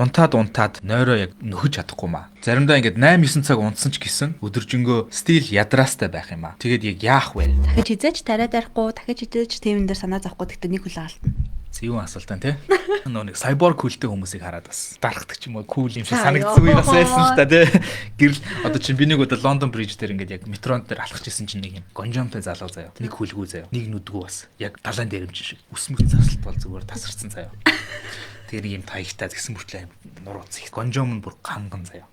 унтаад нойроо яг нөхөж чадахгүй маа. Заримдаа ингээд 8-9 цаг унтсан ч гэсэн өдөржингөө стил ядраастай байх юм аа. Тэгээд яг яах вэ? Дахиж хизээч тариад ярихгүй, дахиж хизээч тэмэн дээр санаа зовхгүй гэхдээ нэг хүлээ алдна. Зэвүүн асуултаа тий. Нэг сайборг хүлтэй хүмүүсийг хараад бас дарахдаг ч юм уу кул юм шиг санагдсан үе бас байсан л та тий. Гэрэл одоо чинь би нэг удаа Лондон бриж дээр ингээд яг метрон дээр алхаж исэн чинь нэг юм гонжомтой залуу заяа. Нэг хүлгүү заяа. Нэг нүдгүү бас яг далайн дээрэмж шиг. Үсмэц засалт бол зүгээр тасарсан заяа. Тэр юм таягтай гэсэн мөртлөө нурууц их гонжом нь бүр ганган заяа.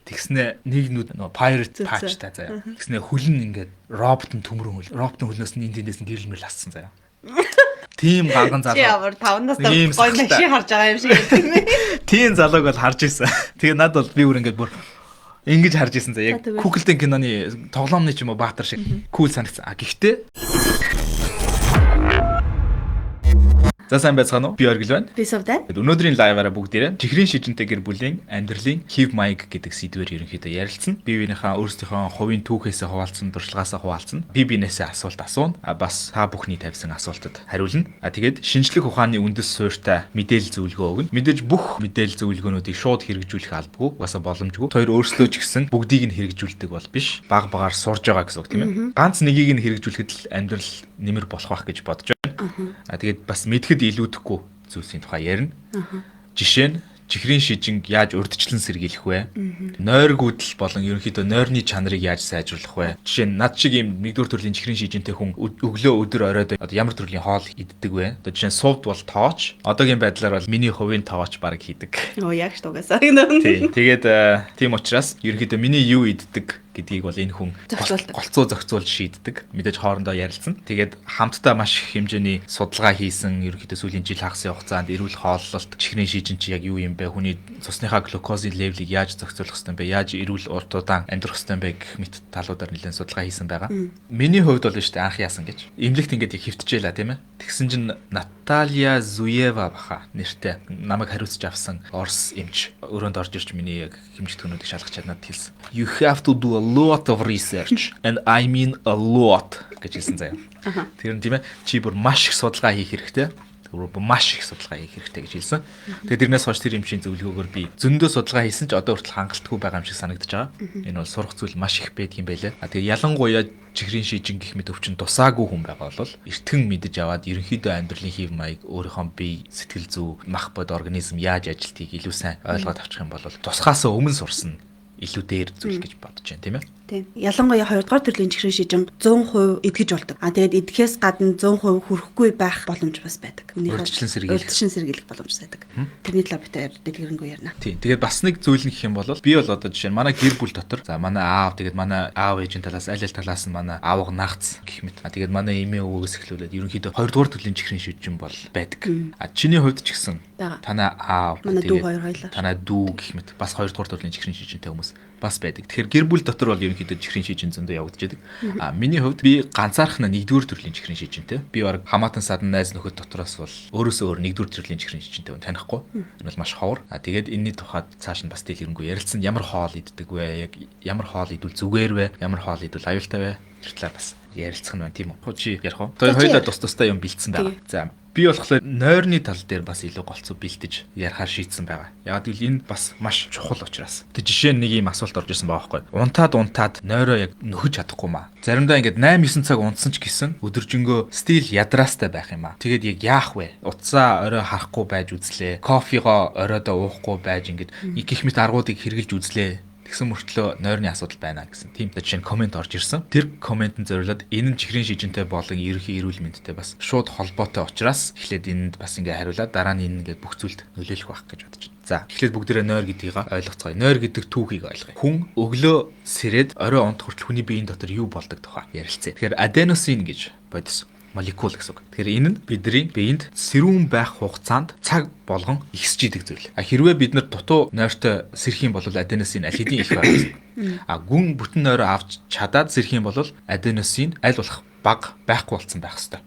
Тэгснэ нэг нүд pirate patchтай заяа. Тэгснэ хөлн ингээд роботын төмрөн хөл. Роботын хөлнөөс нь эндээс нь гэрэл мэрэл ассан заяа. Тийм ганган залуу. Ямар 5-наас гоё машин харж байгаа юм шиг тийм ээ. Тийм залууг бол харж ирсэн. Тэгээ над бол би бүр ингээд бүр ингэж харж ирсэн за яг Google-ийн киноны тоглоомны ч юм уу баатар шиг кул санагдсан. Гэхдээ за сайн байцгаана уу? Би Оргил байна. Би Совдан. Өнөөдрийн лайваараа бүгдээрээ чихрийн шижинтэй гэр бүлийн амьдралын HIV маяг гэдэг сэдвээр ерөнхийдөө ярилцсан. Бие биенийхээ өөрсдийнхөө хувийн түүхээсээ хуваалцсан, туршлагаасаа хуваалцсан. Бие биенээсээ асуулт асууна. Бас та бүхний тавьсан асуултад хариулна. Тэгээд шинжлэх ухааны үндэс суурьтай мэдээлэл зөвлөгөө өгнө. Мэдээж бүх мэдээлэл зөвлөгөөнүүдийг шууд хэрэгжүүлэх албагүй, угаасаа боломжгүй. Хоёр өөрсдөө ч гэсэн бүгдийг нь хэрэгжүүлдэг бол биш. Баг багаар сурж байгаа гэсэн үг тийм ээ. Ганц нэгийг нь хэрэгжүүлэхэд л амьдрал нэмэр болох байх гэж бодож тэгээд бас мэдхэд илүүдэхгүй зүйлсийн тухай ярина. Жишээ нь чихрийн шижинг яаж урдчлан сэргийлэх вэ? Нойр гүйдэл болон ерөнхийдөө нойрны чанарыг яаж сайжруулах вэ? Жишээ нь над шиг ийм нэгдүгээр төрлийн чихрийн шижинтэй хүн өглөө өдөр оройд одоо ямар төрлийн хоол иддэг вэ? Одоо жишээ нь сувд бол тооч. Одоогийн байдлаар бол миний хувийн тооч баг хийдэг. Оо яг ч тугасаа. Тэгээд тийм учраас ерөнхийдөө миний юу иддэг гэдгийг бол энэ хүн голцоо зохицуулж шийддэг. Мэдээж хоорондоо ярилцсан. Тэгээд хамтдаа маш их хэмжээний судалгаа хийсэн. Ерөнхийдөө сүүлийн жил хагасын хугацаанд эрүүл хооллолт, чихрийн шижин чи яг юу юм бэ? Хүний цусныхаа глюкозын левелийг яаж зохицуулах ёстой юм бэ? Яаж эрүүл урт удаан амьдрах ёстой юм бэ гэх мэт талуудаар нэлээд судалгаа хийсэн байгаа. Миний хувьд бол шүү дээ анх яасан гэж. Имлэгт ингээд хөвтөжээлаа тийм ээ. Тэгсэн чинь Наталья Зуева баха нэртэй намайг хариуцж авсан Орос эмч өрөөнд орж ирж миний яг хэмжих төнүүдийг шалгах чаднаад хэлсэн. You have to do a lot of research and I mean a lot гэж хэлсэн заяа. Тэр нь тийм ээ чи бүр маш их судалгаа хийх хэрэгтэй. Маш их судалгаа хийх хэрэгтэй гэж хэлсэн. Тэгээд тэрнээс хойш тэр эмчийн зөвлөгөөгөөр би зөндөө судалгаа хийсэн ч одоо хүртэл хангалтгүй байгаа юм шиг санагдаж байгаа. Энэ бол сурах зүйл маш их байдаг юм байлаа. Тэгээд ялангуяа чихрийн шижин гэх мэт өвчин тусаагүй хүн байгаа бол эртхэн мэдэж аваад ерөнхийдөө амьдралын HIV маяг өөрийнхөө бие сэтгэл зүй мах бод организм яаж ажилтгийг илүү сайн ойлгоод авчих юм бол тусгаасаа өмнө сурсан илүү дээр зүйл гэж бодож байна тийм ээ. Тийм. Ялангуяа 2 дугаар төрлийн чихрийн шижин 100% эдгэж болдог. Тэгээд эдгээс гадна 100% хүрэхгүй байх боломж бас байдаг. Урьдчилан сэргийлэх боломж байдаг. Тэрний талаар бид дэлгэрэнгүй ярина. Тийм. Тэгээд бас нэг зүйл нь гэх юм бол би бол одоо жишээ нь манай гэр бүл дотор за манай аав тэгээд манай аав ээжийн талаас аль талаас нь манай аавга нагц гэх мэт. Тэгээд манай эмээ өвгөөс эхлүүлээд ерөнхийдөө 2 дугаар төрлийн чихрийн шижин бол байдаг. Чиний хувьд ч гэсэн танай аав тэгээд танай дүү гэх мэт бас 2 дугаар төрлийн чихрийн шижинтэй хүмүүс бас байдаг. Тэгэхээр гэр бүл дотор бол ерөнхийдөө чихрийн шижин зөндөө явагдаж байдаг. Миний хувьд би ганцаархнаа 1-р төрлийн чихрийн шижинтэй. Би баг хамаатан садан найз нөхөд дотроос бол өөрөөсөө өөр 1-р төрлийн чихрийн шижинтэй хүн танихгүй. Энэ бол маш ховор. Тэгээд энэний тухайд цааш нь бас дэлгэрэнгүй ярилцсан. Ямар хоол иддэг вэ? Яг ямар хоол идвэл зүгээр вэ? Ямар хоол идвэл аюултай вэ? Тэр талаар бас ярилцах нь байна тийм үү? Чи ярих уу? Хоёулаа тус тустай юм бэлдсэн байгаа. За би болохоор нойрны тал дээр бас илүү голцоо бэлдэж ярихаар шийдсэн байгаа. Яг л энэ бас маш чухал учраас. Тэг жишээ нь нэг юм асуулт орж ирсэн байгаа байхгүй. Унтаад нойроо яг нөхөж чадахгүй маа. Заримдаа ингээд 8-9 цаг унтсан ч гэсэн өдөржингөө стил ядраастай байх юм аа. Тэгээд яг яах вэ? Утсаа орой харахгүй байж үзлээ. Кофего оройдоо уухгүй байж ингээд гих мэт аргуудыг хэрэгжилж үзлээ. Тэгсэн мөртлөө нойрны асуудал байна гэсэн тийм жишээ нь комент орж ирсэн. Тэр комментэнд зориулаад энэ нь чихрийн шижинтэй болон ерөнхий эрүүл мэндтэй бас шууд холбоотой учраас эхлээд энэнд бас ингээ хариулаад дараа нь энэ ингээ бүх зүйлд нөлөөлөх байх гэж бодож байна. За эхлээд бүгдээрээ нойр гэдгийг ойлгоцгоё. Нойр гэдэг түүхийг ойлгоё. Хүн өглөө сэрээд орой унт хүртэл хүний биеийн дотор юу болдог тухай ярилцъя. Тэгэхээр аденосин гэж бодис молекул гэсэн үг. Тэгэхээр энэ нь бидний биед сэрүүн байх хугацаанд цаг болгон ихсэж идэг зүйл. Хэрвээ бид нар дутуу нойртой сэрх юм бол аденосин аль хэдийн их байна. Гүн бүтэн нойроо авч чадаад сэрх юм бол аденосин аль болох бага байхгүй болсон байх хэвээр.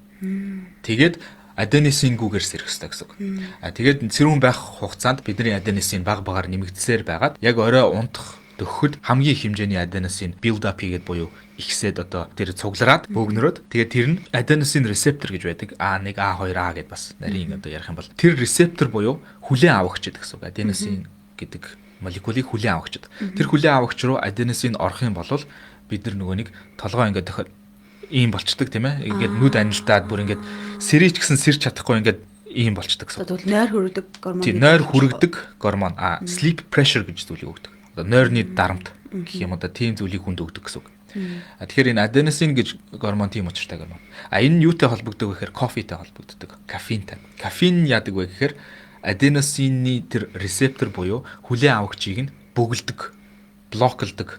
Тэгээд аденосингүүгээр сэрэх хэрэгтэй гэсэн үг. Тэгээд сэрүүн байх хугацаанд бидний аденосин бага багаар нэмэгдсээр байгаад яг орой унтах төгөхөд хамгийн их хэмжээний аденосын build up хийгээд буюу ихсээд одоо тэр цуглараад бөөгнөрөөд тэгээд тэр нь аденосын ресептор гэж байдаг. A1, A2A гэдээ бас нарийн одоо ярих юм бол тэр ресептор буюу хүлээн авагчид гэсэн үг. Аденосын гэдэг молекулыг хүлээн авагчид. Тэр хүлээн авагч руу аденосин орох юм бол бид нар нөгөө нэг толгой ингээд дахиад ийм болчдөг тийм ээ. Ингээд нүд анилдаад бүр ингээд сэрийч гэсэн сэрч чадахгүй ингээд ийм болчдөг гэсэн. Тэгвэл нойр хүрэгдэг гормон. Тийм, нойр хүрэгдэг гормон. Sleep pressure гэж зүйлийг өгдөг. Одоо нойрны дарамт гэх юм одоо тийм зүйлийг хүнд өгдөг гэсэн үг. Тэгэхээр энэ аденосин гэж гормон тийм учиртай гормон. Энэ нь юутай холбогддог вэ гэхээр кофетэй холбогддог. Кофеинтай. Кофеин яадаг вэ гэхээр аденосины тэр ресептор буюу хүлээн авагчийг нь бөглөдөг, блоклдог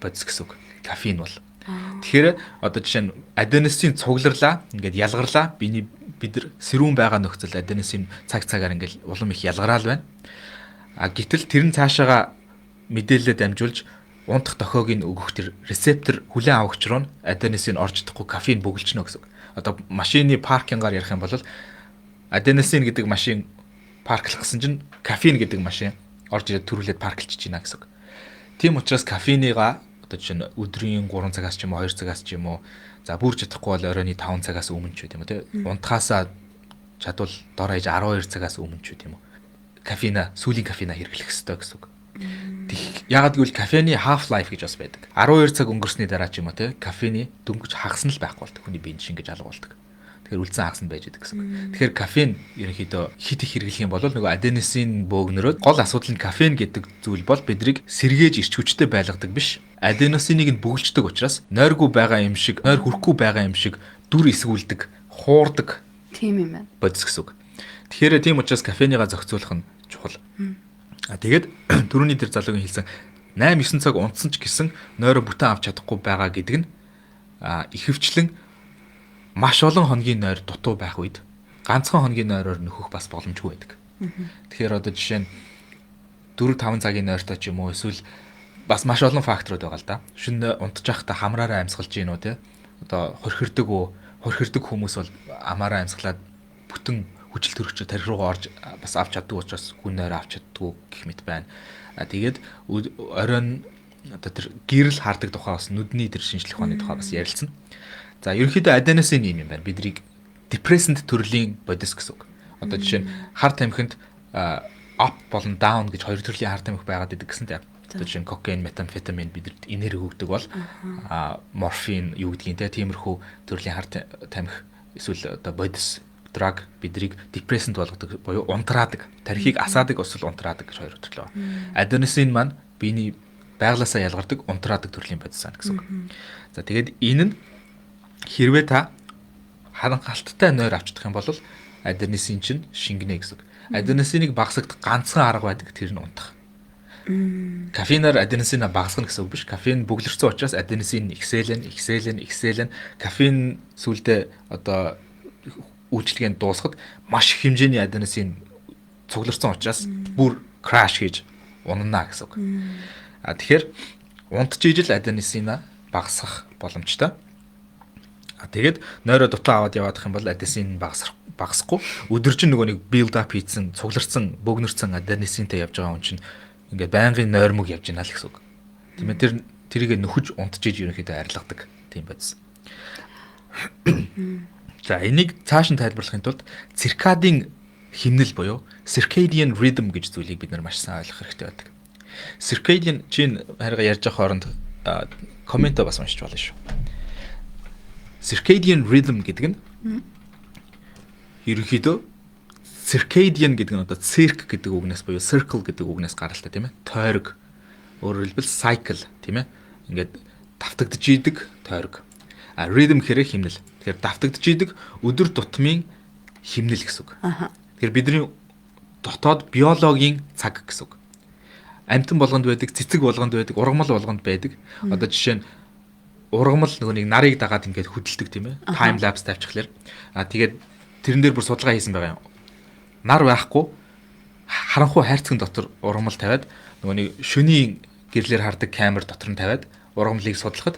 бодис гэсэн үг. Кофеин бол. Тэгэхээр одоо жишээ нь аденосин цугларлаа, ингээд ялгарлаа. Бид нар сэрүүн байгаа нөхцөл аденосин цаг-цагаар ингээд улам их ялгараал байна. Гэтэл тэр нь цаашаага мэдээлэлээ дамжуулж унтах дохиог нь өгөх тэр ресептор хүлээн авагч руу аденосин орж чадахгүй кофеин бөглөжнө гэсэн үг. Одоо машины паркингаар ярих юм бол аденосин гэдэг машин парклах гэсэн чинь кофеин гэдэг машин орж ирээд төрүүлээд парклчихж байна гэсэн үг. Тийм учраас кофеиныгаа одоо жишээ нь өдрийн 3 цагаас ч юм уу 2 цагаас ч юм уу за бүрж чадахгүй бол оройн 5 цагаас өмнө ч юм уу тий. Унтахаасаа чадвал дор хаяж 12 цагаас өмнө ч юм уу. Сүүлийн кофеина хэрэглэх ёстой гэсэн үг. Ягаад гэвэл кофеины half life гэж бас байдаг. 12 цаг өнгөрсний дараа ч юм уу тий кофеины дөнгөж хагасна л байхгүй болдог. Хүний биед шингэж алга болдог. Тэгэхээр үлдсэн хагас нь байж байдаг гэсэн үг. Тэгэхээр кофеин ерөнхийдөө хит их хэрэглэх юм бол нөгөө аденосин бөөгнөрөөд гол асуудал нь кофеин гэдэг зүйл бол бидрийг сэргээж ирч хүчтэй байлгадаг биш. Аденосиныг нь бөглөждөг учраас нойргүй байгаа юм шиг, нойр хүрэхгүй байгаа юм шиг дүр эсгүүлдэг, хуурдаг. Тийм юм байна. Бодис гэсэн үг. Тэгэхээр тийм учраас кофеиныгаа зохицуулах нь чухал. Тэгээд түрүүний тэр залуугийн хэлсэн 8-9 цаг унтсан ч гэсэн нойроо бүтэн авч чадахгүй байгаа гэдэг нь ихэвчлэн маш олон хоногийн нойр дутуу байх үед ганцхан хоногийн нойроор нөхөх бас боломжгүй байдаг. Тэгэхээр одоо жишээ нь 4-5 цагийн нойртой ч юм уу эсвэл бас маш олон факторууд байгаа л да. Шөнө унтж байхдаа хамраараа амьсгалж гин үү те. Одоо хорхирдаг хүмүүс бол амаараа амьсгалаад бүтэн хүчил төрөгч тарих руугаа орж бас авч чаддаг учраас хүн нойр авч чаддгүй гэх мэт байна. Тэгээд оройн одоо тэр гэрэл хардаг тухай бас нүдний тэр шинжлэх ухааны тухай бас ярилцсан. За ерөнхийдөө аденосин юм байна. Бидрийг депрессант төрлийн бодис гэсэн үг. Одоо жишээ нь хар тамхинд up болон down гэж хоёр төрлийн хар тамхи байгаад идэг гэсэн тийм. Одоо жишээ нь кокаин, метамфетамин бидэнд энерги өгдөг бол морфин юу гэдгийг тиймэрхүү төрлийн хар тамхи эсвэл одоо бодис драг бидрийг депрессант болгодог буюу унтраадаг. Тархийг асаадаг эсвэл унтраадаг гэж хоёр төрлөө. Аденосин маань биений байглаасаа ялгардаг унтраадаг төрлийн бодис сан гэсэн үг. За тэгээд энэ нь хэрвээ та хангалттай нойр авчдах юм бол аденосин чинь шингэнэ гэсэн үг. Аденосиныг багасгах ганцхан арга байдаг, тэр нь унтах. Кофеинаар аденосин багасгах гэсэн үг биш. Кофеин бөглөрсөн учраас аденосин ихсэлэн. Кофеин сүлдээ одоо үйлчлэгэнд дуусахад маш их хэмжээний аденосин цугларсан учраас бүр краш хийж унана гэсэн үг. Тэгэхээр унтж ижил аденосина багасгах боломжтой. Тэгээд нойроо дутуу аваад яваадах юм бол аденосин багасахгүй өдөржин нөгөө нэг build up хийсэн цугларсан бөөгнөрсөн аденосинтэй явж байгаа хүн чинь ингээд байнгын нойрмог явж байна л гэсэн үг. Тийм ээ тэрийг нөхөж унтж иж ерөнхийдөө арилгадаг тийм байц. За энийг цааш нь тайлбарлахын тулд циркадийн химнэл буюу circadian rhythm гэж зүйлийг бид нар маш сайн ойлгох хэрэгтэй байдаг. Circadian чинь харин ярьж байгаа хооронд комментоо бас уншиж болно шүү. Circadian rhythm гэдэг нь ерөнхийдөө circadian гэдэг нь одоо circ гэдэг үгнээс буюу circle гэдэг үгнээс гаралтай тийм ээ. Тойрог. Өөрөөр хэлбэл cycle тийм ээ. Ингээд давтагдж идэг тойрог. Rhythm гэхээр химнэл. Тэгэхээр давтагдж идэг өдөр тутмын химнэл гэсэн үг. Тэгэхээр бидний дотоод биологийн цаг гэсэн үг. Амьтан болгонд байдаг, цэцэг болгонд байдаг, ургамал болгонд байдаг. Одоо жишээ нь ургамал нөгөө нэг нарыг дагаад ингээд хөдөлдөг тийм ээ. Time lapse тавьчихлаар. Тэгээд тэрэн дээр бүр судалгаа хийсэн байгаа юм. Нар байхгүй харанхуй хайрцаг дотор ургамал тавиад нөгөө нэг шөнийн гэрлэр хардаг камер дотор нь тавиад ургамлыг судлахад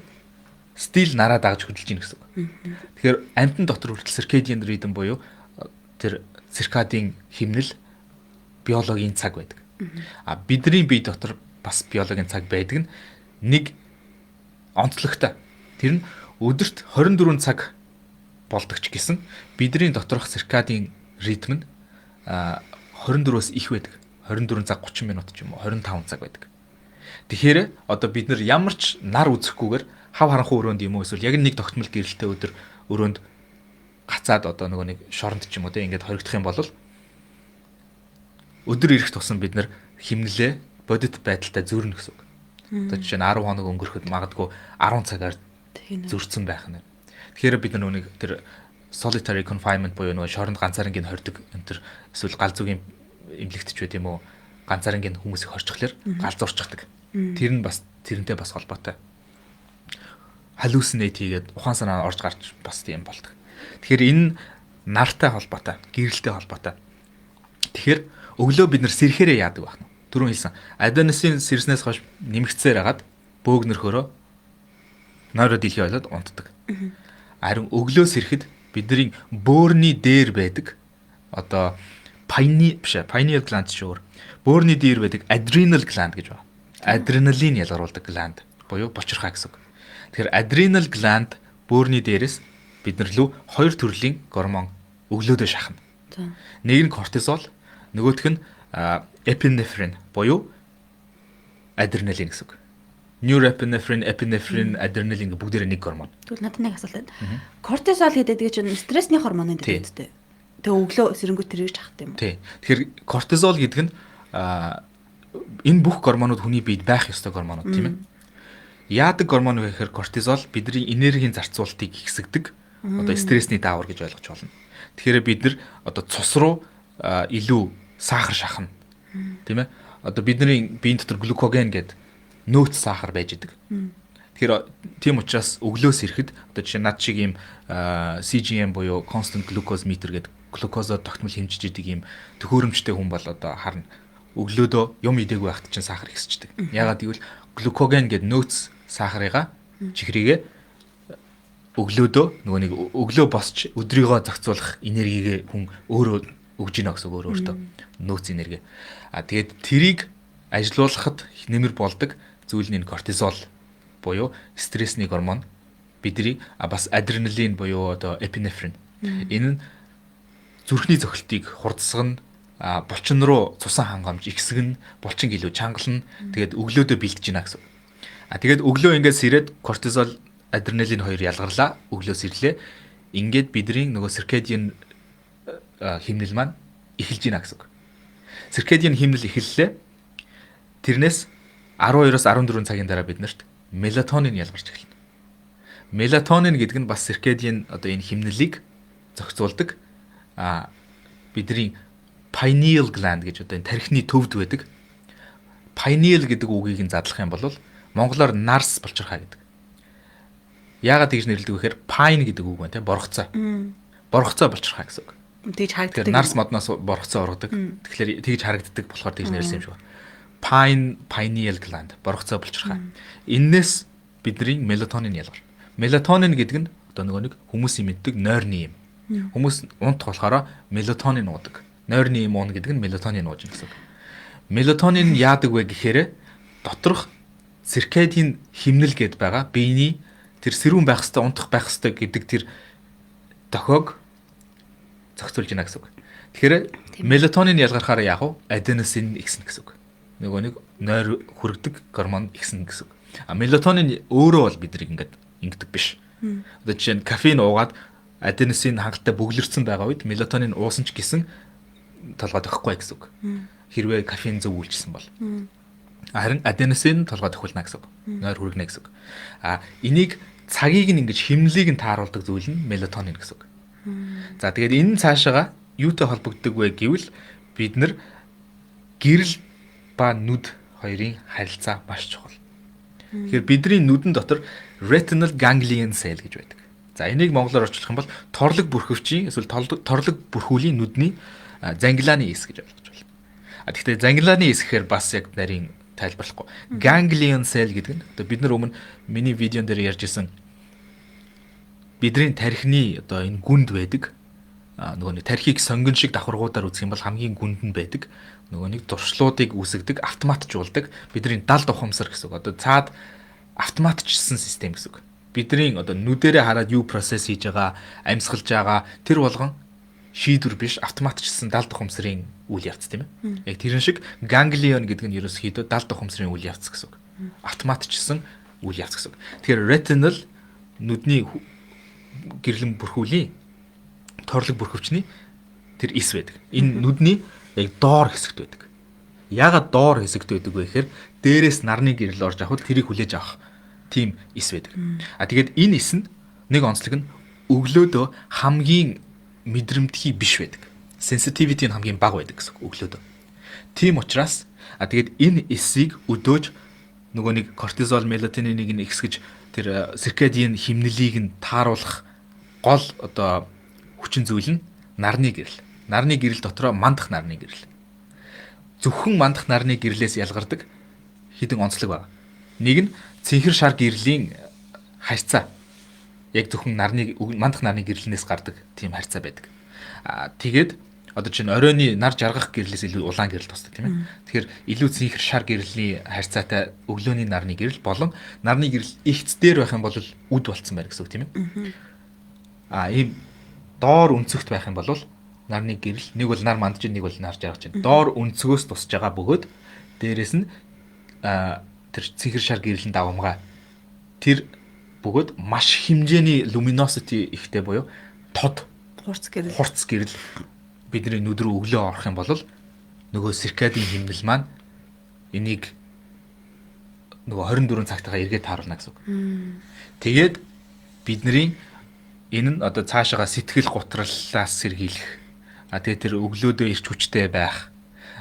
стил нараа дагаж хөдөлж ийн гэсэн үг. Тэгэхээр амьтан дотор хүртэл circadian rhythm буюу тэр циркадийн химнэл биологийн цаг байдаг. Бидний бие дотор бас биологийн цаг байдаг нь нэг онцлогтой. Тэр нь өдөрт 24 цаг болдог ч гэсэн бидний доторх циркадийн ритм нь 24-өөс их байдаг. 24 цаг 30 минут ч юм уу 25 цаг байдаг. Тэгэхээр одоо бид нар ямар ч нар үзэхгүйгээр хав харанхуй өрөөнд юм уу эсвэл яг нэг тогтмол гэрэлтэй өдөр өрөөнд гацаад одоо нөгөө нэг шоронд ч юм уу те ингээд хоригдох юм бол өдөр ирэх тусам бид нар химнэлээ бодит байдалтай зөрнө гэсэн үг. Одоо жишээ нь 10 хоног өнгөрөхөд магадгүй 10 цагаар зөрчсөн байх нь. Тэгэхээр бид нар нүг тэр solitary confinement буюу нөгөө шоронд ганцаарнгийн хордог энэ төр эсвэл гал зүгийн эмнэлэгтч байт юм уу ганцаарнгийн хүмүүсийг хорчихлоор гал зурчихдаг. Тэр нь бас тэрнтэй бас холбоотой. Hallucinate хийгээд ухаан санаа орж гарч бас тийм болдог. Тэгэхээр энэ нартай холбоотой, гэрэлтэй холбоотой. Тэгэхээр өглөө бид нар сэрхээрээ яадаг байх нь. Түрүүн хэлсэн. Аденосын сэрснээс хойш нэмэгцээр хагаад бөөгнөрхөөрөө нойроо дийлхий болоод унтдаг. Харин өглөө сэрэхэд бидний бөөрийн дээр байдаг одоо pineal gland шүү. Бөөрийн дээр байдаг adrenal gland гэж байна. Адреналин ялгаруулдаг гланд буюу бочирхай гэсэн үг. Тэгэхээр adrenal gland бөөрийн дээрээс бид нар лүү хоёр төрлийн гормон өглөөдөө шахна. Нэг нь кортизол, нөгөөх нь epinephrine буюу адреналин гэсэн үг. Norepinephrine, epinephrine, adrenaline гэх бүгдээрээ нэг гормон. Тэгвэл надад нэг асуулт байна. Кортизол гэдэг чинь стрессний гормон гэдэг үстэй. Тэгээ өглөө сэрэнгүүт тэрийг чахт юм. Тий. Тэгэхээр кортизол гэдэг нь энэ бүх гормонууд хүний биед байх ёстой гормонууд тийм ээ. Яадаг гормон вэ гэхээр кортизол бидний энергийн зарцуулалтыг ихсэгдэг. Одоо стрессний даавар гэж ойлгож болно. Тэгэхээр бид нар одоо цус руу илүү сахар шахна. Тийм ээ. Одоо бидний биеийн дотор глюкоген гэдэг нөөц сахар байж идэг. Тэгэхээр тийм учраас өглөөс ирэхэд одоо жишээ над шиг ийм CGM буюу constant glucose meter гэдэг глюкозоо тогтмол хэмжиж идэг ийм төхөөрөмжтэй хүн бол одоо харна өглөөдөө юм идээгүй байхад чинь сахар ихсчдэг. Ягаад гэвэл глюкоген гэдэг нөөц сахарыгаа чихрийгээ өглөөдөө нөгөө нэг өглөө босч өдрийгөө зохицуулах энергийг хүн өөрөө өгж гинэ гэсэн өөртөө нөөц энерги. Тэгээд тэрийг ажилуулахад нэмэр болдог зүйл нь кортизол буюу стрессний гормон бидний бас адреналин буюу одоо эпинефрин энэ нь зүрхний цохилтыг хурдсгана булчин руу цусан хангамж ихсгэн булчин гэлөө чангална тэгээд өглөөдөө бэлтэж гинэ гэсэн. Тэгээд өглөө ингээс ирээд кортизол адреналин хоёр ялгарлаа өглөөс ирлээ ингээд бидний нөгөө circadian химнэл маань эхэлж гинэ гэсэн. Circadian химнэл эхэллээ тэрнээс 12-оос 14 цагийн дараа биднэрт мелатонин ялгарч эхэлнэ. Мелатонин гэдэг нь бас circadian одоо энэ химнэлийг зохицуулдаг бидний pineal gland гэж одоо энэ тархины төвд байдаг. Pineal гэдэг үгийг нь задлах юм бол монголоор нарс булчирхай гэдэг. Яагаад тэгж нэрлэдэг вэ гэхээр pine гэдэг үг байна тийм боргоцоо. Боргоцоо булчирхай гэсэн үг. Тэгж харагддаг. Тэгэхээр нарс модноос боргоцоо оргодог. Тэгэхээр тэгж харагддаг болохоор тэгж нэрлсэн юм шиг байна. Pineal gland боргоцоо булчирхай. Эннээс бидний мелатонин ялгарна. Мелатонин гэдэг нь одоо нөгөө нэг хүмүүсийн мэддэг нойрны юм. Хүмүүс унтах болохоор мелатонин уудаг. Нойрны юм уун гэдэг нь мелатонин ууж гэсэн үг. Мелатонин яадаг вэ гэхээр доторх циркадийн химнэл гэд байгаа биений тэр сэрүүн байх хэвээр унтах байх хэвээр гэдэг тэр дохиог зохицуулж гинэ гэсэн үг. Тэгэхээр мелатонин ялгархаар яах вэ? Аденосин ихснэ гэсэн үг. Нөгөө нэг нойр хүрэгдэг гормон ихснэ гэсэн үг. Мелатонин өөрөө бол бидний ингээд ингэдэг биш. Одоо жишээ нь кофеин уугаад аденосин хангалттай бөглөрсөн байгаа үед мелатонин уусан ч гэсэн толгой тохихгүй гэсэн үг. Хэрвээ кофеин зөв үйлчилсэн бол. Харин аденосин толгой тохиулна гэсэн үг. Нойр хүргэнэ гэсэн үг. Энийг цагийг нь ингэж химнэлийг нь тааруулдаг зүйл нь мелатонин гэсэн үг. За тэгээд энэ цаашаага юутай холбогддог вэ гэвэл бид нар гэрэл ба нүд хоёрын харилцаа маш чухал. Тэгэхээр бидний нүдэн дотор retinal ganglion cell гэж байдаг. За энийг монголоор орчуулах юм бол торлог бүрхөвчийн эсвэл торлог бүрхүүлийн нүдний зангилааны эс гэж ойлгож байна. Тэгэхдээ зангилааны эс гэхээр бас яг нарийн тайлбарлахгүй. Ganglion cell гэдэг нь одоо бид нар өмнө миний видеон дээр ярьж исэн бидний тархины одоо энэ гүнд байдаг нөгөө нэг тархийг сонгон шиг давхаргуудаар үзэх юм бол хамгийн гүнд нь байдаг. Нөгөө нэг туршлуудыг үүсгдэг, автоматжуулдаг. Бидний далд ухамсар гэсэн үг. Одоо цаад автоматжсан систем гэсэн үг. Бидний одоо нүдэрээ хараад юу процесс хийж байгаа, амьсгалж байгаа тэр болгон шийдвэр биш, автоматжсан далд ухамсарын үйл явц тийм ээ. Яг тэрэн шиг ганглион гэдэг нь ерөөсөхдөө далд ухамсарын үйл явц гэсэн үг. Автоматжсан үйл явц гэсэн үг. Тэгэхээр retinal нүдний гэрлэн бүрхүүлийн торлог бүрхөвчний тэр эс байдаг. Энэ нүдний яг доор хэсэгт байдаг. Яагаад доор хэсэгт байдаг вэ гэхээр дээрээс нарны гэрэл орж авахд тэрийг хүлээж авах тийм эс байдаг. Тэгээд энэ эс нь нэг онцлог нь өглөөдөө хамгийн мэдрэмтгий биш байдаг. Sensitivity нь хамгийн бага байдаг гэсэн өглөөдөө. Тийм учраас тэгээд энэ эсийг өдөөж нөгөө нэг кортизол, мелатониныг нь ихсгэж тэр циркадиан химнэлийг нь тааруулах гол одоо хүчин зүйл нь нарны гэрэл. Нарны гэрэл дотроо мандах нарны гэрэл. Зөвхөн мандах нарны гэрлээс ялгардаг хэдэн онцлог байна. Нэг нь цэнхэр шар гэрлийн харьцаа. Яг зөвхөн мандах нарны гэрлэнээс гардаг тийм харьцаа байдаг. Тэгээд одоо чинь оройны нар жаргах гэрлээс илүү улаан гэрэл тусдаг тийм ээ. Тэгэхээр илүү цэнхэр шар гэрлийн харьцаатай өглөөний нарны гэрэл болон нарны гэрэл ихц дээр байх юм бол үд болцсон байна гэсэн үг тийм ээ. Ийм доор өнцөгт байх юм бол нарны гэрэл нэг бол нар мандж, нэг бол нар жаргаж байна. Доор өнцгөөс тусж байгаа бөгөөд дээрэс нь тэр цэнхэр шар гэрлийн давамгай тэр бөгөөд маш хэмжээний luminosity ихтэй буюу тод хурц гэрэл бидний нүд рүү өглөө орох юм бол нөгөө циркадийн хэмнэл маань энийг нөгөө 24 цагтаа эргээд тааруулна гэсэн үг. Тэгээд бидний энэ нь одоо цаашаага сэтгэл гутраллаас сэргийлэх. Тэгээд тэр өглөөдөө ирч хүчтэй байх.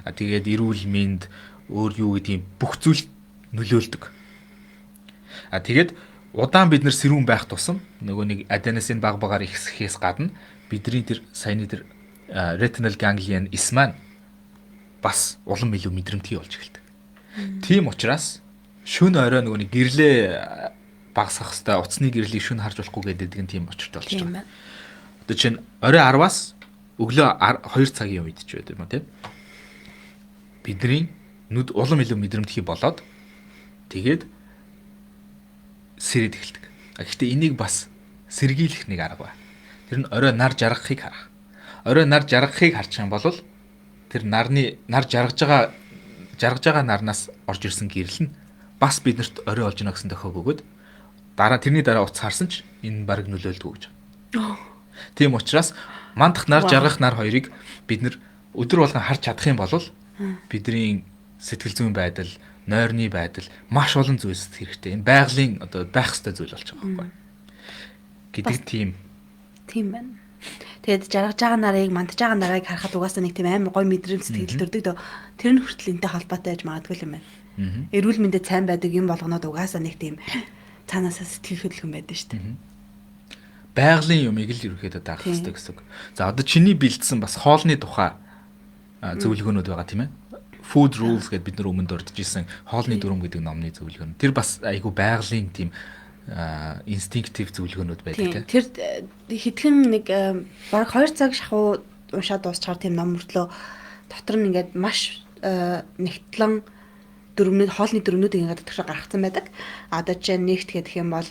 Тэгээд эрүүл мэнд өөр юу гэдгийг бүх зүйл нөлөөлдөг. Тэгээд удаан бид нар сэрүүн байх тусам нөгөө нэг аденосин баг багаар ихсэхээс гадна бидний тэр саяны тэр retinal ganglion эс маань бас улам илүү мэдрэмтгий болж эхэлдэг. Тийм учраас шөнө орой нөгөө нэг гэрлээ багасгах хэвээр утасны гэрлийг шөнө харж болохгүй гэдэг нь тийм очиртой болж байгаа. Одоо чинь орой 10-аас өглөө 2 цагийн үед ч байдаг юм тийм. Бидний нүд улам илүү мэдрэмтгий болоод тэгээд сэрээд эхэлдэг. Гэхдээ энийг бас сэргийлэх нэг арга байна. Тэр нь орой нар жаргахыг харах. Орой нар жаргахыг харчих юм бол тэр нар жаргаж байгаа нарнаас орж ирсэн гэрэл нь бас биднэрт орой олж гинэ гэсэн тохиог өгöd тэрний дараа утас харсан ч энэ баг нөлөөлдөг гэж. Тийм учраас мандах нар жаргах нар хоёрыг бид нэр өдөр болгон харж чадах юм бол бидний сэтгэл зүйн байдал, нойрны байдал маш олон зүйлс хэрэгтэй. Энэ байгалийн одоо байх ёстой зүйл болж байгаа байхгүй. Гэдэг тийм байна. Тэгээд жаргаж байгаа нарыг, мандаж байгаа нарыг харахад угаасаа нэг тийм амар гоё мэдрэмж сэтгэл төрдөг дөө. Тэр нь хүртэл энтэй холбоотой байж магадгүй юм байна. Эрүүл мэндэд сайн байдаг юм болгонод угаасаа нэг тийм цаанаасаа сэтгэл хөдлөн байдаг шүү дээ. Байгалийн юмыг л ерөөхдөө даах хэрэгтэй гэсэн үг. За одоо чиний бэлдсэн бас хоолны тухай зөвлөгөөнүүд байгаа тийм ээ. Food rules гэдээ бид нар өмнө дурдж ирсэн хоолны дүрм гэдэг номны зөвлөгөөн. Тэр бас айгүй байгалийн тийм инстинктив зөвлөгөөнүүд байдаг тийм. Тэр хэдхэн нэг баг 2 цаг шахуу уншаад дуусчаар тийм ном мөртлөө дотор нь ингээд маш нэгтлэн хоолны дүрмнүүдийг ингээд дотор гаргацсан байдаг. Одоо жишээ нэгт гэх юм бол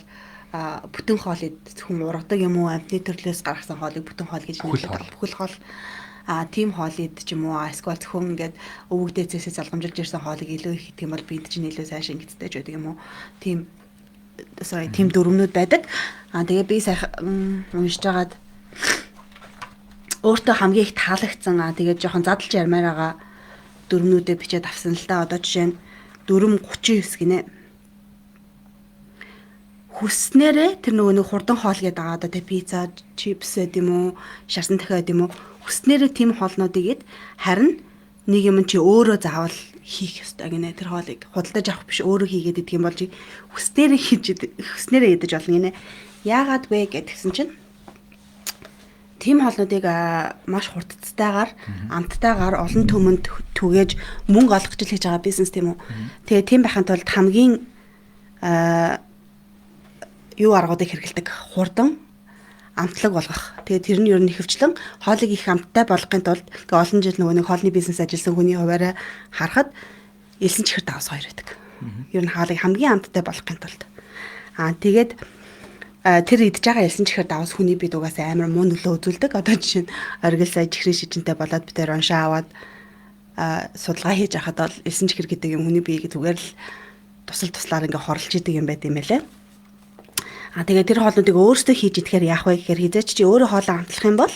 бүтэн хоол хүн ургадаг юм уу, амтны төрлөөс гаргасан хоолыг бүтэн хоол гэж нэрлэдэг. Бүхэл хоол тийм хоол идэж юм уу, эсвэл зөвхөн ингээд өвөг дээцээсээ залгамжилж ирсэн хоолыг илүү их идэх юм бол бид чинь илүү сайшин гизтэй ч байдаг юм уу. Тийм дүрмнүүд байдаг. Тэгээ би сайхан уншиж байгаад өөртөө хамгийн их таалагдсан тэгээд жоохон задлж ярмаар байгаа дүрмнүүдэд бичээд авсан л да. Одоо жишээ нь дүрм 39 гинэ. Хүснээрээ тэр нөгөө нэг хурдан хоол гэдэг байгаа. Одоо тэ пицца, чипс гэдэг юм уу, шарсан дахиад юм уу. Хүснээрээ тийм хоолнуудыг харин нэг юм чи өөрөө заавал хийх ёстой гинэ. Тэр хоолыг худалдаж авах биш өөрөө хийгээд идэх юм бол хүснээрээ идэж болно гинэ. Яагаад вэ гэдгсэн чинь тийм хоолнуудыг маш хурдцтайгаар, амттайгаар олон түмэнд түгээж мөнгө олох гэж хийж байгаа бизнес тийм үү. Тэгээ тийм байхын тулд хамгийн юу аргуудыг хэрэгэлдэг хурдан амтлаг болгох. Тэгээд тэр нь ер нь ихэвчлэн хоолыг их амттай болгохын тулд олон жил нөгөө нэг хоолны бизнес ажилласан хүний хуваараа харахад элсэн чихэр давс 2 байдаг. Ер нь хоолыг хамгийн амттай болгохын тулд. Тэгээд тэр идж байгаа элсэн чихэр давс хүний бид угаасаа амар муу нөлөө үзүүлдэг. Одоо жишээ нь оргил сая чихрийн шижинтэй болоод бид тэр уншаа аваад судалгаа хийж байхад бол элсэн чихэр гэдэг юм хүний биеийг зүгээр л туслаар ингээ хорлж идэг юм байт юм байлээ. Тэгээд тэр хоолнуудыг өөрсдөө хийж идэхээр яах вэ гэхээр хизээч чи өөрөө хоолоо амтлах юм бол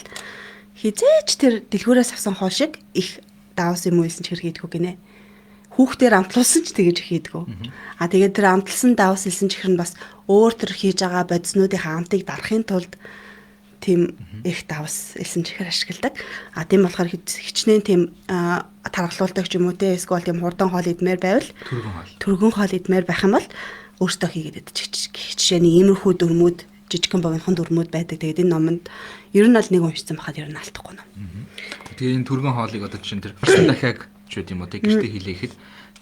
хизээч тэр дэлгүүрээс авсан хоол шиг их давс юм уу элсэн чихэр хийдгүү гинэ. Хүүхдээр амтлуулсан ч тэгэж хийдгүү. Тэгээд тэр амтлсан давс элсэн чихэр нь бас өөр төр хийж байгаа бодиснуудынхаа амтыг дарахын тулд тийм их давс элсэн чихэр ашигладаг. Тийм болохоор хичнээн тийм тархалуулдаг ч юм уу те эсвэл тийм хурдан хоол идмээр байвал түргэн хоол идмээр байх юм бол өөртөө хийгээд идчих. Жишээний иймэрхүү дөрмүүд жижигхэн богинохон дөрмүүд байдаг. Тэгээд энэ номонд ер нь аль нэг уншсан байхад ер нь алдахгүй нь. Тэгээ энэ түргэн хоолыг одоо чинь тэр дахиад ч үгүй юм уу те гэртээ хийлээхэд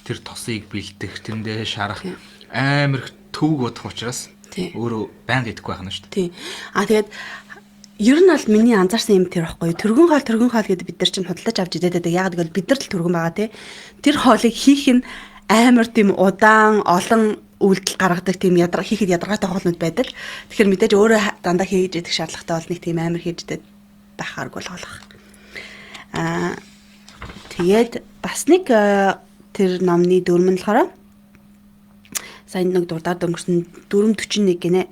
тэр тосыг бэлдэх тэрэндээ шарах амар төвөг бодох учраас өөрөө байнга идэхгүй байх нь шүү дээ. Тэгээд ер нь бол миний анзаарсан юм тэр байхгүй. Түргэн хоол гэдэг бид нар чинь худалдаж авч идээд байдаг. Яг гэвэл бид нар л түргэн байгаа те. Тэр хоолыг хийх нь амар тийм удаан олон үйлдэл гаргадаг тийм хийхэд ядаргаатай хоолнууд байдаг. Тэгэхээр мэдээж өөрөө дандаа хийж идэх шаардлагатай бол нэг тийм амар хийж идэх байхааргүй л болох. Тэгээд бас нэг тэр номны дүрм нь болохоор сайн нэг дурдаад өнгөрсөн 441 гинэ.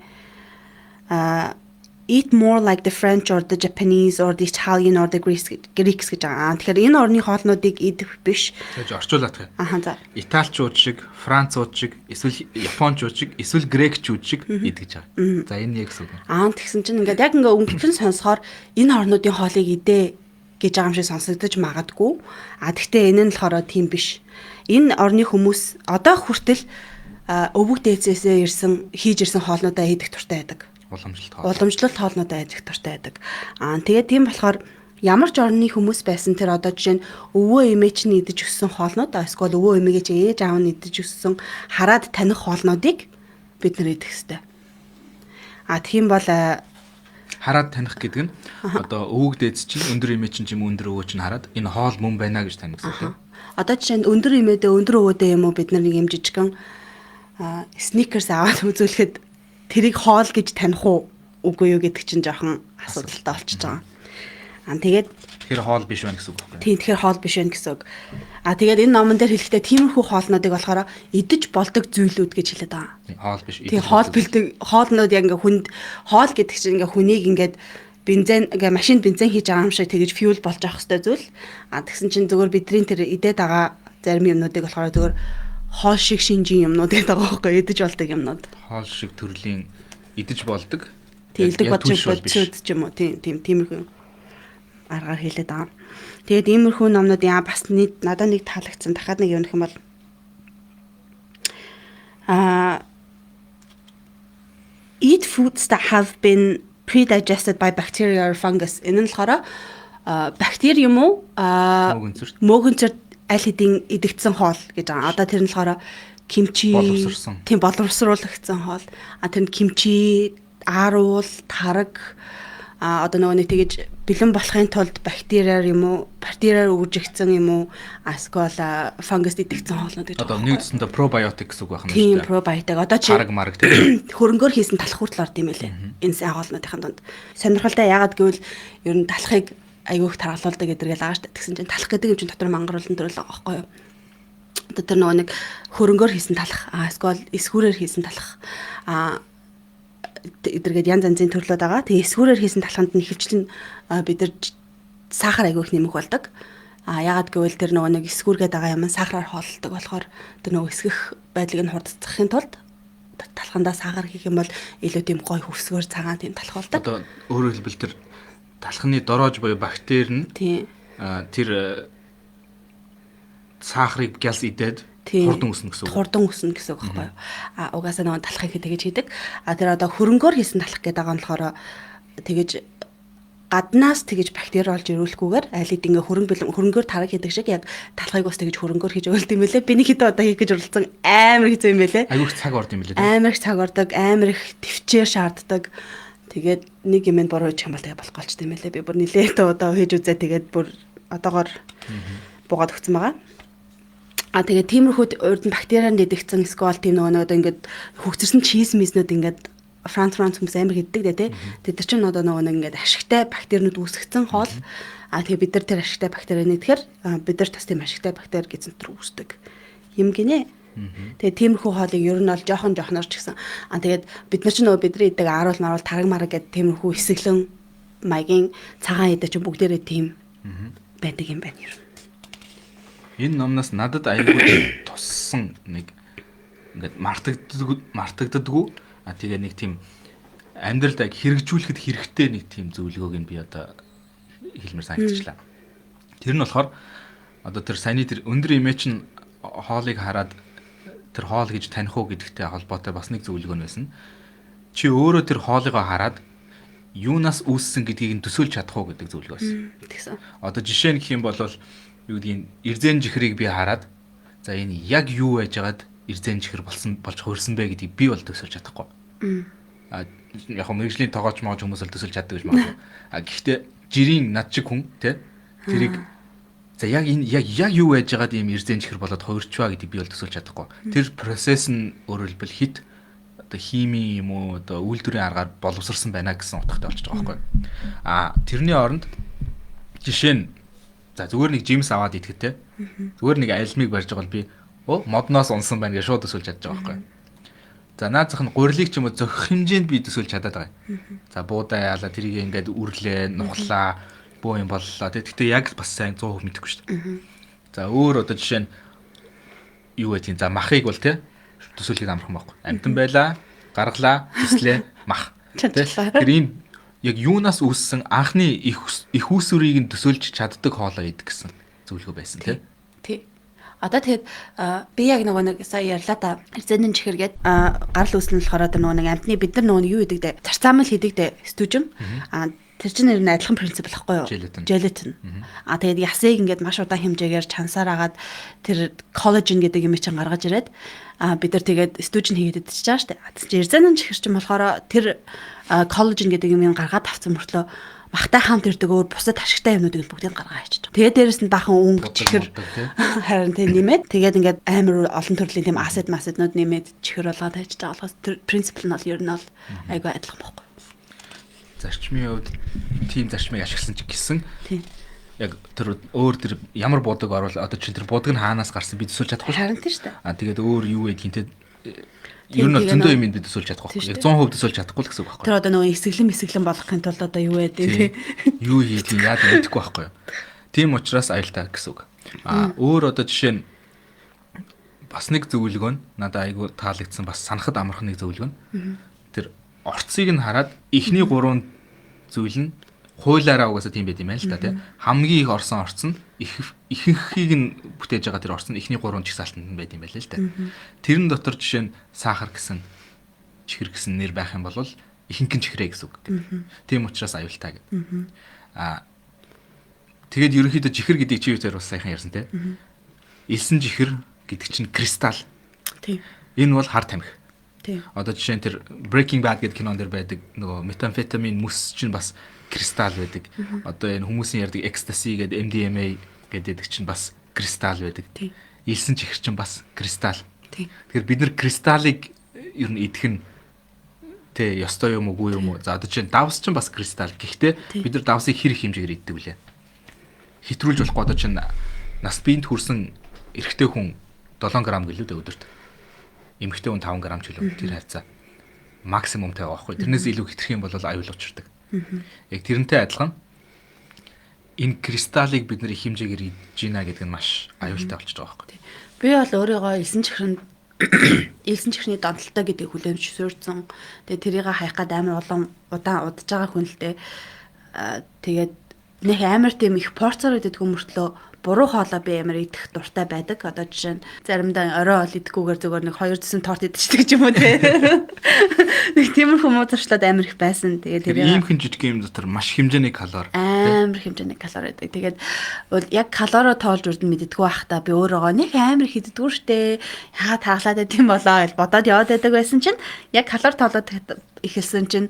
Eat more like the French or the Japanese or the Italian or the Greeks гэж байгаа. Тэгэхээр энэ орны хоолнуудыг идэх биш. Тэгж орчуулаад гэх. За. Италичууд шиг, Францууд шиг, эсвэл Япончууд шиг, эсвэл Грекчүүд шиг идэж байгаа. За энэ яг гэсэн үг. Тэгсэн чинь ингээд яг ингээд өнгөрсөн сонсохоор энэ орнуудын хоолыг идэ гэж байгаа юм шиг сонсогдож магадгүй. Гэхдээ энэ нь болохоор тийм биш. Энэ орны хүмүүс одоо хүртэл өвөг дээдсээсээ хийж ирсэн хоолнуудаа идэх туртай байдаг. Уламжлалт хоолнуудаа идэх туртай байдаг. Тэгээд тийм болохоор ямар ч орны хүмүүс байсан тэр одоо жишээ нь өвөө эмээ чинь идэж өссөн хоолнууд эсвэл өвөө эмээгээ чи ээж аав нь идэж өссөн хараад таних хоолнуудыг бид нэр идэх ёстой. Тийм бол хараад таних гэдэг нь одоо өвөг дээдс чинь өндөр эмээ чинь юм өндөр өвөө чинь хараад энэ хоол мөн байна гэж таних гэсэн үг. Одоо жишээ нь өндөр эмээдээ өндөр өвөөдөө юм уу бид нар нэг юм жижигхан сникерс аваад үзүүлэхэд тэрийг хоол гэж таних уу үгүй юу гэдэг чинь жоохон асуудалтай болчихж байгаа. Тэгээд тэр хоол биш байна гэсэн үг байна. Тийм тэгэхээр хоол биш байна гэсэн үг. Тэгээд энэ номон дээр хэлэхдээ тиймэрхүү хоолнуудыг болохоор идэж болдог зүйлүүд гэж хэлээд байгаа. Хоол биш. Тийм хоол бэлдэг хоолнууд яг ингээ хүнд хоол гэдэг чинь ингээ хүнийг ингээд бензин ингээ машинд бензин хийж байгаа юм шиг тэгэж фьюл болж авах хэрэгтэй зүйл. Тэгсэн чинь зөвхөн бидний тэр идээд байгаа зарим юмнуудыг болохоор зөвхөн хоол шиг шинжийн юмнууд гэдэг байгаа байхгүй идэж болдог юмнууд. Хоол шиг төрлийн идэж болдог. Идэж бодчиход ч юм уу тиймэрхүү аргаар хэлээд байгаа. Тэгээд иймэрхүү номнууд бас надад нэг таалагдсан дахиад нэг юм нөх юм бол eat foods that have been pre-digested by bacteria or fungus. Энэ нь болохоор бактери юм уу мөөгөнцөр аль хэдийн идэгдсэн хоол гэж байгаа. Одоо тэр нь болохоор кимчи тийм боловсруулагдсан хоол. Тэр нь кимчи, ааруул, тараг одоо нөгөө нэг тэгэж бэлэн болохын тулд бактериар юм уу, бактериар үржигдсэн юм уу, эсвэл фангус идэгдсэн хоолнууд гэж. Одоо нэгдсэндээ пробиотик гэсэн үг байна. Тийм пробиотик. Одоо чи тараг мараг тийм хөрөнгөөр хийсэн талах хүртэл орд юм байлээ. Энэ сайн хоолнуудын донд. Сонирхолтой яагаад гэвэл ер нь талахыг айгүйх таргалуулдаг гэдэргээл байгаа шүү дээ. Тэгсэн чинь талах гэдэг юм чинь дотор мангаруулсан төрөл байгаа байхгүй юу? Одоо тэр нөгөө нэг хөрөнгөөр хийсэн талах, эсвэл эсгүүрээр хийсэн талах эдэргээд янз янзын төрлүүд байгаа. Тэгээ эсгүүрээр хийсэн талханд нь ихэвчлэн бид нар сахар айгүйх нэмэх болдог. Яагаад гэвэл тэр нөгөө нэг эсгүүргээд байгаа юм сахараар хооллдог болохоор тэр нөгөө эсгэх байдлыг нь хурдцахын тулд талхандаа сахар хийх юм бол илүү тийм гой хөвсгөр цагаан тийм талх болдог. Одоо өөрөөр хэлбэл тэр талхны дороож буюу бактери нь тэр сахарыг гялс идээд хурдан өснө гэсэн үг. Хурдан өснө гэсэн үг байхгүй юу? Угаасаа нөгөө талхыг тэгэж хийдэг. Тэр одоо хөрөнгөөр хийсэн талах гэдэг байгаа нь болохоор тэгэж гаднаас тэгэж бактери олж ирүүлэхгүйгээр аль хэдийн ингээ хөрөнгөөр тараг хийдэг шиг яг талхыг бас тэгэж хөрөнгөөр хийж өгөлт юм байлээ. Биний хэд одоо хийх гэж уралдсан амар хэцүү юм байлээ. Айгүйх цаг орд юм байлээ. Амар их цаг ордог, амар их төвчээр шаарддаг. Тэгээд нэг юм буруу хийх юм бол тэгээ болохгүй ч тийм ээ. Би бүр нилээ одоо хийж үзээ тэгээд бүр одоогоор буугаад өгсөн байгаа. Тэгээд тиймэрхүү урд нь бактерианд идэгцэн сквал тийм нөгөө ингээд хөгжирсэн чиз мизнүүд ингээд Франц хүмүүс амар хийдэг дээ тий. Тэд чинь одоо нөгөө ингээд ашигтай бактериуд үүсгэсэн хоол. Тэгээ бид нар тэр ашигтай бактери нэгдэхээр бид нар бас тийм ашигтай бактери гэсэн төр үүсдэг юм гинэ. Тэгээ тиймэрхүү хоолыг ер нь бол жоохонор ч гэсэн. Тэгээд бид нар ч нөгөө бидний идэг аруул маруул тараг мараг гэдэг тиймэрхүү эсэглэн маягийн цагаан идэ чинь бүгдээрээ тийм байдаг юм байна ер нь. Энэ номноос надад аягүй туссан нэг ингээд мартагддаггүй. Тэгээ нэг тийм амьдралд хэрэгжүүлэхэд хэрэгтэй нэг тийм зөвлөгөөг нь би одоо хэлмээр санагдчихлаа. Тэр нь болохоор одоо тэр саяны тэр өндөр имэж нь хоолыг хараад тэр хоол гэж таних уу гэдэгтэй холбоотой бас нэг зөвлөгөө нь байсан. Чи өөрөө тэр хоолыгоо хараад юунаас үүссэн гэдгийг нь төсөөлж чадах уу гэдэг зөвлөгөө байсан. Тэгсэн. Одоо жишээ нь гэх юм бол юу гэдгийг эрзэн жихрийг би хараад за энэ яг юу байжгаад эрзэн жихэр болж хөрсөн бэ гэдгийг би бол төсөөлж чадахгүй. Яг мэрэгжлийн тоогооч хүмүүс л төсөөлж чаддаг гэж магадгүй. Гэхдээ жирийн над шиг хүн тэ тэрийг за яг энэ яг юу байжгаад ийм эрзэн жихэр болоод хөрчваа гэдгийг би бол төсөөлж чадахгүй. Тэр процесс нь өөрөлдвөл хит одоо хими юм уу одоо үйлдвэрийн аргаар боловсрсан байна гэсэн утгатай болчих жоох байхгүй. Тэрний оронд жишээ нь за зүгээр нэг жимс аваад идэхэд те зүгээр нэг альмиг барьж байгаа бол би модноос унсан байна гэж шууд төсөөлж чадж байгаа байхгүй. За наад зах нь гурилыг ч юм уу зохих хэмжээнд би төсөөлж чадаад байгаа. За буудаа яалаа тэрийг ингээд үрлээ, нухлаа, боо юм боллоо. Тэгтээ яг бас сайн 100% мэдэхгүй шүү дээ. За өөр одоо жишээ нь юу вэ тийм за махыг бол те төсөөлөхөд амархан байхгүй. Амтан байлаа, гаргалаа, төслээ, мах. Тэр ийм яг юунаас үүссэн анхны их үүсвэрийг нь төсөөлж чаддаг хоолоо идэх гэсэн зөвлөгөө байсан тий. Тий. Одоо тэгэхэд би яг нэг сая ярьлаа та эрзэнэн чихэргээд гарал үүснэ болохоор одоо нэг амтны бид нар юу идэг дээ зарцаамал хийдэг дээ стужим. Тэр чинь нэр нь адилхан принцип байхгүй юу? Gelatin. Тэгээд ясыг ингээд маш удаан хэмжээгээр чансаар агаад тэр коллаген гэдэг юм чинь гаргаж ирээд бид нар тэгээд стужин хийгээд идчихэж байгаа шүү дээ. Эрзэнэн чихэр чинь болохоор тэр коллаген гэдэг юм гаргаад авсан мөртлөө махтай хамт ирдэг өөр бусад ашигтай юмнуудыг бүгдийг гаргаа хийчих. Тэгээд дээрэс нь бахан өнгө чихэр харин тийм нэмээд тэгээд ингээд амар олон төрлийн тийм асиднууд нэмээд чихэр болгоод хайж байгаа болохоос тэр принцип нь бол ер нь бол айгүй адилхан байхгүй. Зарчмын хувьд тийм зарчмыг ашигласан ч гэсэн яг тэр өөр тэр ямар буудаг орвол одоо чинь тэр буудаг нь хаанаас гарсан би төсөөлж чадахгүй. Харин тийм шүү дээ. Тэгээд өөр юу вэ гинтэй ер нь зөндөө юм бид төсөөлж чадахгүй. Яг 100% төсөөлж чадахгүй л гэсэн үг байхгүй. Тэр одоо нөгөө эсэглэн болохын тулд одоо юу вэ тий. Юу хийдгийг яад мэдэхгүй байхгүй юу. Тийм учраас аюултай гэсэн үг. Өөр одоо жишээ нь бас нэг зөвлөгөө нь надад айгүй таалагдсан бас санахад амархан нэг зөвлөгөө нь. Тэр орцыг нь хараад эхний 3 зүйл нь хуулаараа угаасаа тийм байт юм байна л та тий. Хамгийн их орсон орц нь ихэнхийг нь бүтээж байгаа тэр орц нь эхний 3 жигсаалтанд байт юм байна л та. Тэрэн дотор жишээ нь сахар гэсэн чихэр гэсэн нэр байх юм бол ихэнх нь чихрээ гэсэн үг. Тийм учраас аюултай гэдэг. Тэгээд ерөнхийдөө чихэр гэдэг чи юу зэрэг бас сайхан ярьсан тий. Элсэн чихэр гэдэг чинь кристалл. Тийм. Энэ бол хар тамхи. Тийм. Одоо жишээ нь тэр Breaking Bad гэдэг кинон дээр байдаг нөгөө метамфетамин мөс чинь бас кристалл байдаг. Одоо энэ хүмүүсийн ярьдаг ecstasy гэдэг MDMA гэдэг чинь бас кристалл байдаг. Илсэн чихэр чинь бас кристалл. Тэгэхээр бид нар кристаллыг ер нь идэх нь тэ ёстой юм уу үгүй юм уу? За одоо чинь давс чинь бас кристалл. Гэхдээ бид нар давсыг хэр их хэмжээгээр иддэг вүлээ? Хэтрүүлж болохгүй одоо чинь нас биед хүрсэн эрэгтэй хүн 7 г гэлээ дээ өдөрт. Эмэгтэй хүн 5 г ч гэлээ тэр хайцаа. Максимум тавиа байхгүй. Тэрнээс илүү хэтрэх юм бол аюул учирдаг. Яг тэрнтэй адилхан энэ кристаллыг бид нар их хэмжээгээр идэж гинэ гэдэг нь маш аюултай болчихж байгаа байхгүй. Би бол өөрийгөө элсэн чихрийн донтолтой гэдэг хүлээмж суурьсан. Тэгээ тэрийг хаях гад амар удаан удаж байгаа хүн л дээ. Тэгээд нэг амар тийм их порцоор идэх хүмүүртлөө буруу хоолой би амар идэх дуртай байдаг. Одоо жишээ нь заримдаа орой ол идэхгүйгээр зүгээр нэг 2 зэсэн торт идчихдэг ч юм уу те. Нэг тиймэрхүү муудалчлаад амар их байсан. Тэгээд тэр ийм хэн жижиг юм дотор маш хэмжээний калори. Амар хэмжээний калори байдаг. Тэгээд яг калорио тоолж үрдэн мэддэггүй байхдаа би өөрөөгөө нэг амар их иддэггүй штэ. Яагаад тааглаад байт юм болоо гэж бодоод яваад байдаг байсан чинь яг калори тоолоод ихэлсэн чинь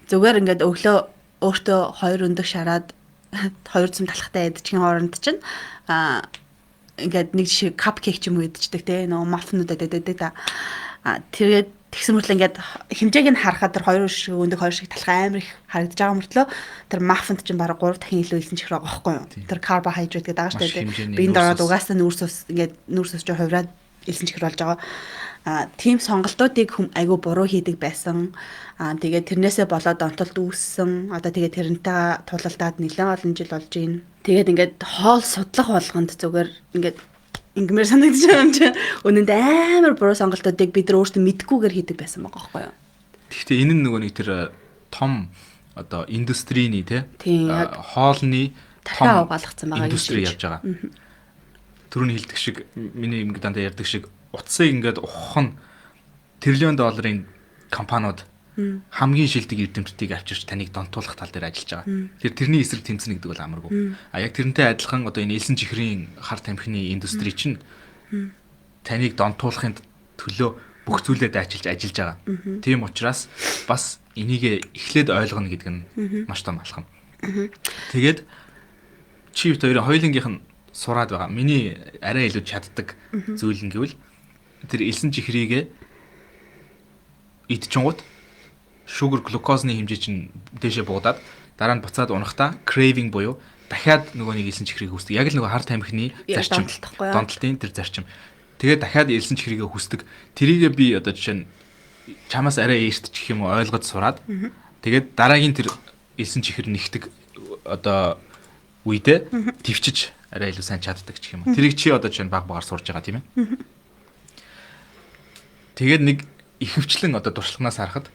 Зүгээр ингээд өглөө өөртөө 2 өндөг шараад 2 цэм талхтай идчихэн хооронд чинь ингээд нэг жишээ капкейк ч юм уу идчихдэг те нөгөө маффнуудад иддэг та. Тэгээд тэгсэн мөртлөө ингээд хэмжээг нь харахад тэр 2 шиг өндөг 2 шиг талхай амар их харагдаж байгаа мөртлөө тэр маффнд чинь бараг 3 дахин илүү илсэн чихрэг байгаа байхгүй юу? Тэр карбохайдрат гэдэг байгаа шүү дээ. Биенд ороод угаасаа нүүрс ус ингээд нүүрс ус чинь хувраад илсэн чихэр болж байгаа. Тим сонголтуудыг айгүй буруу хийдэг байсан. Тэгээд тэрнээсээ болоод онтолд үүссэн. Одоо тэгээд тэрнтэй тулалдаад нэлээд олон жил болж байна. Тэгээд ингээд хоол судлах болгонд зүгээр ингээд ингмэр санагдаж байгаа юм чи. Үнэнд амар буруу сонголтуудыг бид нар өөрсдөө мэдгүйгээр хийдэг байсан байгаа байхгүй юу? Гэхдээ энэ нь нөгөө нэг тэр том одоо индустрийн те хоолны том угаалгацсан байгаа индустри явж байгаа. Түрүүний хэлдэг шиг миний юм дандаа ярьдаг шиг утсыг ингээд ухах нь $1 триллион компаниуд хамгийн шилдэг эрдэмтдийг авчирч таныг донтуулах тал дээр ажиллаж байгаа. Тэгэхээр тэрний эсрэг тэмцэнэ гэдэг бол амаргүй. Яг тэрнтэй адилхан одоо энэ элсэн чихрийн хар тамхины индустри чинь таныг донтуулахын төлөө бүх зүйлээ дайчилж ажиллаж байгаа. Тийм учраас бас энийг эхлээд ойлгоно гэдэг нь маш том алхам. Тэгээд чи хоёрын хоёулынгийнх нь сураад байгаа. Миний арай илүү чаддаг зүйл нь гэвэл тэр элсэн чихрийг идчихэнгууд sugar глюкозны хэмжээ чинь дээшээ буудаад дараа нь буцаад унахдаа craving буюу дахиад нөгөө нэг элсэн чихрийг хүсдэг. Яг л нөгөө хар тамхины зарчим, донтолтын тэр зарчим. Тэгээд дахиад элсэн чихрийг хүсдэг. Тэрийгээ би одоо жишээ нь чамаас арай ээртчих юм уу ойлгож сураад тэгээд дараагийн тэр элсэн чихэр нэгдэг одоо үедээ твчиж арай илүү сайн чаддаг ч юм уу. Тэрийг чи одоо жишээ нь баг багаар сурж байгаа тийм ээ. Тэгээд нэг ихэвчлэн одоо туршлаганаас харахад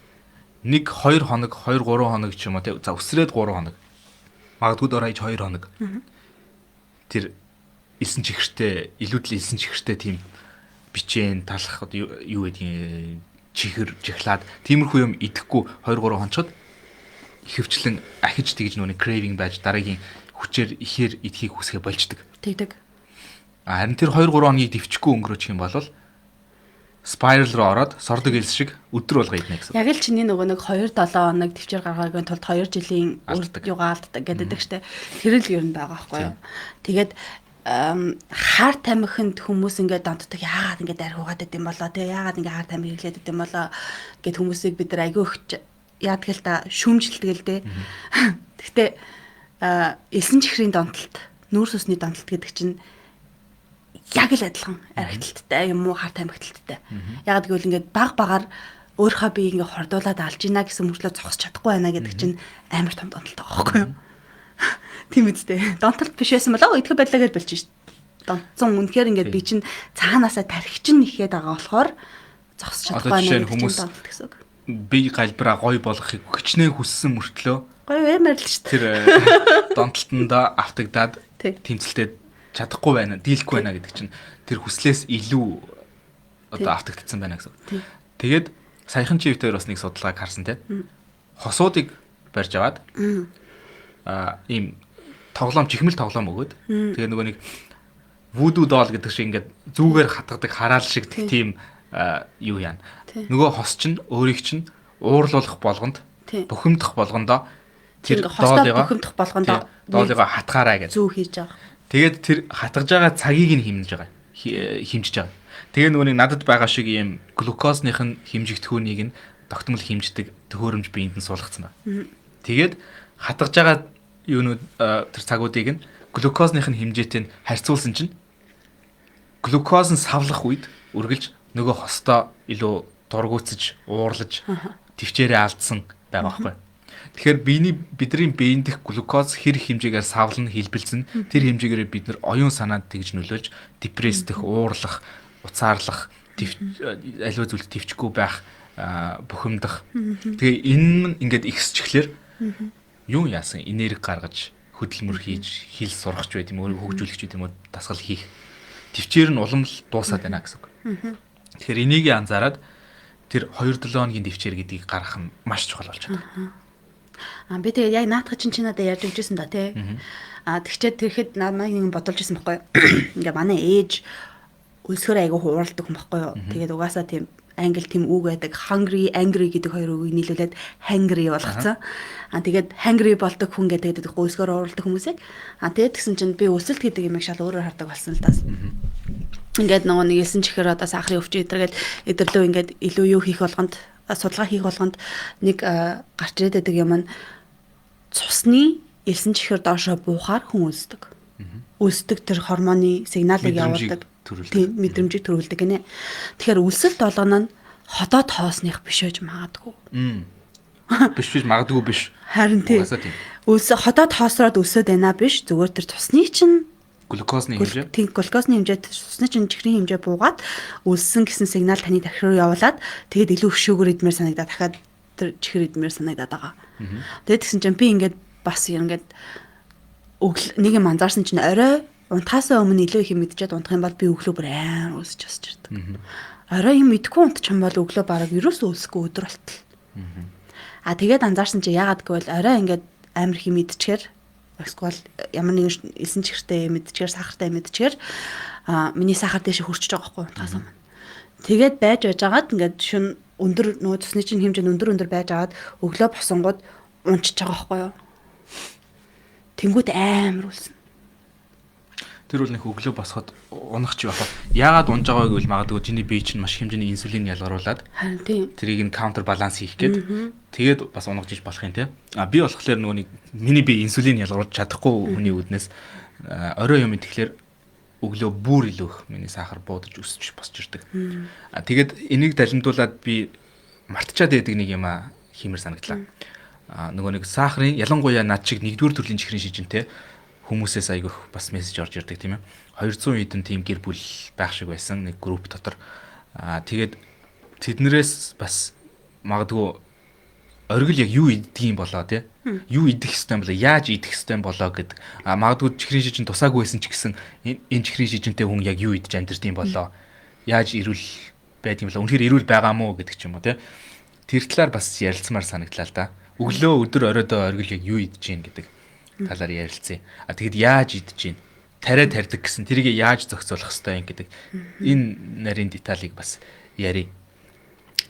1-2 хоног, 2-3 хоног ч юм уу за өсрээд 3 хоног. Магадгүй дөрөж 2 хоног. Тэр элсэн чихэртэй, илүүдл элсэн чихэртэй тийм бичээн талах юу гэдгийг чихэр, чихлаад тиймэрхүү юм идэхгүй 2-3 хонцод ихэвчлэн ахиж тэгж нүг craving байж дараагийн хүчээр ихээр идэхийг хүсгээ болждаг. Тэгдэг. Харин тэр 2-3 хоногийг дэвчихгүй өнгөрөөчих юм бол спирал руу ороод сордог элс шиг өдөр болго иднэ гэсэн. Яг л чиний нөгөө нэг 2-7 хоног төвчээр гаргаагийн тулд 2 жилийн юугаа алддаг гэдэг штэ. Тэр л ер нь байгаа байхгүй юу. Тэгээд хар тамхинд хүмүүс ингээд донтдог яагаад ингээд архиугаад идэм болоо те яагаад ингээд хар тамхи хэлээд идэм болоо гэд хүмүүсийг бид нар айгүй их яадаг л та шүүмжилдэг л дээ. Гэхдээ элсэн чихрийн донтолт, нүүрс усны донтолт гэдэг чинь яг л адилхан архиталттай юм уу хар тамхиталттай. Яг гэвэл ингээд баг багаар өөрийнхөө биеийг ингээд хордуулаад алж ийна гэсэн мөрчлөө зогсож чадахгүй байна гэдэг чинь амар том донтолт байгаа байхгүй юу? Тийм үстэй. Донтолт биш байсан болоо идэх байдлаа гэж болчих шээ. Донтсон үнэхээр ингээд би чинь цаанаасаа тархич нь ихэд байгаа болохоор зогсож чадахгүй байна гэсэн донтолт гэсэн үг. Би галбраа гой болгохыг хүчнээ хүссэн мөртлөө гой амар л шүү дээ. Тэр донтолтондоо автагдаад тэмцэлтэд чадахгүй байна, дийлэхгүй байна гэдэг чинь тэр хүслээс илүү одоо автагдсан байна гэсэн. Тэгээд саяхан чи өвтөр бас нэг судалгааг харсан те. Хосуудыг барьж аваад ийм тоглоом чихмэл тоглоом өгөөд тэгээ нөгөө нэг вуду доол гэдэг шиг ингээд зүүгээр хатгадаг хараал шиг тийм юу яана. Нөгөө хос чинь өөрийг чинь уурлуулах болгонд бухимдах болгондоо тэр доолыгаа бухимдах болгондоо доолыгаа хатгаарай гэж зүү хийж байгаа. Тэгээд тэр хатгаж байгаа цагийг нь хэмнэж байгаа. Хэмжиж байгаа. Тэгээ нөгөө нэг надад байгаа шиг ийм глюкозных нь хэмжигдэхүүнийг нь тогтмол хэмждэг төхөөрөмж биед нь суулгацсан байна. Тэгээд хатгаж байгаа юунууд тэр цагуудыг нь глюкозных нь хэмжээтэй нь харьцуулсан чинь глюкоз нь савлах үед үргэлж нөгөө хостоо илүү дургуутсаж, уурлаж, твчээрээ алдсан байгаа байхгүй. Тэгэхээр бидний биеийн дэх глюкоз хэрэг хэмжээгээр савлна, хэлбэлзэн тэр хэмжээгээр бид нар оюун санаанд тэгж нөлөөлж депрессдэх, уурлах, уцаарлах, аливаа зүйлд твчгүй байх, бухимдах. Тэгээ энэ нь ингээд ихсчихлээр юу яасан? Энерги гаргаж, хөдөлмөр хийж, хил сурахч байт юм уу, хөгжүүлэгч байт юм уу, дасгал хийх. Твчээр нь улам л дуусаад байна гэсэн үг. Тэгэхээр энийг анзаараад тэр 2-7 хоногийн твчээр гэдгийг гаргах нь маш чухал болж байна. Би тэгээд яг наадах чинь надад ярьж өгчээсэн да тий. Тэгчээд тэгэхэд намайг нэг бодолж ирсэн байхгүй. Ингээ манай ээж өлсгөр айгу хууралдаг хүн баггүй юу. Тэгээд угаасаа тийм англи тийм үг байдаг. Hungry, angry гэдэг хоёр үгийг нийлүүлээд hangry болгоцсон. Тэгээд hangry болдог хүн гэдэг өлсгөр хууралдаг хүмүүсийг. Тэгээд тэгсэн чинь би өсөлт гэдэг юмыг шал өөрөөр хардаг болсон л даа. Ингээд нөгөө нэг элсэн чихэр одоо сахарын өвчин эдэргээд эдэрлөө ингээд илүү юу хийх болгонд судалгаа хийх болгонд нэг гарч ирээд байдаг юм нь цусны элсэн чихэр доошоо буухаар хүн өсдөг. Өсдөг тэр гормоны сигналыг явуулдаг. Тийм мэдрэмжийг төрүүлдэг гинэ. Тэгэхээр өсөлт болгоно нь ходоод хоосных биш байж магадгүй. Биш магадгүй биш. Харин тийм. Ходоод хоосроод өсөд байна биш. Зүгээр тэр цусны чинь глюкозны хэмжээ. Тийм глюкозны хэмжээ цусны чинь чихрийн хэмжээ буугаад өлсөн гэсэн сигнал таны тархи руу явуулаад тэгээд илүү өшөөгөр идмээр санагдаад дахиад тэр чихэр идмээр санагдаад байгаа. Тэгээд тэгсэн чинь би ингээд бас ингээд нэг юм анзаарсан чинь орой унтахаасаа өмнө илүү их мэдчихэд унтах юм бол би өглөө бүр амар өсөж өсөж ирдэг. Орой юм идэхгүй унтчих юм бол өглөө бараг ерөөсөө өсөхгүй өдөр болтол. Тэгээд анзаарсан чи яагаад гэвэл орой ингээд амар их мэдчихээр эсвэл ямар нэгэн элсэн чихэртэй мэдчихээр сахартай мэдчихээр миний сахар дэше хурцж байгаа байхгүй унтахаас өмнө. Тэгээд байж байгаад ингээд шин өндөр нөгөө цусны чинь хэмжээ өндөр байж агаад өглөө босонгууд унчиж байгаа байхгүй юу. Тэнгүүд амар үлсэн. Тэр бол нэг өглөө босоход унах ч яах вэ? Яагаад унж байгааг гэвэл магадгүй чиний бие чинь маш хэмжээний инсулин ялгаруулад тэрийг нь каунтер баланс хийх гээд тэгээд бас унагж иж болох юм те. Би болохоор нөгөө нэг миний бие инсулин ялгаруулж чадахгүй хүний үднээс орой юм идэхлээр өглөө бүр илүү их миний сахар буудаж өсөж босч ирдэг. Тэгээд энийг далимдуулаад би мартчихад байдаг нэг юм хиймэр санагдлаа. Нөгөө нэг сахарын ялангуяа над чиг нэгдүгээр төрлийн чихрийн шижинтэй хүмүүсээс айгүйх бас мессеж орж ирдэг тийм ээ. 200 хэдэн тийм гэр бүл байх шиг байсан нэг групп дотор. Тэгээд тэднэрээс бас магадгүй оргил яг юу идэх юм болоо тий. Юу идэх хэвтэй болоо, яаж идэх хэвтэй болоо гэд магадгүй чихрийн шижин тусаагүй байсан ч гэсэн энэ чихрийн шижинтэй хүн яг юу идэж амьдэрд юм болоо. Яаж ирүүл байдсан болоо. Үнэхээр ирүүл байгаа мó гэдэг ч юм уу тий. Тэр талаар бас ярилцмаар санагдлаа л да. Өглөө өдөр оройдоо оргил яг юу идэж гин гэдэг талаар ярилцъя. Тэгэд яаж идэж гин? Тариа тарьдаг гэсэн тэрийг яаж зохицуулах хэвтэй юм гэдэг энэ нарийн деталийг бас ярив.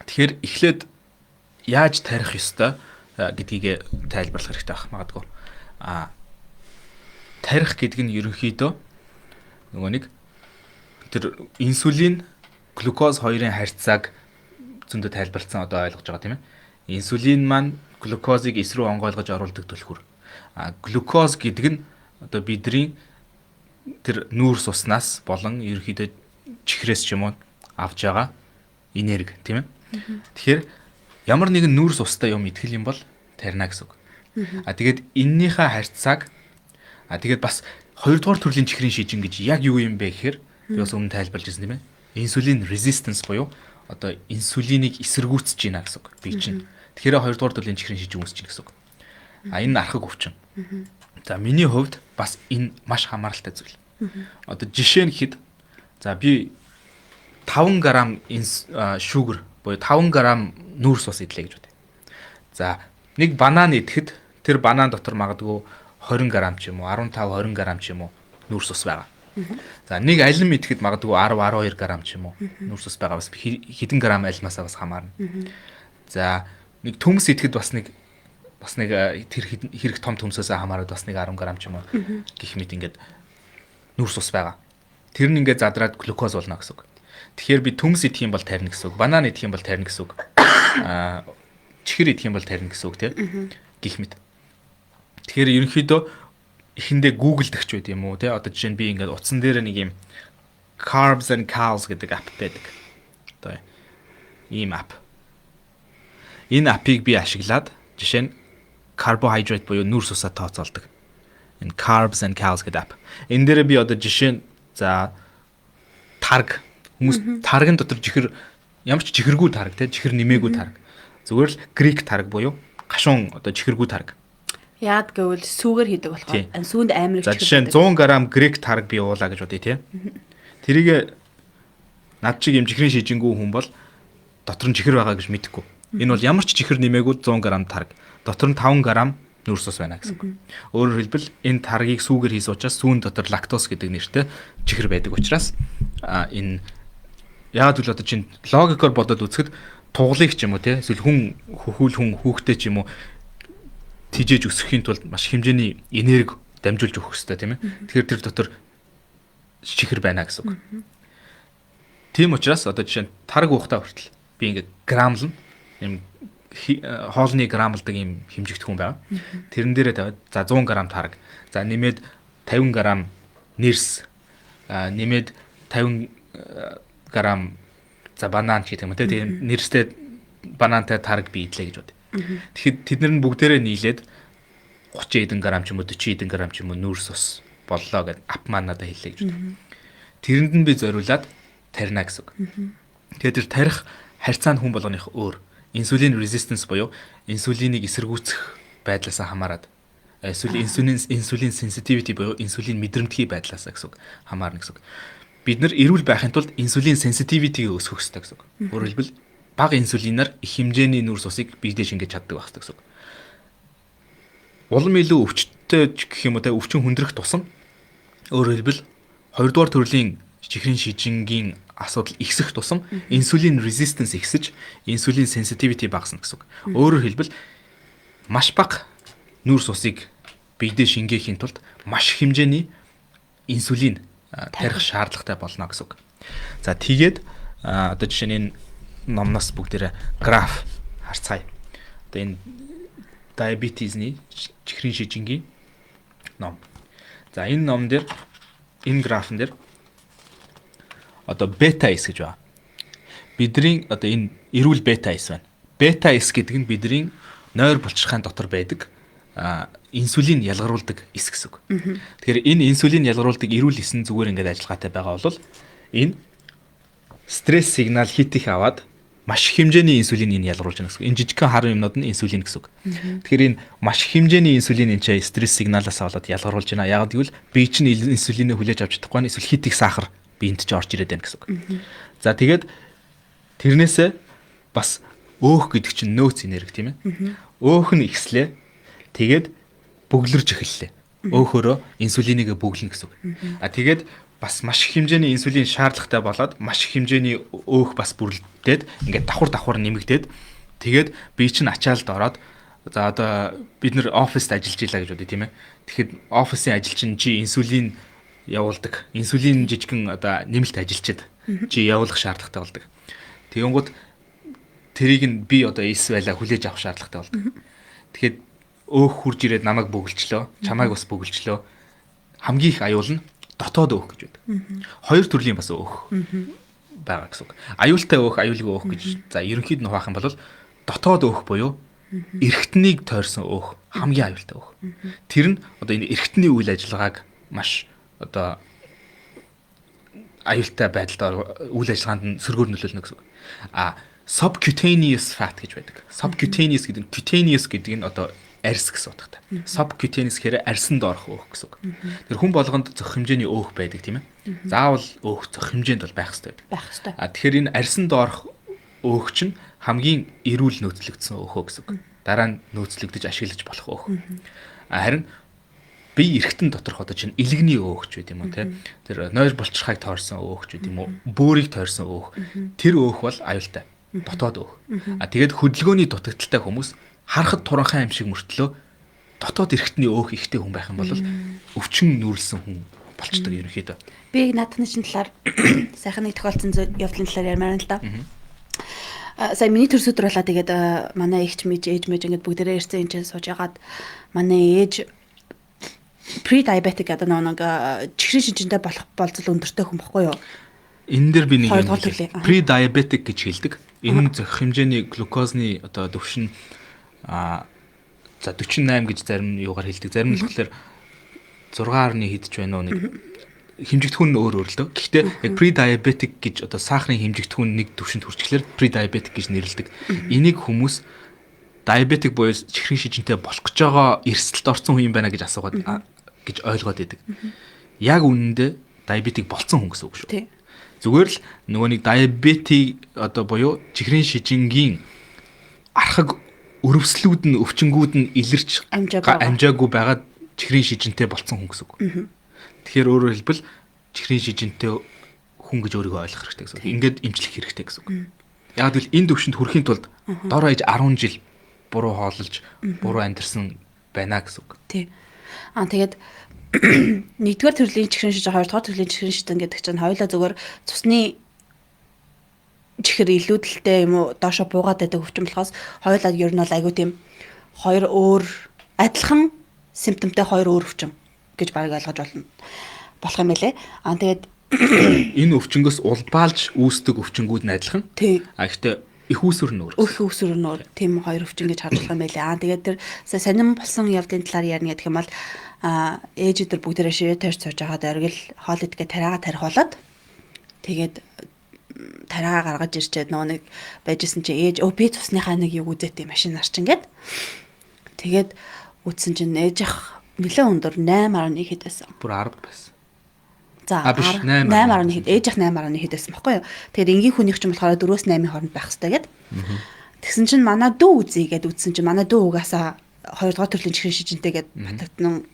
Тэгэхээр эхлээд яаж тарих ёстой гэдгийг тайлбарлах хэрэгтэй байх магадгүй. Тарих гэдэг нь ерөнхийдөө нөгөө нэг тэр инсулин, глюкоз хоёрын харьцааг зөндөө тайлбарлсан одоо ойлгож байгаа тийм ээ. Инсулин маань глюкозыг эс рүү онгойлгож оруулдаг түлхүүр. Глюкоз гэдэг нь одоо бидний тэр нүүрс уснаас болон ерөнхийдөө чихрээс ч юм уу авж байгаа энерги тийм ээ. Тэгэхээр ямар нэгэн нүүрс устай юм идэхэл юм бол тарина гэсэн үг. Тэгээд эннийхээ харьцааг тэгээд бас хоёрдугаар төрлийн чихрийн шижин гэж яг юу юм бэ гэхээр би бас өмнө тайлбарлаж ирсэн тийм ээ. Инсулин resistance буюу одоо инсулиныг эсэргүүцэж байна гэсэн үг. Би чинь. Тэгэхээр хоёрдугаар төрлийн чихрийн шижин үүсэж байна гэсэн үг. Энэ архаг өвчин. За миний хувьд бас энэ маш хамааралтай зүйл. Одоо жишээ нь хэд за би 5 г шүүгэр буюу 5 г нүүрс ус идлээ гэж бодъё. За нэг банан идэхэд тэр банан дотор магадгүй 20 г ч юм уу 15 20 г ч юм уу нүүрс ус байгаа. За нэг алим идэхэд магадгүй 10 12 г ч юм уу нүүрс ус байгаа. Бас хэдэн грамм алимасаа бас хамаарна. За нэг төмс идэхэд бас нэг тэр хэрэг том төмсөөсөө хамаараад бас нэг 10 г ч юм уу гэх мэт ингээд нүүрс ус байгаа. Тэр нь ингээд задраад глюкоз болно гэсэн үг. Тэгэхээр би төмс идэх юм бол тарина гэсэн үг. Банан идэх юм бол тарина гэсэн үг. Чихэр идэх юм бол тарина гэсэн үг тийм гэх мэт. Тэгэхээр ерөнхийдөө эхэндээ гуглдагч байд юм уу тийм одоо жишээ нь би ингээд утсан дээр нэг юм Carbs and Cows гэдэг app байдаг. Одоо ийм app. Энэ appыг би ашиглаад жишээ нь carbohydrate буюу нүүрс усаа тооцоолдог. Энэ Carbs and Cows гэдэг app. Энэ дээр би одоо жишээ нь за тарг хүмүүс таргын дотор чихэр ямар ч чихэргүй тарг те чихэр нэмээгүй тарг. Зүгээр л Greek тарг буюу гашуун одоо чихэргүй тарг. Яад гэвэл сүүгээр хийдэг болохоор сүүнд амар их чихэр. За жишээ нь 100 г Greek тарг би уулаа гэж бодъё те. Тэрийг над чиг юм чихрийн шижингүй хүн бол дотор нь чихэр байгаа гэж мэдэхгүй. Энэ бол ямар ч чихэр нэмээгүй 100 г тарг. Дотор нь 5 г нүүрс ус байна гэсэн үг. Өөрөөр хэлбэл энэ таргийг сүүгээр хийсэн учраас сүүн дотор лактоз гэдэг нэртэй чихэр байдаг учраас энэ яагаад гэвэл одоо чинь логикоор бодоод үзэхэд тугалыг ч юм уу те эсвэл хүн хүүхдээ ч юм уу тижээж өсөхийн тулд маш хэмжээний энерги дамжуулж өгөх хэрэгтэй тийм ээ. Тэгэхээр тэр дотор чихэр байна гэсэн үг. Тийм учраас одоо жишээ нь тараг уухтаа хүртэл би ингээд грамлна юм хоолны грамлдаг юм хэмжигдэхүүн байгаа. Тэрэн дээрээ тавиад за 100 г тараг, за нэмээд 50 г нэрс, нэмээд 50 г за банан гэх юм те. Тэгээ нэрстэй банантай тараг би идлээ гэж бод. Тэгэхэд тэд нар нь бүгдээрээ нийлээд 30 эдэн грамм ч юм уу 40 эдэн грамм ч юм уу нүүрс ус боллоо гэд ап маань надад хэллээ гэж бод. Тэрэнд нь би зориулаад тарина гэсэн үг. Тэгээд тэр тарих харьцаанд хүн болгоных өөр. Инсулин resistance буюу инсулиныг эсэргүүцэх байдлаас хамаарат эсвэл инсулин sensitivity буюу инсулин мэдрэмтгий байдлаас гэсэн үг хамаарна гэсэн үг. Бид нар эрүүл байхын тулд инсулин sensitivity-г өсгөх хэрэгтэй гэсэн үг. Өөрөөр хэлбэл бага инсулинаар их хэмжээний нүүрс усыг биедээ шингээж чаддаг байх гэсэн үг. Улам илүү өвчтөй гэх юм уу те өвчин хүндрэх тусам өөрөөр хэлбэл 2 дугаар төрлийн чихрийн шижингийн асуудал ихсэх тусам инсулин resistance ихсэж инсулин sensitivity багасна гэсэн үг. Өөрөөр хэлбэл маш бага нүүрс усыг биедээ шингээхийн тулд маш хэмжээний инсулин тарих шаардлагатай болно гэсэн үг. За тэгээд одоо жишээ нь энэ номноос бүгдээрээ граф харцгаая. Одоо энэ диабетизний чихрийн шижингийн ном. За энэ ном дээр энэ графн дээр одоо бета S гэж байна. Бидний одоо энэ эрүүл бета S байна. Бета S гэдэг нь бидний нойр булчирхайн дотор байдаг инсулин ялгаруулдаг эс гэсэн үг. Тэгэхээр энэ инсулин ялгаруулдаг эрүүл эс нь зүгээр ингээд ажиллагаатай байгаа бол энэ стресс сигнал хит их аваад маш хэмжээний инсулин энэ ялгаруулж байна гэсэн үг. Энэ жижигхэн хар юмнууд нь инсулин гэсэн үг. Тэгэхээр энэ маш хэмжээний инсулин энэ чинь стресс сигналаас болоод ялгаруулж байна. Яагаад гэвэл бие чинь инсулиныг хүлээж авч чадахгүй нь эсвэл хит их сахар биенд ч орж ирээд байна гэсэн үг. За тэгээд тэрнээсээ бас өөх гэдэг чинь нөөц энерги тийм ээ. Өөх нь ихслээ. Тэгээд бөглөрж эхэллээ. Өөхөөрөө инсулиныг бөглөнө гэсэн үг. Тэгээд бас маш их хэмжээний инсулин шаардлагатай болоод маш их хэмжээний өөх бас бүрлдээд ингээд давхар нэмэгдээд тэгээд бие чинь ачаалд ороод за одоо бид нэр оффист ажиллаж илаа гэж бодъё тийм ээ. Тэгэхэд офисын ажил чинь чи инсулин явуулдаг. Инсулин жижигхэн одоо нэмэлт ажилчид чи явуулах шаардлагатай болдог. Тэгэнгუთ тэрийг нь би одоо эс байла хүлээж авах шаардлагатай болдог. Тэгэхэд өөх хурж ирээд намайг бөглөчлөө, чамайг бас бөглөчлөө. Хамгийн их аюул нь дотоод өөх гэж байдаг. Хоёр төрлийн бас өөх байгаа гэсэн үг. Аюултай өөх, аюулгүй өөх гэж за ерөнхийд нь хуваах юм бол дотоод өөх буюу эргэтнийг тойрсон өөх хамгийн аюултай өөх. Тэр нь одоо энэ эргэтний үйл ажиллагааг маш одоо аюултай байдалд үйл ажиллагаанд нь сөргөөр нөлөөлнө гэсэн үг. Subcutaneous fat гэж байдаг. Subcutaneous гэдэг нь cutaneous гэдэг нь одоо арьс гэсэн утгатай. Subcutaneous гэхээр арьсанд орох өөх гэсэн үг. Тэр хүн болгонд зөх хэмжээний өөх байдаг тийм ээ. Заавал өөх зөх хэмжээнд бол байх хэрэгтэй. Байх хэрэгтэй. Тэгэхээр энэ арьсанд орох өөх чинь хамгийн эрүүл нөөцлөгдсөн өөхөө гэсэн үг. Дараа нь нөөцлөгдөж ашиглаж болох өөх. Харин бие эргэтэн доторх одоо чинь илэгний өөх ч байт юм уу те. Тэр нойр булчирхайг тойрсон өөх ч байт юм уу. Бөөрийг тойрсон өөх. Тэр өөх бол аюултай. Дотоод өөх. Тэгээд хөдөлгөөний дутагдaltaй хүмүүс харахад туранхай юм шиг мөртлөө дотоод эргэтний өөх ихтэй хүн байх юм бол өвчин нүүрлсэн хүн болчдөг ерөнхийдөө. Би наадхны чинь талаар сайхан нэг тохиолдсон явдлын талаар ярмаар л да. Сая миний төрс өдөр болоо тэгээд манай ээж мэж ингээд бүгдээрээ ирсэн энэ чинь сууж ягаад манай ээж pre-diabetic гэдэг нэг чихрийн шинжтэй болох болцол өндөртэй хүн баггүй юу? Энэ дээр би нэг юм pre-diabetic гэж хэлдэг. Энэ зөх хэмжээний глюкозны одоо төвшин за 48 гэж зарим нь юугаар хэлдэг. Зарим нь болохоор 6.1 хэд ч байна уу нэг хэмжигдэхүүн нь өөр л дөө. Гэхдээ яг pre-diabetic гэж одоо сахарын хэмжигдэхүүн нэг төвшөнд хүрчихлээр pre-diabetic гэж нэрлэдэг. Энийг хүмүүс diabetic буюу чихрийн шижинтэй болох гэж байгаа эрсдэлд орсон хүн юм байна гэж асуугаад гэж ойлгоод байдаг. Яг үнэндээ diabetic болсон хүн гэсэн үг шүү. Зүгээр л нөгөө нэг diabetic одоо буюу чихрийн шижингийн архаг өрөвслүүд нь өвчнгүүд нь илэрч амжаагүй байгаа чихрийн шижинтэй болцсон хүн гэсэн үг. Тэгэхээр өөрөөр хэлбэл чихрийн шижинтэй хүн гэж өөрийгөө ойлгох хэрэгтэй гэсэн үг. Ингээд эмчлэх хэрэгтэй гэсэн үг. Яг л энэ төвшөнд хүрэхийн тулд дор хаяж 10 жил буруу хооллож, буруу амьдэрсэн байна гэсэн үг. Тий. Тэгээд нэгдүгээр төрлийн чихрийн шижин, хоёрдугаар төрлийн чихрийн шижин гэдэг чинь хоёулаа зүгээр цусны чихэр илүүдэлтэй юм уу доошо буугаад байдаг өвчин болохоос хоёулаа ер нь бол айгүй тийм хоёр өөр адилхан симптомтой хоёр өөр өвчин гэж баг ойлгож болох юм байлээ. Тэгээд энэ өвчнгөөс улбаалж үүсдэг өвчнгүүд нь адилхан. Гэхдээ их үүсвэр нь өөр. Их үүсвэр нь өөр. Тийм хоёр өвчин гэж харж болох юм байлээ. Тэгээд тэр сонирн болсон явдлын талаар ярина гэх юм бол ээжүүдэр бүгдээрээ ширээ тарьж сууж байгаад оргил хоол идгээ тариагаа тарих болоод тэгээд тариагаа гаргаж ирчээд нөгөө нэг байжсэн чи ээж би цусныхаа нэг юу үзээтэй машин нарчин гээд тэгээд үтсэн чинь ээж ах нэлээд өндөр 8.1 хэд байсан. Бүр 10 байсан. За 8.1 хэд ээж ах 8.1 хэд байсан баггүй юу. Тэгээд энгийн хүнийх ч юм болохоор 4-8 хооронд байх хэрэгтэй гээд. Тэгсэн чинь манай дүү үзье гээд үтсэн чинь манай дүү угаасаа 2 дугаар төрлийн чихрийн шижинтэй гээд батлагдсан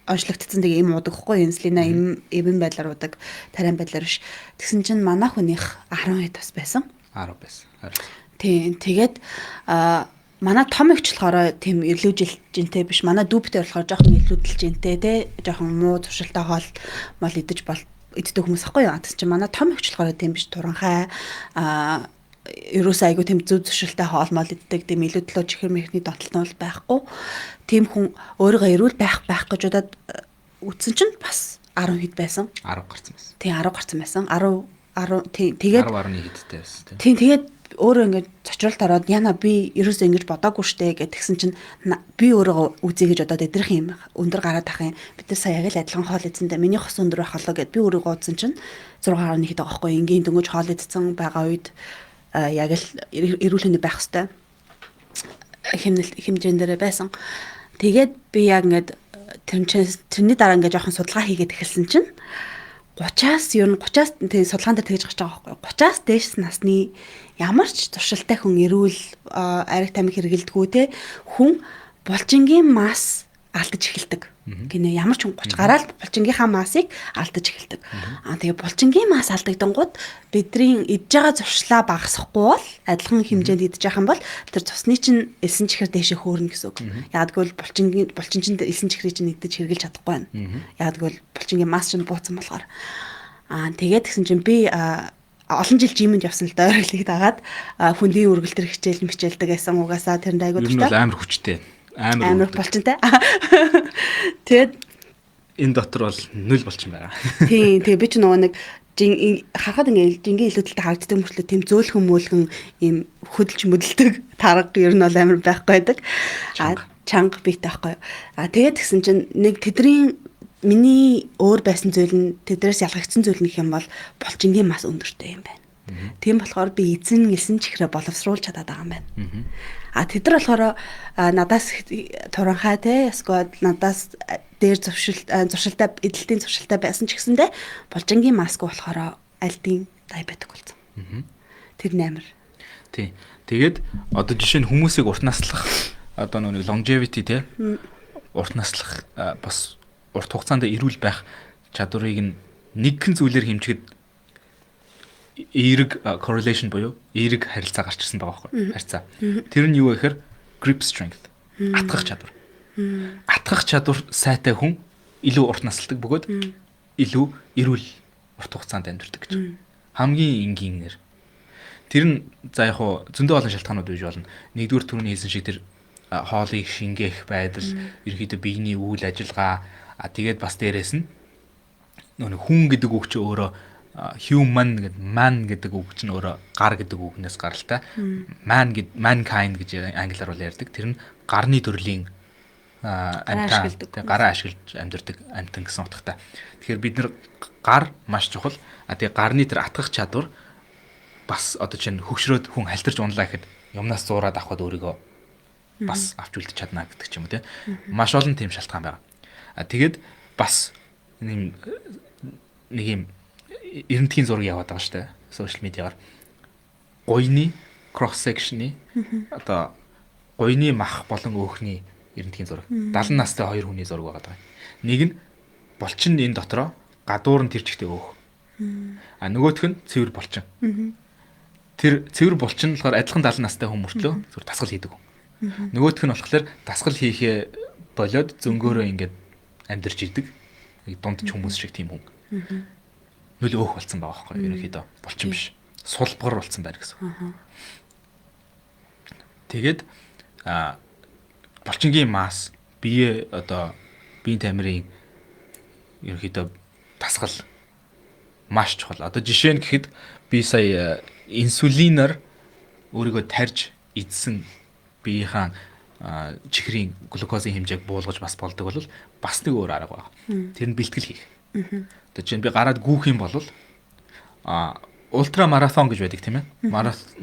онцлогдсон тэгээ им уудаг хгүй инсулина эвэн байдлаар уудаг тариан байдлаар биш. Тэгсэн чинь манай хүнийх 10 хэд бас байсан. 10 байсан. Тийм тэгээд манай том ихч болохоор тийм ирлүүжилжинтэй биш. Манай дүүбтэй болохоор жоохон ирлүүдэлжинтэй те жоохон муу туршилтаа хоол мал идэж иддэг хүмүүс ахгүй юу. Тэгс чинь манай том ихч болохоор тийм биш. Туранхай ерөөсөө айгу тийм зөв туршилтаа хоол мал иддэг тийм илүү төлөө чихэр мэхний донтолтон бол байхгүй. Тийм хүн өөрийгөө эрүүл байх гэж удаад үтсэн чинь бас 10 хэд байсан. 10 гарсан байсан. Тийм 10 гарсан байсан. 10 тийм тэгээд 10.1 хэдтэй байсан тийм тэгээд өөрөө ингэж цочролт ороод яна би ерөөсөө ингэж бодоагүй штэ гэтгсэн чинь би өөрөө үзье гэж бодоод эдрэх юм өндөр гараад ах юм бид нар сая яг л адилхан хоол идсэндээ миний хос өндөр байх болоо гэд би өөрийгөө удсан чинь 6.1 хэд байгаа байхгүй энгийн дөнгөж хоол идсэн байгаа үед яг л эрүүл хэний байх хэвээр хэмжээндээ байсан. Тэгээд би яг ингэж тэрний дараа ингэж жоохон судалгаа хийгээд эхэлсэн чинь 30-аас тэгээ судалгаан дээр тэгж гарч байгаа байхгүй 30-аас дээш насны ямар ч туршилттай хүн эрүүл ариг тамхи хэрэгэлдэггүй те хүн булчингийн мас алдаж эхэлдэг. Гинэ ямар ч хүн 30 гараад булчингийнхаа масыг алдаж эхэлдэг. Тэгээ булчингийн мас алдагдангууд бидний идж байгаа зуршлаа багасгахгүй бол адилхан хэмжээнд идж явах юм бол тэр цусны чинь элсэн чихэр дээшээ хөөрнө гэсэн үг. Ягдгүйл булчин чинь элсэн чихрийг чинь идэж хэрглэж чадахгүй байна. Ягдгүйл булчингийн мас чинь бууцсан болохоор. Тэгээд тэгсэн чинь би олон жил жимэнд явсан л да ойрлыг дагаад хүндийн үргэлтэр хичээл мичээлдэг байсан угаасаа тэрэнд айгуу дуртай. Амар хүчтэй. Амар булчинтай. Тэгээд энэ дотор бол 0 булчин байгаа. Тийм би ч нөгөө нэг хахад ингээд жингийн илүүдэлтэй харагддаг мөртлөө тийм зөөлхөн мөөлгөн ийм хөдөлж мөдөлдөг тарга ер нь бол амар байхгүй байдаг. Чанга бийтэй байхгүй. Тэгээд тэгсэн чинь нэг тэдний миний өөр байсан зүйл нь тэдрээс ялгагдсан зүйл нөх юм бол булчингийн мас өндөртэй юм байна. Тийм болохоор би эзэн элсэн чихрээ боловсруулж чадаад байгаа юм байна. Тэд нар болохоор надаас туранхай те эсвэл надаас дээр зуршилтай эдэлтийн зуршилтай байсан ч гэсэндэ булчингийн маск болохоор альдын дай байдаг болсон. Тэр нээр. Тий. Тэгээд одоо жишээ нь хүмүүсийг урт наслах одоо нэг longevity те урт наслах бас урт хугацаанд эрүүл байх чадварыг нэгэн зүйлээр хэмжихэд эерэг correlation буюу эерэг харилцаа гарч ирсэн байгаа байхгүй харьцаа. Тэр нь юу вэ гэхээр grip strength атгах чадвар. Атгах чадвар сайтай хүн илүү урт насалдаг бөгөөд илүү эрүүл урт хугацаанд амьдардаг гэж. Хамгийн энгийнээр. Тэр нь за яг хуу зөндөө олон шалтгаанууд бий болно. Нэгдүгээр түрүүний хэлсэн шиг тэр хоолыг шингээх байдал, ерөнхийдөө биений үйл ажиллагаа тэгээд бас дээрээс нь нөгөө хүн гэдэг үг чи өөрөө human гэдэг man гэдэг үг чинь өөрөө гар гэдэг үгнээс гаралтай. Mankind гэж англиар бол ярьдаг. Тэр нь гарны төрлийн амьтан гараа ашиглаж амьдардаг амьтан гэсэн утгатай. Тэгэхээр бид нар гар маш чухал. Тэгээ гарны тэр атгах чадвар бас одоо чинь хөгшрөөд хүн халтарч унлаа гэхэд юмнаас зуураад авахд өөрийгөө бас авч үлдэж чадна гэдэг ч юм уу тийм. Маш олон тийм шалтгаан байгаа. Тэгээд бас нэг юм эрентгийн зураг яваад байгаа шүү дээ. Сошиал медиагаар. Гойны cross section-ы одоо гуйны мах болон өөхний эрдэнтгийн зураг. 70 настай хоёр хүний зураг байгаа. Нэг нь булчин энэ дотроо гадуур нь тэр чигтээ өөх. А нөгөөх нь цэвэр булчин. Тэр цэвэр булчин болохоор адилхан 70 настай хүн мөртлөө зүр дасгал хийдэг хүн. Нөгөөх нь болохоор дасгал хийхээ болоод зөнгөөрөө ингээд амьдарч идэг. Дундч хүмүүс шиг тийм хүн. Нүл өөх болсон байгаа байхгүй ерөнхийдөө булчин биш. Сулбгар болсон байна гэсэн. Тэгээд булчингийн мас бие одоо биеийн тамирын ерөнхийдөө дасгал маш чухал. Одоо жишээ нь гэхэд би сая инсулинаар өөрийгөө тарьж эдсэн биеийн чихрийн глюкозын хэмжээг буулгаж бас болдог бол бас нэг өөр арга байна. Тэр нь бэлтгэл хийх. Одоо чинь би гараад гүүх юм бол ультра марафон гэж байдаг тийм ээ.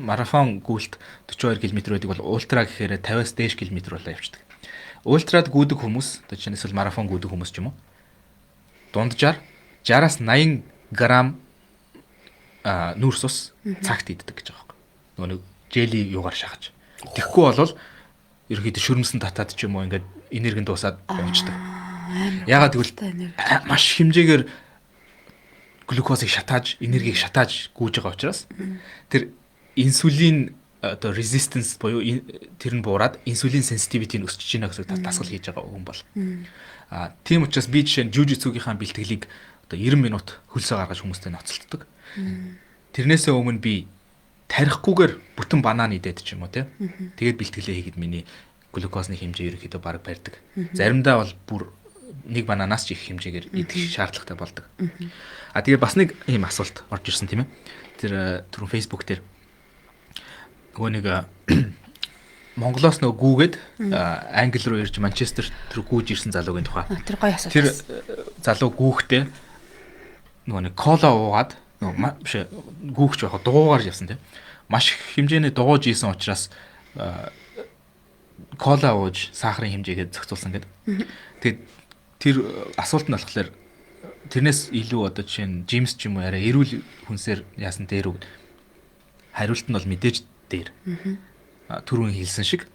Марафон гүйлт 42 км байдаг бол ультра гэхээр 50-аас дээш км болоо явчихдаг. Ультрад гүйдэг хүмүүс одоо чинь эсвэл марафон гүйдэг хүмүүс ч юм уу. Дунджаар 60-аас 80 грамм нүүрс ус цагт иддэг гэж байгаа юм. Нөгөө нэг жели юугаар шахаж. Тэгэхгүй бол ерөөхдөө шүрмсэн татаад ч юм уу ингээд энерги дуусаад явчихдаг. Ягаад гэвэл маш хэмжээгээр глюкозыг шатааж, энергийг шатааж гүйж байгаа учраас тэр инсулин одоо resistance буюу тэр нь буураад инсулин sensitivity нь өсөж байна гэсэн дасгал хийж байгаа хүн бол. Тийм учраас би жишээ нь жужитсугийнхаа бэлтгэлийг одоо 90 минут хөлсөө гаргаж хүмүүстэй ноцолддог. Тэрнээсээ өмнө би тарихгүйгээр бүтэн банан идээд ч юм уу тий. Тэгээд бэлтгэлээ хийгээд миний глюкозны хэмжээ ерөөхдөө бараг барьдаг. Заримдаа бол бүр нэг бананаас ч их хэмжээгээр идэх шаардлагатай болдог. Тэгээ бас нэг ийм асуулт орж ирсэн тийм ээ. Тэр түрүүн Facebook дээр нөгөө нэг Монголоос нөгөө гүүгээд Англи руу ирж Манчестер тэр гүүж ирсэн залуугийн тухай. Тэр гоё асуулт. Тэр залуу гүүхтэй нөгөө нэг кола уугаад нөгөө биш гүүхч байхад дуугаар явсан тийм. Маш их хэмжээний дууж ийсэн учраас кола ууж сахарын хэмжээгээ зохицуулсан гэдэг. Тэгээд тэр асуулт нь болохоор тэрнээс илүү одоо жишээ нь Джеймс ч юм уу арай эрүүл хүнсээр яасан дээр үг. Хариулт нь бол мэдээж дээр. Түрүүн хэлсэн шиг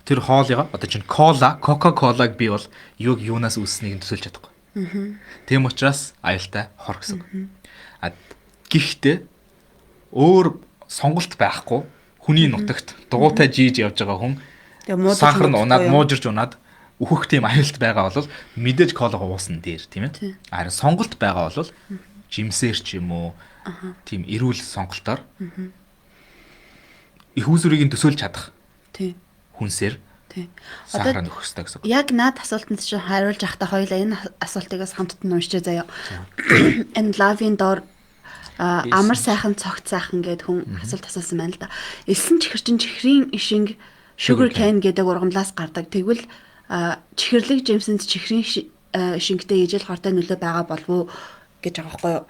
тэр хоолойгоо одоо чинь кола, кока-колаг би бол юунаас үүсснийг төсөөлж чадахгүй. Тийм учраас аюултай хор гэсэн. Гэхдээ өөр сонголт байхгүй хүний нутагт дугуйтай жийж явж байгаа хүн сахар нь унаад муужирч унаад өөхөх тийм аюулт байгаа бол мэдээж колого уусан дээр тийм ээ. Харин сонголт байгаа бол жимсээр ч юм уу тийм эрүүл сонголтоор их үзүрийг нь төсөөлж чадах. Тийм. Хүнсээр. Тийм. Сахар нөхөх хэрэгтэй гэсэн. Яг наад асуултанд чинь хариулж ахта хоёлаа энэ асуултыг хамтд нь уншиж заяа. Энэ лавын доор амар сайхан цогт сайхан гэд хүн асуулт асуусан байна л да. Элсэн чихэрчин чихрийн ишинг sugar cane гэдэг ургамлаас гардаг. Тэгвэл чихэрлэг жимсэнд чихрийн шингтэй ижил хортой нөлөө байгаа болов уу гэж байгаа байхгүй юу?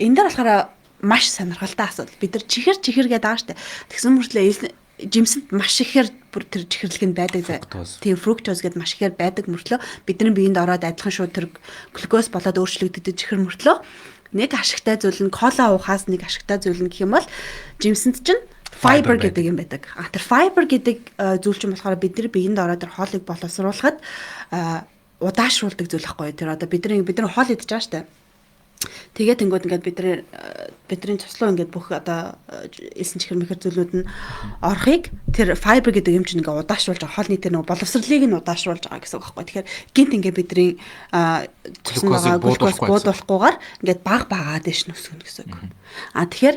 Энэ дээр болохоор маш сонирхолтой асуудал. Бид нар чихэр гэдэг байгаа штэ. Тэгсэн мөртлөө жимсэнд маш ихээр бүр тэр чихэрлэг нь байдаг. Тийм фруктоз гэдэг маш ихээр байдаг мөртлөө бидний биеинд ороод адилхан шууд тэр глюкоз болоод өөрчлөгддөг чихэр мөртлөө нэг ашигтай зүйл нь кола уухаас нэг ашигтай зүйл нь гэх юм бол жимсэнд чинь fiber гэдэг юм байдаг. Тэр fiber гэдэг зүйл чинь болохоор бидний биеинд ороод тэр хоолыг боловсруулахад удаашруулдаг зүйл байхгүй. Тэр одоо бидний хоол идэж байгаа штэ. Тэгээд тэнгууд ингээд бидний цуслуу ингээд бүх одоо элсэн чихэр мэхэр зүйлүүд нь орохыг тэр fiber гэдэг юм чинь ингээд удаашруулж байгаа. Хоолны тэр нэг боловсролыг нь удаашруулж байгаа гэсэн үг байхгүй. Тэгэхээр гинт ингээд бидний цуснаа буудуулахгүйгээр ингээд баг дэш нүсгэн гэсэн үг. Тэгэхээр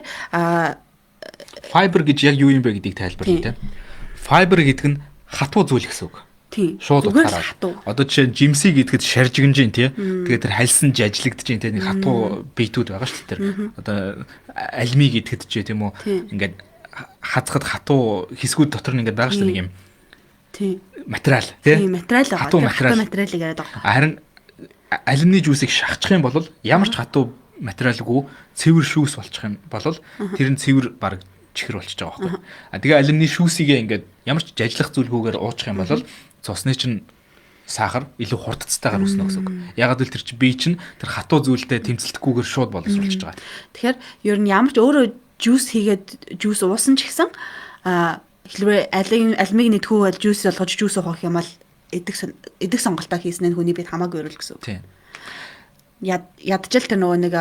fiber гэж яг юу юм бэ гэдгийг тайлбарлая тийм. Fiber гэдэг нь хатуу зүйл гэсэн үг. Тийм. Шууд утгаараа. Одоо жишээ нь жимси гэдгэд шаржигнж дээ тий. Тэгээд тэр хальсан жажлагдж дээ тий. Нэг хатуу биетүүд байгаа шүү дээ тэр. Одоо алми гэдгэд ч тийм үү. Ингээд хазахад хатуу хэсгүүд дотор нь ингээд байгаа шүү дээ нэг юм. Тийм. Материал тий. Тийм материал байгаа. Хатуу материалыг яриад байгаа. Харин алюминий жүүсийг шахчих юм бол ямар ч хатуу материалгүй цэвэр шүүс болчих юм бол тэр нь цэвэр баг чихэр болчихж байгаа байхгүй. Тэгээ алюминий шүүсийгээ ингээд ямар ч жажлах зүйлгүйгээр уучих юм бол цусны чинь сахар илүү хурдцтайгаар үснэ гэсэн үг. Ягаад гэвэл тэр чинь бие чинь тэр хатуу зүйлтэй тэмцэлтэхгүйгээр шууд боловсруулж байгаа. Тэгэхээр ер нь ямар ч өөрөө жүүс хийгээд жүүс уусан ч гэсэн Хэлбэр альмиг нэдхүү бол жуус болгож жуус уух юм бол эдэг сонголтоо хийсэн нь хүний бид хамаагүй өрөл гэсэн үг. Тийм. Ядчил тэр нөгөө нэг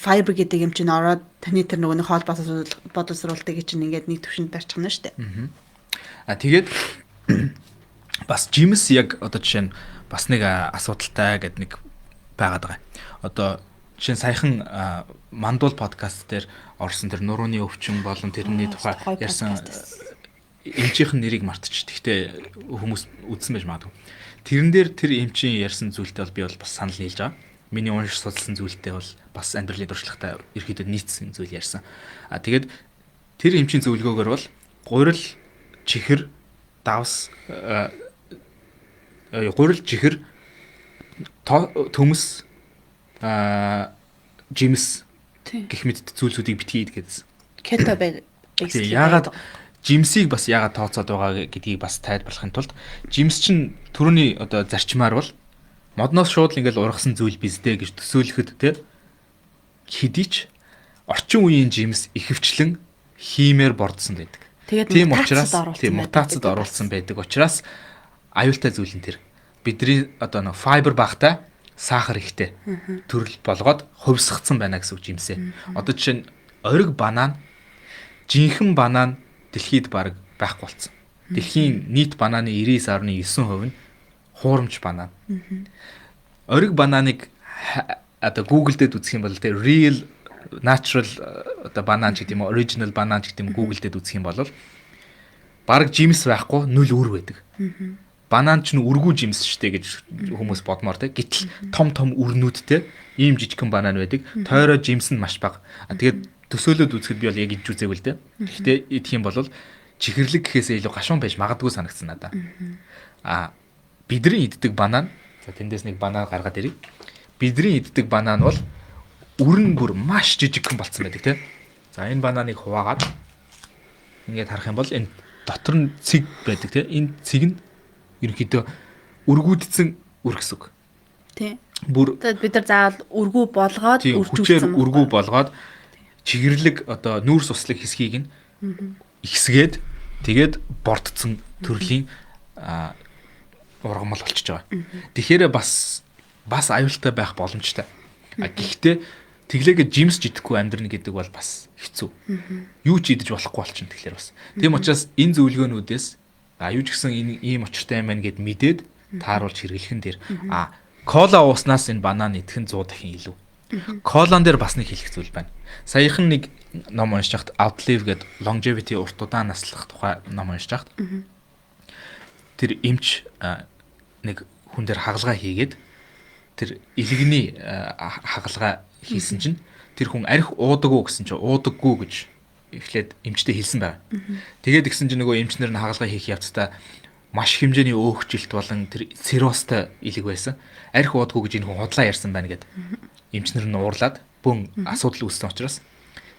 fiber гэдэг юм чинь ороод таны тэр нөгөө нэг хоол бодолсруулалтыг чинь ингээд нэг төвшөнд барьчихна шүү дээ. Тэгээд бас жимс яг одоо жишээ нь бас нэг асуудалтай гэдэг нэг байгаад байгаа. Одоо жишээ нь саяхан Мандуул подкаст дээр орсон тэр нурууны өвчин болон тэрний тухай ярьсан эмчийн нэрийг мартчих. Гэхдээ хүмүүс үзсэн байж магадгүй. Тэрэн дээр тэр эмчийн ярьсан зүйлтэй бол би бол бас санал нийлж байгаа. Миний уншиж судалсан зүйлтэй бол бас амьдралын туршлагатай ерөөдөө нийцсэн зүйл ярьсан. Тэгээд тэр эмчийн зөвлөгөөгөр бол гурил, чихэр, давс, гурил, чихэр, төмс, жимс гэх мэт зүйлсүүдийг битгий гэдгээс. Кето бай. Яагаад жимсийг бас яагаад тооцоод байгаа гэдгийг бас тайлбарлахын тулд жимс чинь түрүүний одоо зарчмаар бол модноос шууд ингээл ургасан зүйл биздэ гэж төсөөлөхөд те хэдийч орчин үеийн жимс ихэвчлэн хиймээр бордсон байдаг. Тийм учраас мутацид оруулсан байдаг учраас аюултай зүйл нь тэр. Бидний одоо нэг файбер багтай сахар ихтэй төрөл болгоод хувьсгацсан байна гэсэн үг жимсээ. Одоо жишээ нь ориг банан, жинхэнэ банан дэлхийд баг байхгүй болсон. Дэлхийн нийт бананы 99.9% нь хуурамч банан. Ориг бананыг одоо Google дээр үзэх юм бол тэр real natural одоо банан ч гэдэг юм original банан ч гэдэг юм Google дээр үзэх юм бол баг жимс байхгүй нүл үр байдаг. Банан ч нүргүү жимс штэ гэж хүмүүс бодмоор те. Гэтэл том үрнүүдтэй ийм жижигхэн банан байдаг. Тойроо жимс нь маш бага. Тэгээд төсөөлөд үзэхэд би бол яг иж үзээгүй л дээ. Гэхдээ идэх юм бол чихэрлэг гэхээсээ илүү гашуун байж магадгүй санагдсан надаа. Бидний иддэг банан за тэндээс нэг банан гаргаад ирье. Бидний иддэг банан бол үрэн бүр маш жижигхэн болцсон байдаг те. За энэ бананыг хуваагаад ингээд харах юм бол энэ дотор нь цэг байдаг те. Энэ цэг нь ерөнхийдөө үргүүдсэн үр гэсэн үг. Тийм. Бид нар заавал үргүү болгоод үржүүлсэн үргүү болгоод чигэрлэг одоо нүүрс услаг хэсгийг нь ихсгээд тэгээд бордцсон төрлийн ургамал болчихж байгаа. Тэгэхээр бас аюултай байх боломжтой. Гэхдээ тэглээгээ жимс жидэхгүй амьдрна гэдэг бол бас хэцүү. Юу ч идэж болохгүй болчихно тэгэхээр бас. Тийм учраас энэ зөвлөгөөнүүдээс юу ч гэсэн энэ ийм очиртай юм байна гэд мэдээд тааруулж хэрэглэхэн дээр кола ууснаас энэ банан идэх нь 100 дахин илүү. Колон дээр бас нэг хэлэх зүйл байна. Саяхан нэг ном уншиж хахад Outlive гэдэг longevity урт удаан наслах тухай ном уншиж хахад тэр эмч нэг хүн дээр хагалгаа хийгээд тэр илэгний хагалгаа хийсэн чинь тэр хүн арх уудаг уу гэсэн чинь уудаггүй гэж эхлээд эмчтэй хэлсэн байна. Тэгээд гисэн чинь нөгөө эмчнэр нь хагалгаа хийх явцдаа маш хэмжээний өөхжилт болон тэр циррозтой илэг байсан. Арх уудаггүй гэж энэ хүн худлаа ярьсан байна гэд эмчнэр нь уурлаад бөөн асуудал үүссэн учраас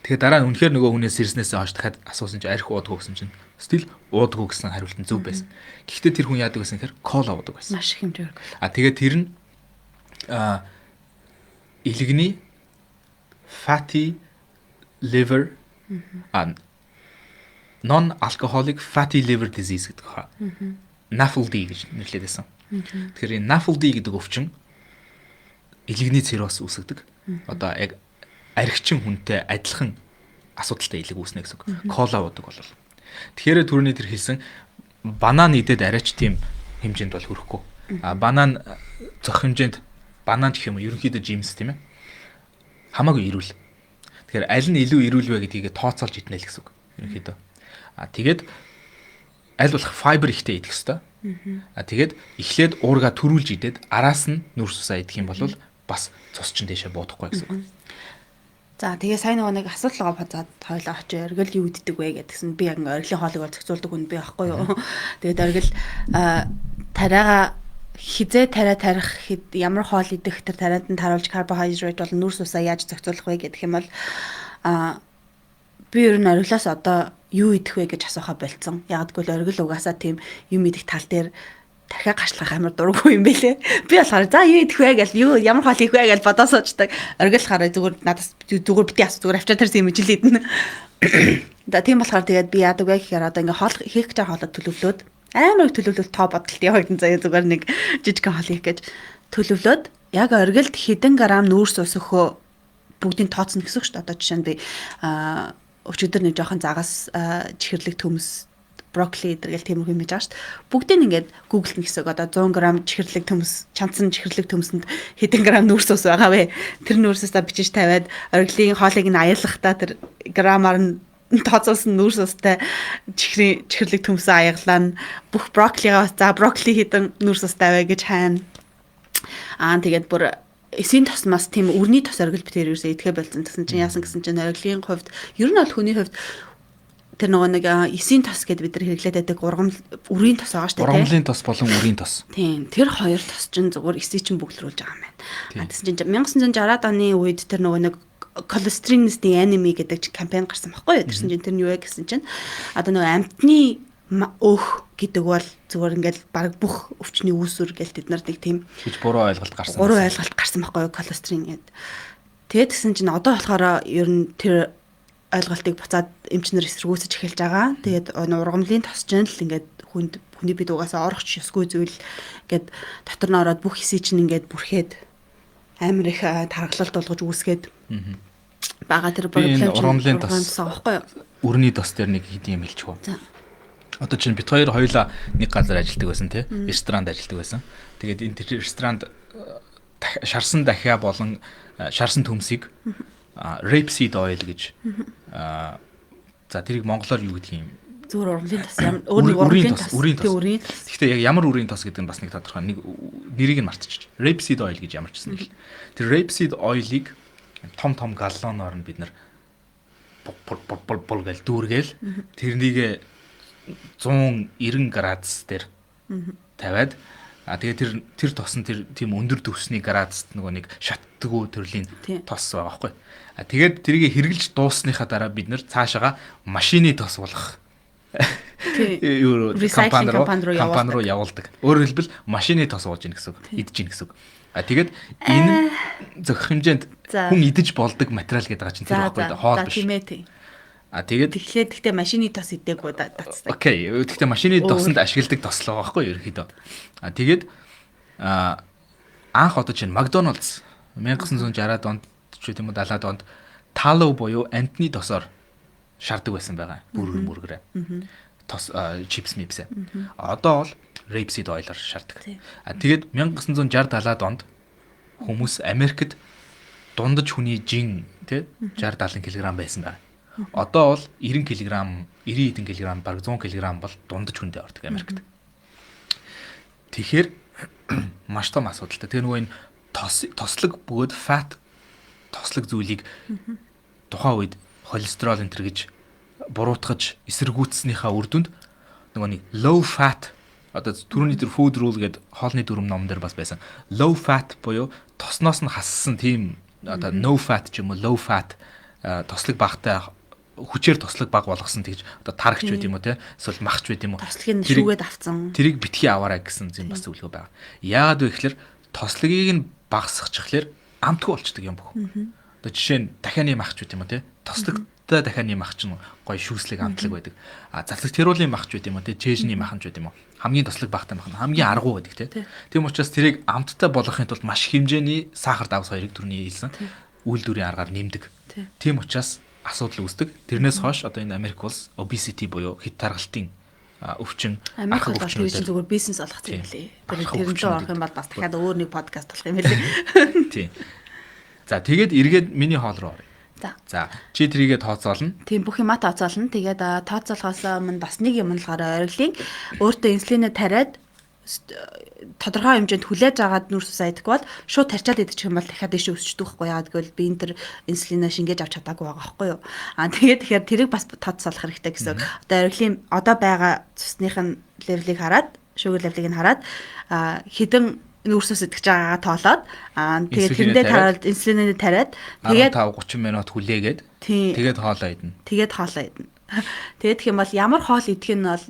тэгээд дараа нь үнэхээр нөгөө хүнээс ирснээсээ хойш дахиад асуусан чинь арх уудаггүй гэсэн чинь стил уудаггүй гэсэн хариулт нь зөв байсан. Гэхдээ тэр хүн яадаг гэсэн хэрэг кола уудаг байсан. Маш их хэмжээр. Тэгээд тэр нь илэгний fatty liver non-alcoholic fatty liver disease гэдэг хаа. NAFLD гэж нэрлэдэг байсан. Тэгэхээр энэ NAFLD гэдэг өвчин илэгний цирроз үүсгдэг. Одоо яг архичин хүнтэй адилхан асуудалтай илэг үүснэ гэсэн үг. Кола уудаг бол. Тэгэхээр түрүүний тэр хэлсэн банан идээд арайч тийм хэмжээнд бол хүрэхгүй. Банан зөх хэмжээнд банан гэх юм уу ерөнхийдөө жимс тийм ээ. Хамаагүй ирүүл. Тэгэхээр аль нь илүү ирүүл вэ гэдгийг тооцоолж иднэ л гэсэн үг. Ерөнхийдөө. Тэгээд аль болох файбер ихтэй идэх хэвээр. Тэгээд эхлээд уурга төрүүлж идээд араас нь нүрс усаа идэх юм бол бас цус чин дэшээ буудахгүй гэсэн үг. За тэгээ сайн нэг асуудал байгаа хойлоо очиж оргил юу иддэг вэ гэдгсэн би яг оргилын хоолыг бол зохицуулдаг хүн би байхгүй юу. Тэгээд оргил тариага хизээ тарих ямар хоол идэх тэр тариад нь таруулж карбохайдрат бол нүрс усаа яаж зохицуулах вэ гэдэг юм бол би ер нь оргилоос одоо юу идэх вэ гэж асуухаа болцсон. Яг гэвэл оргил угаасаа тийм юм идэх тал дээр дахиад гашлах амар дурггүй юм бэлээ. Би болохоор за юу идэх вэ гэж юу ямар хоол хийх вэ гэж бодоо суучдаг. Оргил хараа зүгээр надаас зүгээр бити асуу зүгээр авчаа тэрсэн юм ижил идэнэ. Тийм болохоор тэгээд би яадаг вэ гэхээр одоо ингээ хоол хийх гэж байгаа хоолой төлөвлөөд амар их төлөвлөлт тоо бодолт явагдсан заяа зүгээр нэг жижигхэн хоол хийх гэж төлөвлөөд яг оргилд хэдэн грамм нүүрс ус өхөө бүгдийг тооцно гэсэн үг шүү дээ. Одоо жишээ нь би өчигдөр нэг жоохон загас чихэрлэг төмс брокколи гэдэргээл тийм юм хийж байгаа шүү дээ. Бүгдийг ингээд гуглдна гэсэн үг. Одоо 100 г чихэрлэг төмс, чанцсан чихэрлэг төмсөнд хэдэн грамм нүүрс ус байгаа вэ? Тэр нүүрсөөсөө бичиж тавиад оргилын хоолыг нь аярлахдаа тэр граммаар нь тооцоосон нүүрс устай чихэрлэг төмсөө аяглаа. Бүх брокколигоо за брокколи хэдэн нүүрс устай вэ гэж хайна. Тэгээд бүр эсийн тосмаас тийм үрний тос оргил битээр юусаа идэхэ болсон гэсэн чинь яасан гэсэн чинь оргилын хувьд ер нь бол хүний хувьд тэр нөгөө нэг эсийн тос гэдээ бид нар хэрэглээд байдаг үрийн тос байгаа шүү дээ. Ургамлын тос болон үрийн тос. Тийм. Тэр хоёр тос чинь зүгээр эсийг чинь бөглөрүүлж байгаа юм байна. Тэгсэн чинь 1960-аад оны үед тэр нөгөө нэг Cholesterol-ийн enemy гэдэг кампань гарсан байхгүй юу? Тэрсэн чинь тэр нь юу вэ гэсэн чинь одоо нөгөө амтны өөх гэдэг бол зүгээр ингээл баг бүх өвчний үүсвэр гээл тэд нар нэг тийм гэж буруу ойлголт гарсан. Буруу ойлголт гарсан байхгүй юу? Cholesterol гэд. Тэгээд тэгсэн чинь одоо болохоор ер нь тэр ойлголтыг буцаад эмчнэр эсэргүүцэж эхэлж байгаа. Тэгээд ургамлын тосч нь л ингээд хүний бид угаасаа орохч ёсгүй зүйл гээд дотор нь ороод бүх хэсий чинь ингээд бүрхээд амар их тархалт болгож үүсгээд бага тэр проблем ургамлын тос аахгүй юу? Үрний тос дээр нэг хэдийн юм хэлчихв. Одоо чинь бид хоёр хоёулаа нэг газар ажилладаг байсан тий. Ресторанд ажилладаг байсан. Тэгээд энэ ресторанд шарсан дахиа болон шарсан төмсийг rapeseed oil гэж за тэрийг монголоор юу гэдгийг юм зүгээр ургамлын тос ямар үрийн тос. Гэхдээ яг ямар үрийн тос гэдэг нь бас нэг тодорхой нэг нэрийг нь мартчих. Rapeseed oil гэж ямарчсан юм. Тэр rapeseed oil-ыг том галлоноор нь бид нар бол гэл дүүргээл тэрнийг 190 градус дээр тавиад тэгээд тэр тос нь тийм өндөр төвсний градуст нөгөө нэг шатдаггүй төрлийн тос байгаа байхгүй. Тэгээд тэрийг хэрглэж дуусныхаа дараа бид нэр цаашаага машины тос болох компани руу явуулдаг. Өөрөөр хэлбэл машины тос ууж ийн гэсэн үг. Идэж ийн гэсэн үг. Тэгээд энэ зөвхөн хэмжээнд хүн идэж болдог материал гэдэг байгаа чинь тэр байхгүй хоол биш. Тэгээд тэгэхээр машины тос идээгүй дацдаг. Окей. Гэхдээ машины тосонд ашигладаг тос л байгаа байхгүй ерөөхдөө. Тэгээд анх одоо чинь Макдоналдс 1960-аад онд ч гэдэм үү 70-аад онд талуу буюу амтны тосоор шаарддаг байсан байгаа. Бүргэрээ. Тос чипс мипсэ. Одоо бол rapeseed oil-оор шаарддаг. Тэгээд 1960-70-аад онд хүмүүс Америкт дундаж хүний жин тий 60-70 кг байсан байгаа. Одоо бол 90 кг, 90 хэдэн кг, баг 100 кг бол дундаж хүндээ ордог Америкт. Тэгэхээр маш том асуудалтай. Тэгээ нөгөө энэ тослог бөгөөд fat тослог зүйлийг тухайн үед холестерол энтер гэж буруутгаж эсэргүүцснийхаа үр дүнд нөгөө нэг low fat одоо түрүүний тэр food rule гэдэг хоолны дүрм номон дээр бас байсан. Low fat буюу тосноос нь хассан тийм одоо no fat ч юм уу low fat тослог багтай хүчээр тослог баг болгосон тэгж одоо тарагч байт юм уу те эсвэл махч байт юм уу тослогийг нь шүүгээд авцсан тэрийг битгий аваарай гэсэн юм бас зөвлөгөө байгаа. Яагаад вэ гэхээр тослогийг нь багасгачихлаар амтгүй болчдөг юм бүх. Одоо жишээ нь дахианы махч байт юм уу те тослогтой дахианы махч нь гоё шүүслэг амтлаг байдаг. Завсаг тэруулийн махч байт юм уу те чэжний махч байт юм уу хамгийн тослог багтай мах нь хамгийн аргу байдаг те. Тийм учраас тэрийг амттай болгохын тулд маш хэмжээний сахар давс хоёрыг түрүүний хэлсэн үйлдвэрийн аргаар нэмдэг. Тийм учраас асуудал үүсдэг. Тэрнээс хойш одоо энэ Америк улс obesity буюу хит таргалтын өвчин архаг өвчнүүд зүгээр бизнес олох юм лээ. Тэр нь орох юм бол бас дахиад өөр нэг подкаст болох юм лээ. Тийм. За тэгээд эргээд миний хоол руу оръё. За чи тэрийгээ тооцоолно. Тийм бүх юма тооцоолно. Тэгээд тооцоолохоос өмнө бас нэг юм болохоор ориглын өөртөө инсулинээ тариад тодорхой хэмжээнд хүлээж агаад нүрс ус айдаггүй бол шууд тарчаад идчих юм бол дахиад дэше өсчдөг байхгүй яа гэвэл би энэ төр инсулинаа шингээж авч чадаагүй байгаа байхгүй юу. Тэгээд тэгэхээр тэрийг бас тооцоолох хэрэгтэй гэсэн. Одоо ориглын одоо байгаа цусных нь левелийг хараад шүүгэр левелийг нь хараад хэдэн нүрс ус идэж байгаагаа тоолоод тэгээд тэрэндээ тараад инсулинээ тариад тэгээд 15-30 минут хүлээгээд тэгээд хоолоо идэнэ. Тэгээд хоолоо идэнэ. Тэгээд гэх юм бол ямар хоол идэх нь бол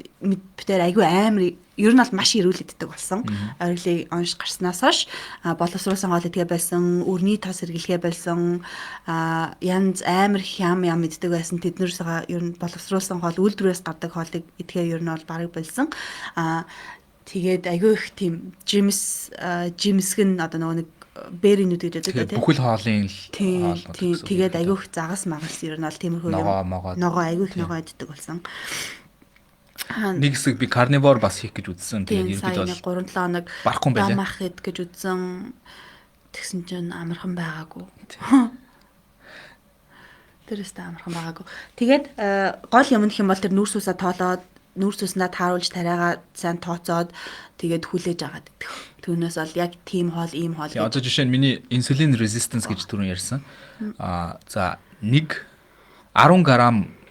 битээр айгүй амар ер нь бол маш эрүүл иддэг болсон. Ориглыг онш гарснаас хойш боловсруулсан хоол идгээ байсан, өрний тос хэрглэгээ байсан, янз амар хям иддэг байсан. Тэднэрсээ ер нь боловсруулсан хоол үйлдвэрээс гардаг хоолыг идгээ ер нь бол барыг болсон. Тэгээд айгүй их тийм жимсгэн одоо нэг бэринүүд гэж байдаг тийм. Бүхэл хоолын хоол. Тэгээд айгүй их загас магас ер нь бол тиймэрхүү ногоо айгүй их ногоо иддэг болсон. Нэг хэсэг би карнивор бас хийх гэж үзсэн. Тэгээд ерөнхийдөө 3-7 хоног барахгүй юм байлаа. Дамах ид гэж үзсэн. Тэгсэн чинь амархан байгаагүй. Тэрээс амархан байгаагүй. Тэгээд гол юм нөх юм бол тэр нүүрс усаа тоолоод нүүрс уснаа тааруулж тариагаа сайн тооцоод тэгээд хүлээж агаад идэх. Түүнээс бол яг тийм хоол ийм хоол. Одоо жишээ нь миний инсулин resistance гэж түрүүн ярьсан. За 10 г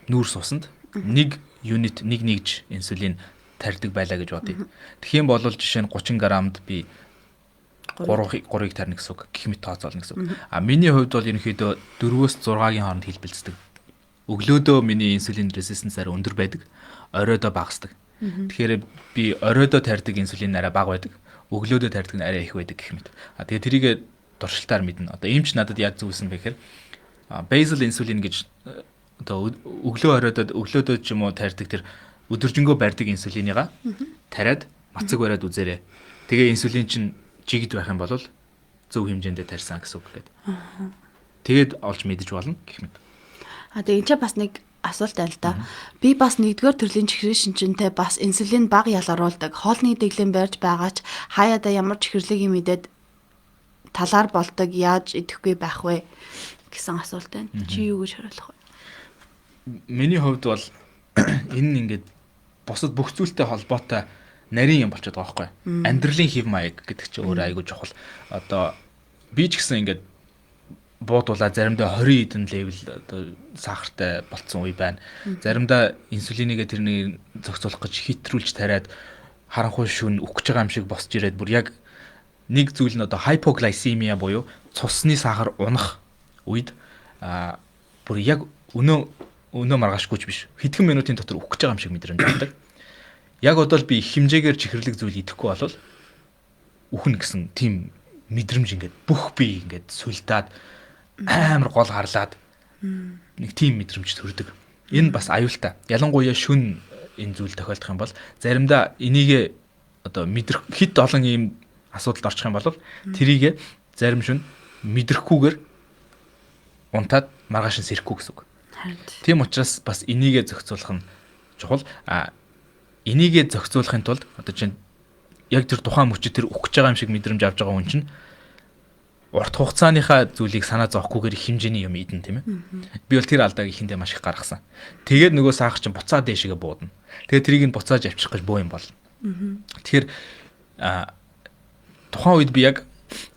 нүүрс усанд 1 юнит нэг нэгж инсулин тарьдаг байлаа гэж бодъё. Тэгэх юм бол жишээ нь 30 г-д би 3-ыг тарьна гэсэн үг. Гэх мэт тооцоолно гэсэн үг. Миний хувьд бол ерөнхийдөө 4-өөс 6-гийн хооронд хэлбэлцдэг. Өглөөдөө миний инсулин resistance арай өндөр байдаг. Оройдоо багасдаг. Тэгэхээр би оройдоо тарьдаг инсулин арай бага байдаг. Өглөөдөө тарьдаг нь арай их байдаг гэх мэт. Тэгээ тэрийг дуршилтаар мэднэ. Одоо ийм ч надад яг зүйлсэн бэхээр basal insulin гэж одоо өглөөдөө ч юм уу тарьдаг тэр өдөржингөө барьдаг инсулиныгаа тариад мацаг бариад үзээрэй. Тэгээ инсулин чинь жигд байх юм бол зөв хэмжээндээ тарьсан гэсэн үг гэдэг. Тэгээд олж мэдэж болно гэх мэт. Тэгээ энэ ч бас нэг асуулт байна л да. Би бас нэгдүгээр төрлийн чихрийн шинжинтэй бас инсулин бага ялгаруулдаг. Хоолны дэглэм барьж байгаач хаяада ямар чихэрлэг юм идэд талаар болдог яаж идэхгүй байх вэ гэсэн асуулт байна. Чи юу гэж хариулах вэ? Миний хувьд бол энэ ингээд бусад бүх зүйлтэй холбоотой нарийн юм болчиход байгаа байхгүй. Амьдралын хэв маяг гэдэг чинь өөрөө айгүй чухал. Одоо би ч гэсэн ингээд буудуулаа заримдаа 20 эдэн левел одоо сахартай болцсон үе байна. Заримдаа инсулинийг тэрнийг зохицуулах гэж хитрүүлж тариад харанхуй шүн үхэж байгаа юм шиг босч ирээд бүр яг нэг зүйл нь одоо hypoglycemia буюу цусны сахар унах үед бүр яг өнөө маргаашгүйч биш. Хэдхэн минутын дотор үхэж байгаа юм шиг мэдрэмж авдаг. Яг одоо би их хэмжээгээр чихэрлэг зүйл идэхгүй болвол үхнэ гэсэн тийм мэдрэмж ингээд бүх би ингээд сүлдаад амар гол харлаад нэг тийм мэдрэмж төрдөг. Энэ бас аюултай. Ялангуяа шүн энэ зүйл тохиолдох юм бол заримдаа энийг одоо мэдрэх хит олон ийм асуудалд орчих юм бол тэрийг зарим шүн мэдрэхгүйгээр унтаад маргааш нь сэрэхгүй гэсэн үг. Тийм учраас бас энийг зохицуулах нь чухал. Энийг зохицуулахын тулд одоо чинь яг тэр тухайн мөчид тэр үхэж байгаа юм шиг мэдрэмж авч байгаа хүн чинь урт хугацааныхаа зүйлийг санаа зовхгүйгээр их хэмжээний юм идэн тийм ээ. Би бол тэр алдааг ихэндээ маш их гаргасан. Тэгээд нөгөө сахар чинь буцаад дэшигээ буудана. Тэгээд тэрийг нь буцааж авчрах гэж боо юм болно. Тэгэхээр тухайн үед би яг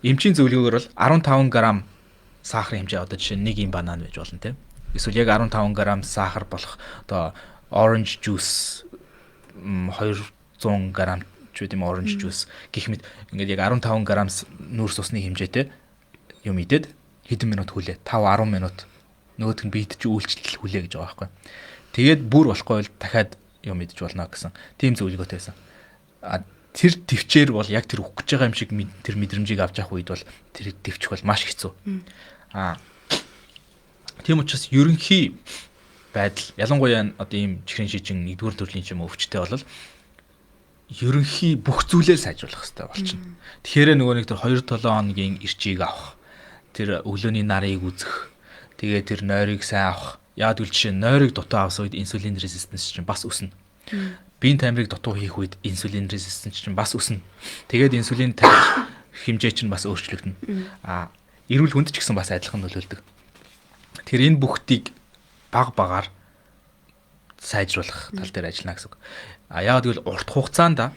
эмчийн зөвлөгөөр бол 15 г сахарын хэмжээ одоо жишээ нь нэг юм банан байж болно тийм. Эсвэл яг 15 г сахар болох одоо orange juice 200 г ч үгүй orange juice гэх мэт ингээд яг 15 г нүүрс усны хэмжээтэй юм идээд хэдэн минут хүлээ 5-10 минут нөгөөдг нь биед чи үйлчлэл хүлээ гэж байгаа байхгүй. Тэгээд бүр болохгүй бол дахиад юм идэж болно гэсэн тийм зөвлөгөөтэй байсан. Тэр төвчээр бол яг тэр үхэж байгаа юм шиг тэр мэдрэмжийг авч явах үед бол тэр төвчих бол маш хэцүү. Тийм учраас ерөнхий байдал ялангуяа одоо ийм чихрийн шижин нэгдүгээр төрлийн юм өвчтэй бол ерөнхий бүх зүйлээ сайжруулах хэрэгтэй болчихно. Тэгэхээр нөгөө нэг тэр 2-7 хоногийн ирчийг авах, тэр өглөөний нарыг үзэх, тэгээ тэр нойрыг сайн авах. Яг үл жишээ нойрыг дутуу авах үед инсулин resistance чинь бас өснө. Биеийн тамирыг дутуу хийх үед инсулин resistance чинь бас өснө. Тэгээд инсулин тарих хэмжээ чинь бас өөрчлөгдөнө. Эрүүл хүнд ч гэсэн бас адилхан нөлөөлдөг. Тэгэхээр энэ бүгдийг баг багаар сайжруулах тал дээр ажиллана гэсэн үг. Яг тэгвэл урт хугацаанд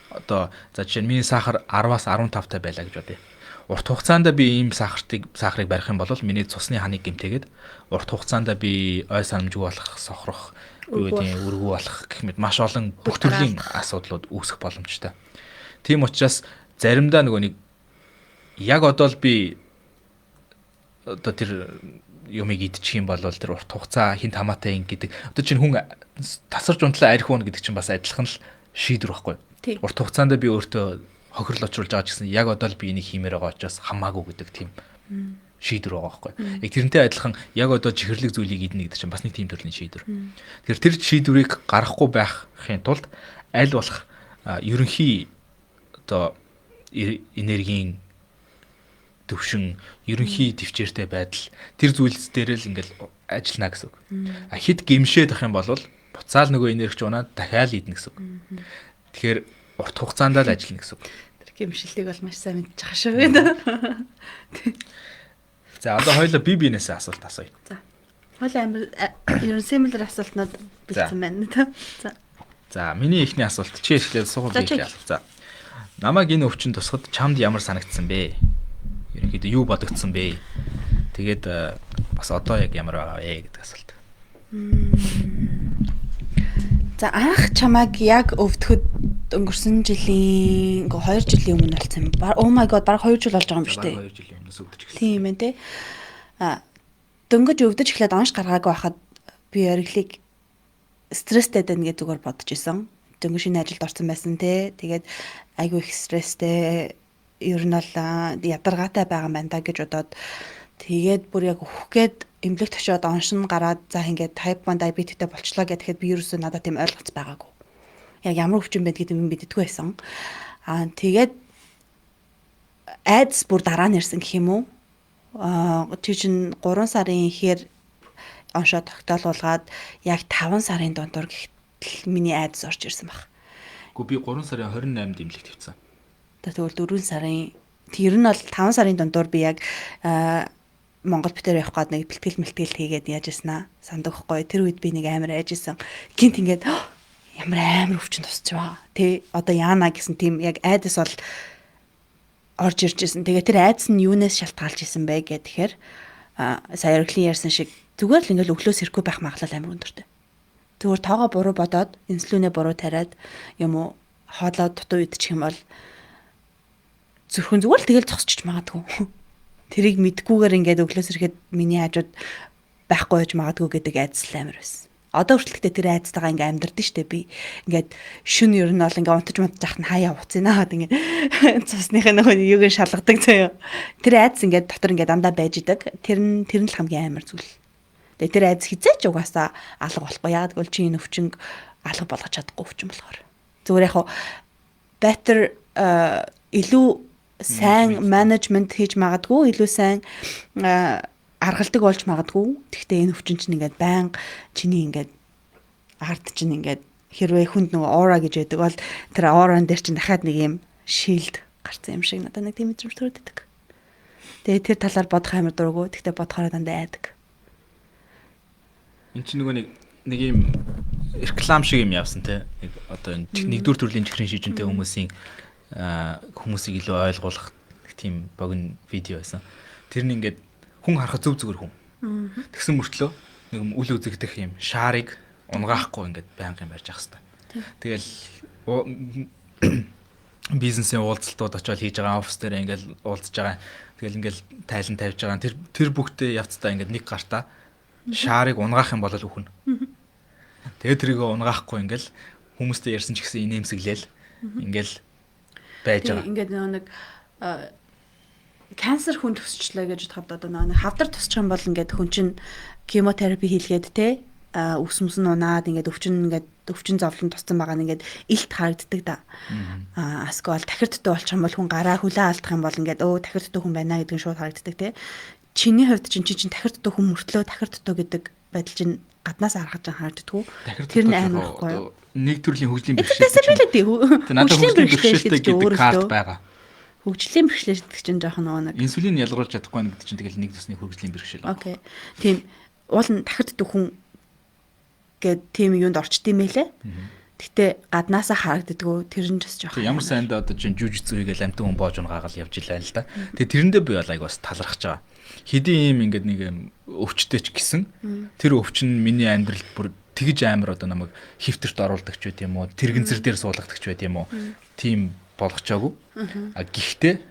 одоо за жишээ нь миний сахар 10-аас 15 та байлаа гэж бодъё. Урт хугацаанд би ийм сахарыг барих юм бол миний цусны ханыг гэмтээгээд урт хугацаанд би ой санамжгүй болох, сохрох, юу гэдэг өргүү болох гэх мэт маш олон бүх төрлийн асуудлууд үүсэх боломжтой. Тийм учраас заримдаа нөгөө нэг яг одоо л би одоо тэр юмыг идчих юм бол тэр урт хугацаа хинт хамаатай гэдэг. Одоо чинь хүн тасарч унтлаа арх уун гэдэг чинь бас адилхан л шийдвэр байхгүй. Урт хугацаанд би өөртөө хохирол очруулж байгаа ч гэсэн яг одоо л би энийг хиймээр байгаа учраас хамаагүй гэдэг тийм шийдвэр байгаа байхгүй. Яг тэрнтэй адилхан яг одоо чихэрлэг зүйлийг идэнэ гэдэг чинь бас нэг тийм төрлийн шийдвэр. Тэгэхээр тэр шийдвэрийг гаргахгүй байхын тулд аль болох ерөнхий одоо энергийн төвшин, ерөнхий төвчээртэй байдал тэр зүйлс дээр л ингээл ажиллана гэсэн үг. Хэд гимшээд ах юм бол буцаал нөгөө энергич унаад дахиад идэх гэсэн үг. Тэгэхээр урт хугацаанд л ажиллана гэсэн үг. Тэр гимшилтийг бол маш сайн мэдчих шүү гэдэг. За одоо хоёулаа биенээсээ асуулт асууя. За. Хоёулаа амар ерөн similar асуултнууд бичсэн байна. За миний эхний асуулт чи эхлээд суугаад би асуув. За. Намайг энэ өвчин тусахад чамд ямар санагдсан бэ? Ерөнхийдөө юу бодогдсон бэ? Тэгээд бас одоо яг ямар байгаа вэ гэдэг асуулт. За анх чамайг яг өвдөхөд өнгөрсөн жилийн 2 жилийн өмнө болсон юм. Oh my god, бараг 2 жил болж байгаа юм шүү дээ. 2 жилийн өмнөөс өвдөж эхэлсэн. Тийм ээ те. Дөнгөж өвдөж эхлээд онш гаргаагүй байхад би ориглыг стресстэй байна гэж зүгээр бодож исэн. Дөнгөж шинэ ажилд орсон байсан те. Тэгээд айгүй их стресстэй ер нь бол ядаргаатай байгаа юм байна да гэж бодоод тэгээд бүр яг өөхгээд эмнэлэгт очиод оншин гараад за ингээд type 1 diabetesтэй болчлоо гэхэд би ерөөсөө надад тийм ойлголт байгаагүй. Яг ямар өвчин байд гэдэг юм мэддэггүй байсан. Тэгээд айдс бүр дараа нь ирсэн гэх юм уу? Чи чинь 3 сарын ихээр оншоо тогтоолуулгаад яг 5 сарын дундуур гэтэл миний айдс орж ирсэн баг. Гэхдээ би 3 сарын 28-нд эмнэлэгт тавьсан. Тэгвэл 4 сарын тэр нь бол 5 сарын дундуур би яг Монгол битээр явах гээд нэг бэлтгэл хийгээд яаж яснаа сандагхгүй. Тэр үед би нэг амар айжсэн. Гинт ингээд ямар амар өвчин тусч байгаа. Тэ одоо яана гэсэн тийм яг айдас бол орж ирж ирсэн. Тэгээ тэр айдас нь юунаас шалтгаалж исэн бэ гэхээр сая өргөлийн ярьсан шиг зүгээр л ингээд өглөөс ирэхгүй байх магадлал амар өндөртэй. Зүгээр тоогоо буруу бодоод инсулинээ буруу тариад юм уу хоолоо дутуу идчих юм бол зөвхөн зүгээр л тэгэл зогсчих магадгүй. Тэрийг мэдгүйгээр ингээд өглөөс ирэхэд миний хажууд байхгүй байж магадгүй гэдэг айдас амар байсан. Одоо хүртэлтэй тэр айдастайгаа ингээд амьдардаг штэ би. Ингээд шүн ер нь бол ингээд унтаж мунтаж яхад хаяа уцынаа ингээд цусныхаа нөгөө юуг шалгадаг заяа. Тэр айдас ингээд дотор ингээд дандаа байж идэг. Тэр нь л хамгийн амар зүйл. Тэгээ тэр айдас хизээч угаасаа алга болохгүй. Яг гэвэл чи энэ өвчнг алга болгож чадахгүй өвчин болохоор. Зүгээр яг better илүү сайн менежмент хийж магадгүй, илүү сайн аргалдаг болж магадгүй. Гэхдээ энэ өвчин чинь ингээд байнга чиний ингээд ард чинь ингээд хэрвээ хүнд нөгөө aura гэж яддаг бол тэр aura-н дээр чинь дахиад нэг юм shield гарсан юм шиг надад нэг тийм мэдрэмж төрөдөг. Тэгээ тэр талаар бодох амар дурггүй. Гэхдээ бодохоор дандаа айдаг. Энд чинь нөгөө нэг юм реклам шиг юм явсан те. Одоо нэгдүгээр төрлийн чихрийн шижинтэй хүмүүсийг илүү ойлгуулах тийм богино видео байсан. Тэр нь ингээд хүн харахад зөв зүгээр хүн. Тэгсэн мөртлөө нэг үл үзэгдэх юм шаарыг унгаахгүй ингээд байнга юм барьж ах хэвээр. Тэгэл бизнесийн уулзалтууд очиод хийж байгаа офис дээр ингээд уулзж байгаа. Тэгэл ингээд тайлан тавьж байгаа. Тэр бүгдээ явцдаа ингээд нэг гартаа шаарыг унгаах юм бол үхэн. Тэгээд тэрийг унгаахгүй ингээд хүмүүстэй ярьсан ч гэсэн инээмсэглээл ингээд байж байгаа. Ингээд нэг канцер хүн төсчлөө гэж бодоход одоо нэг хавдар тусчих юм бол ингээд хүн чинь кемотерапи хийлгээд те үс нь унаад ингээд өвчин зовлон туссан байгаа нь ингээд илт харагддаг да. Аскол тахир дутуу болчих юм бол хүн гараа хүлээ алдах юм бол ингээд тахир дутуу хүн байна гэдэг нь шууд харагддаг те. Чиний хувьд чинь тахир дутуу хүн мөртлөө тахир дутуу гэдэг байдал чинь гаднаас харахад харагддаггүй. Тэр нь амар байхгүй юу? Нэг төрлийн хөгжлийн бэрхшээлтэй. Надад хөгжлийн бэрхшээлтэй гэдэг карт байгаа. Хөгжлийн бэрхшээл гэдэг чинь жоохон нэг инсулин ялгаруулж чадахгүй нэг гэдэг чинь тэгэл нэг төсний хөгжлийн бэрхшээл. Окей. Тийм уул нь тахирд дөхөн гэд тийм юунд орчдгийм байлээ. Гэтэ гаднаасаа харагддаггүй тэр нь ч жоохон. Ямар сайнд одоо чинь жүжигцүү хийгээл амтан хүн боож унгаагаал явж илаа л да. Тэгээ тэрэндээ би бол аяг бас талархаж байгаа. Хэдийн юм ингээд нэг өвчтэй ч гэсэн тэр өвчин миний амьдралд бүр тэгж амар одоо намайг хөвтөрт оруулдаг ч байт юм уу, тэрэгэнцэр дээр суулгадаг ч байт юм уу. Тийм болгочоогүй. Гэхдээ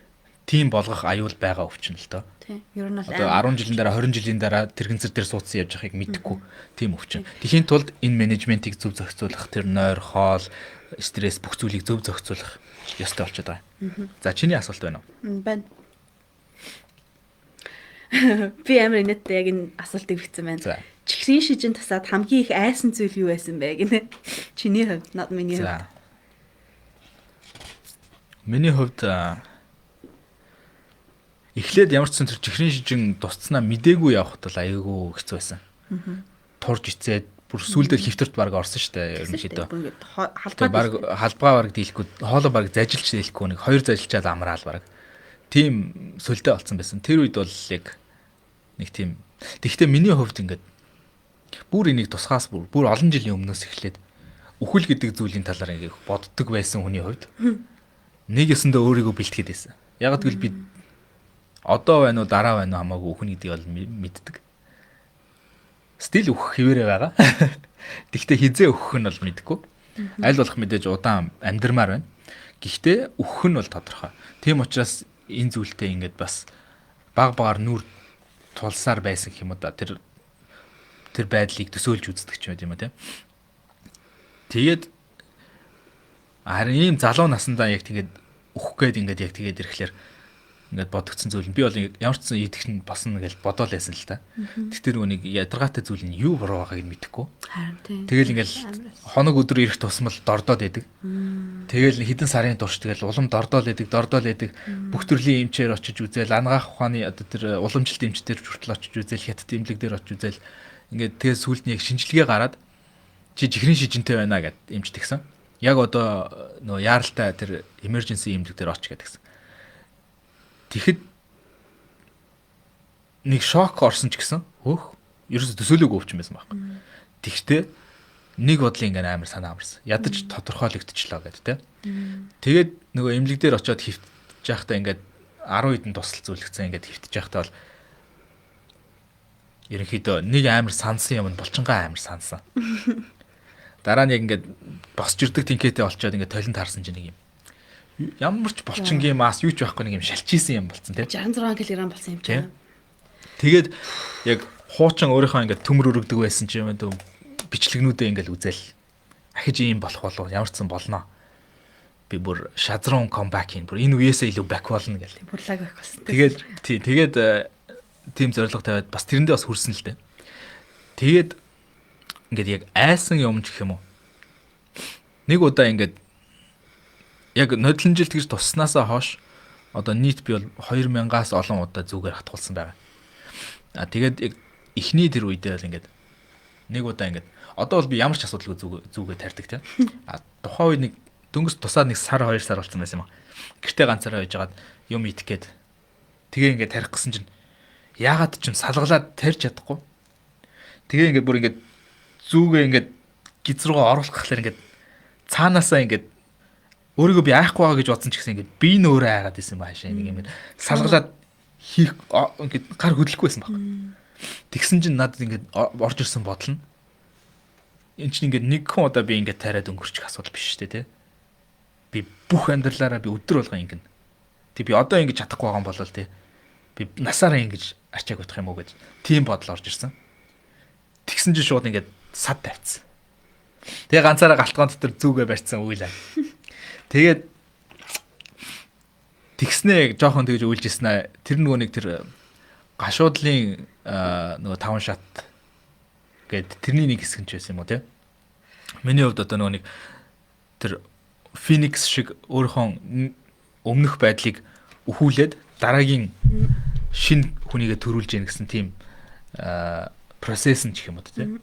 тийм болгох аюул байгаа өвчин л доо. Тийм. Ер нь бол Одоо 10 жилийн дараа 20 жилийн дараа тэрэгцэр дээр суудсан явж байгааг мэдэхгүй тийм өвчин. Тэхийн тулд энэ менежментийг зөв зохицуулах, тэр нойр, хоол, стресс бүх зүйлийг зөв зохицуулах ёстой болчиход байгаа. За чиний асуулт байна уу? Байна. Би амар инээдтэй яг энэ асуултыг бичсэн байна. За. Чихрийн шижин тусаад хамгийн их айсан зүйл юу байсан бэ гинэ? Чиний хувьд, над миний хувьд. За. Миний хувьд эхлээд ямар ч сан тэр чихрийн шижин тусцнаа мдээгүй явахд бол аяйгуу хэцүү байсан. Турж ицээд бүр сүүлдээ хөвтөрт баг орсон шүү дээ ерөнхийдөө. Халбгаа баг дийлэхгүй, хоолоо баг зажилж дийлэхгүй нэг хоёр зажилчаад амраал баг. Тийм сүлдээ болсон байсан. Тэр үед бол яг нэг тийм. Тэгэхдээ миний хувьд ингээд бүр энийг тусгаас бүр олон жилийн өмнөөс эхлээд үхэл гэдэг зүйлийн талаар ингээд боддог байсан хүний хувьд нэг ёсондоо өөрийгөө бэлтгэхэд байсан. Яг гэвэл би одоо байна уу дараа байна уу хамаагүй үхэн гэдгийг бол мэддэг. Стил өөх хിവэрэ байгаа. Гэхдээ хизээ өөхөх нь бол мэдэхгүй. Аль болох мэдээж удаан амьдрмаар байна. Гэхдээ өөхөх нь бол тодорхой. Тийм учраас энэ зүйлтэй ингээд бас баг багаар нүр тулсаар байсан юм уу да. Тэр байдлыг төсөөлж үздэг ч юм уу тийм. Тэгээд харин ийм залуу насндаа яг тэгээд өөх гээд ингээд яг тэгээд ирэхлээр ингээд бодогдсон зүйл нь би бол ямар ч сан идэх нь босно гэж бодоол байсан л та. Тэгтэр нүг ядаргаатай зүйл нь юу буруу байгааг нь мэдэхгүй. Харин тийм. Тэгэл ингээд хоног өдөр ирэх тусмал дордоод идэг. Тэгэл хэдэн сарын турш тэгэл улам дордоол идэг. Бүх төрлийн эмчээр очиж үзэл, ангаах ухааны одоо тэр уламжлалт эмчдэр хүртэл очиж үзэл, хятад эмнэлэг дээр очиж үзэл. Ингээд тэгээ сүүлд нь яг шинжилгээ гараад чи чихрийн шижинтэй байна гэд эмчт гисэн. Яг одоо нөө яаралтай тэр emergency эмнэлэг дээр оч гэдгсэн. Тэгэхэд нэг шок орсон ч гэсэн хөөх ерөөсө төсөөлөөгүй өвчин байсан байхгүй. Тэгтээ нэг бодлын ингээ амар санаа амарсан. Ядаж тодорхойлогдчихлоо гэдэг те. Тэгээд нөгөө эмнэлэг дээр очиод хөвтөж байхдаа ингээд 10 хэдэн тусал зүйлгцэн ингээд хөвтөж байхдаа бол ерөнхийдөө нэг амар сансан юм нь булчингаа амар сансан. Дараа нь яг ингээд босч ирдэг тинкэтэй олцоод ингээд толинд харсан чинь нэг юм. Ямар ч булчингийн мас юу ч байхгүй нэг юм шалчижсэн юм болцсон тийм. 66 кг болсон юм чинь. Тэгээд яг хуучин өөрийнхөө ингээд төмөр өргөдөг байсан чинь юм дөө бичлэгнүүдээ ингээд үзэл. Ахиж ийм болох болов ямар ч сан болно. Би бүр шазрун камбэк хийн. Бүр энэ үеэсээ илүү бак болно гэл. Бурлаг байх болсон. Тэгээд тийм зорилго тавиад бас тэрэндээ бас хүрсэн л дээ. Тэгээд ингээд яг айсан юм ч гэх юм уу. Нэг удаа ингээд яг нодлон жилд гэж туснаасаа хойш одоо нийт би бол 2000-аас олон удаа зүгээр хатгуулсан байгаа. Тэгээд яг эхний тэр үедээ бол ингээд нэг удаа ингээд одоо бол би ямар ч асуудалгүй зүгээ тарьдаг тийм. Тухайн үед нэг дөнгөс тусаад нэг сар 2 сар болсон байсан юм. Гэртээ ганцаараа байж байгаад юм идэх гээд тэгээ ингээд тарих гэсэн чинь яагаад ч юм салгалаад тарьж чадахгүй. Тэгээ ингээд бүр ингээд зүгээ ингээд гиз руугаа оруулах гэхлээр ингээд цаанаасаа ингээд өөрийгөө би айхгүй байгаа гэж бодсон ч гэсэн ингээд би нөөрэ айгаад исэн байшаа нэг юм салгалаад хийх ингээд гар хөдлөхгүй байсан баг. Тэгсэн чинь надад ингээд орж ирсэн бодол нь энэ чинь ингээд нэг хэн удаа би ингээд тариад өнгөрчих асуудал биш шүү дээ тий. Би бүх амьдралаараа би өдөр болгоо ингэн. Тэг би одоо ингэж чадахгүй байгаа юм болол тий. Би насаараа ингэж арчааг утах юм уу гэж тийм бодол орж ирсэн. Тэгсэн чинь шууд ингээд сад тавьчихсан. Тэгээ ганцаараа галтгаан дотор зүгээ барьцсан үйлээ. Тэгээд тэгснээ жоохон тэгж үйлжсэн. Тэр нөгөө нэг тэр гашуудлын нөгөө 5 шат гэд тэрний нэг хэсэг ч байсан юм уу тий. Миний хувьд одоо нөгөө нэг тэр Phoenix шиг өөрийнхөө өмнөх байдлыг өхүүлээд дараагийн шинэ хүнийгээ төрүүлж яах гэсэн тийм процесс нь ч юм уу тий.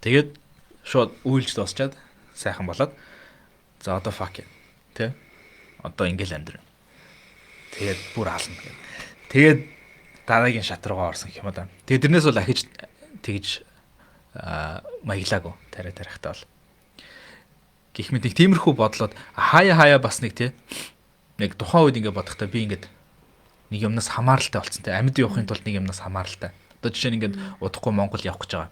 Тэгээд шууд үйлж дуусчаад сайхан болоод за одоо fuck тий. Одоо ингээл амьдрын. Тэгээд бүр ална гэх. Тэгээд дараагийн шат руугаа орсон юм да. Тэгээд тэрнээс бол ахиж тэгж маяглаагүй тарихтаа бол. Гэх мэт нэг тиймэрхүү бодлоод хаяа бас нэг тий. Нэг тухайн үед ингээд бодохдоо би ингээд нэг юмнаас хамааралтай болцсон тий. Амьд явахын тулд нэг юмнаас хамааралтай. Одоо жишээ нь ингээд удахгүй Монгол явах гэж байгаа.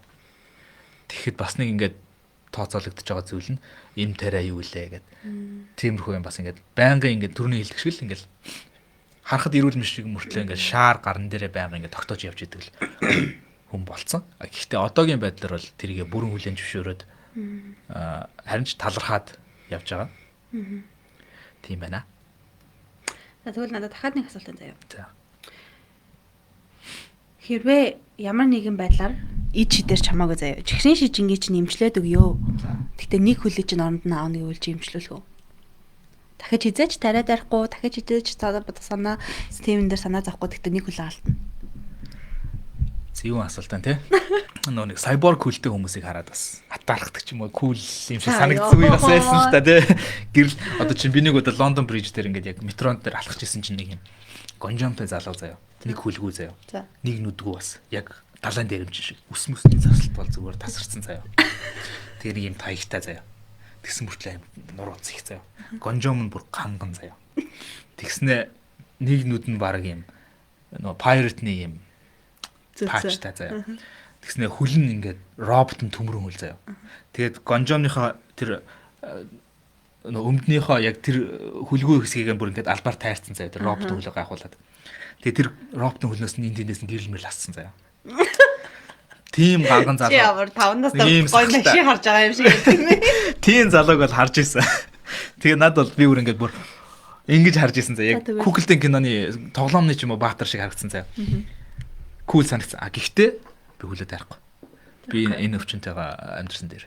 Тэгэхэд бас нэг ингээд тооцоологдож байгаа зүйл нь эм тариа юу илээ гэдэг. Тиймэрхүү юм бас ингээд байнгын ингээд төрний хэлдэг шиг л ингээд харахад эрүүл мэш шиг мөртлөө ингээд шаар гарн дээрээ байнга ингээд тогтоож явж идэг л хүн болцсон. Гэхдээ одоогийн байдлаар бол тэрийгэ бүрэн хүлээн зөвшөөрөөд харин ч талархаад явж байгаа. Тийм байна. За тэгвэл надад дахиад нэг асуулт заяа. За. Хэрвээ ямар нэгэн байдлаар ид шидээр чамаагүй заяа. Чихрийн шижингийн чинь имжлээд өгөө. Гэтэ нэг хөлөө чинь оронд нь аавны үйлж имжлүүлэх үү? Дахиж хизээч тариад ярихгүй, дахиж хизээч санаа системэн дээр санаа зовхгүй гэхдээ нэг хөлөө алдна. Зөв асуулт тий. Нэг сайборг хөлтэй хүмүүсийг хараад бас атаархдаг ч юм уу кул юм шиг санагдсан үе бас байсан л та тий. Гэрэл одоо чинь би нэг удаа Лондон бриж дээр ингээд яг метронд дээр алхаж исэн чинь нэг юм гонжомтой залуу заяа. Нэг хөлгүү заяа. Нэг нүдгүү бас яг далайн дээрэмчин шиг үс мөсний засалт бол зүгээр тасарсан заяа. Тэр нэг юм таягтай заяа. Тэгсэн мөртлөө юм нурууц их заяа. Гонжом нь бүр ганган заяа. Тэгснэ нэг нүд нь баг юм нөгөө pirate-ны юм пачтай заяа. Тэгснэ хөл нь ингээд робот нь төмрөн хөл заяа. Тэгээд гонжомныхоо тэр өмднийхөө яг тэр хөлгөө хэсгийг бүр ингээд албаар тайрцсан заяа. Тэр робот хөлөө гайхуулаад. Тэгээд тэр роботын хөлнөөс нь эндээс нь гэрэл мэрэл ассан заяа. Тийм ганган залуу. Ямар 5-наас гой машин харж байгаа юм шиг байна. Тийм залууг бол харж ирсэн. Тэгээ над бол би бүр ингээд бүр ингэж харж ирсэн заяа. Яг Google-ийн киноны тоглоомны ч юм уу баатар шиг харагдсан заяа. Кул санагдсан. Гэхдээ би хүлээд ярихгүй. Би энэ өвчнөтэйгээ амьдсан дээр.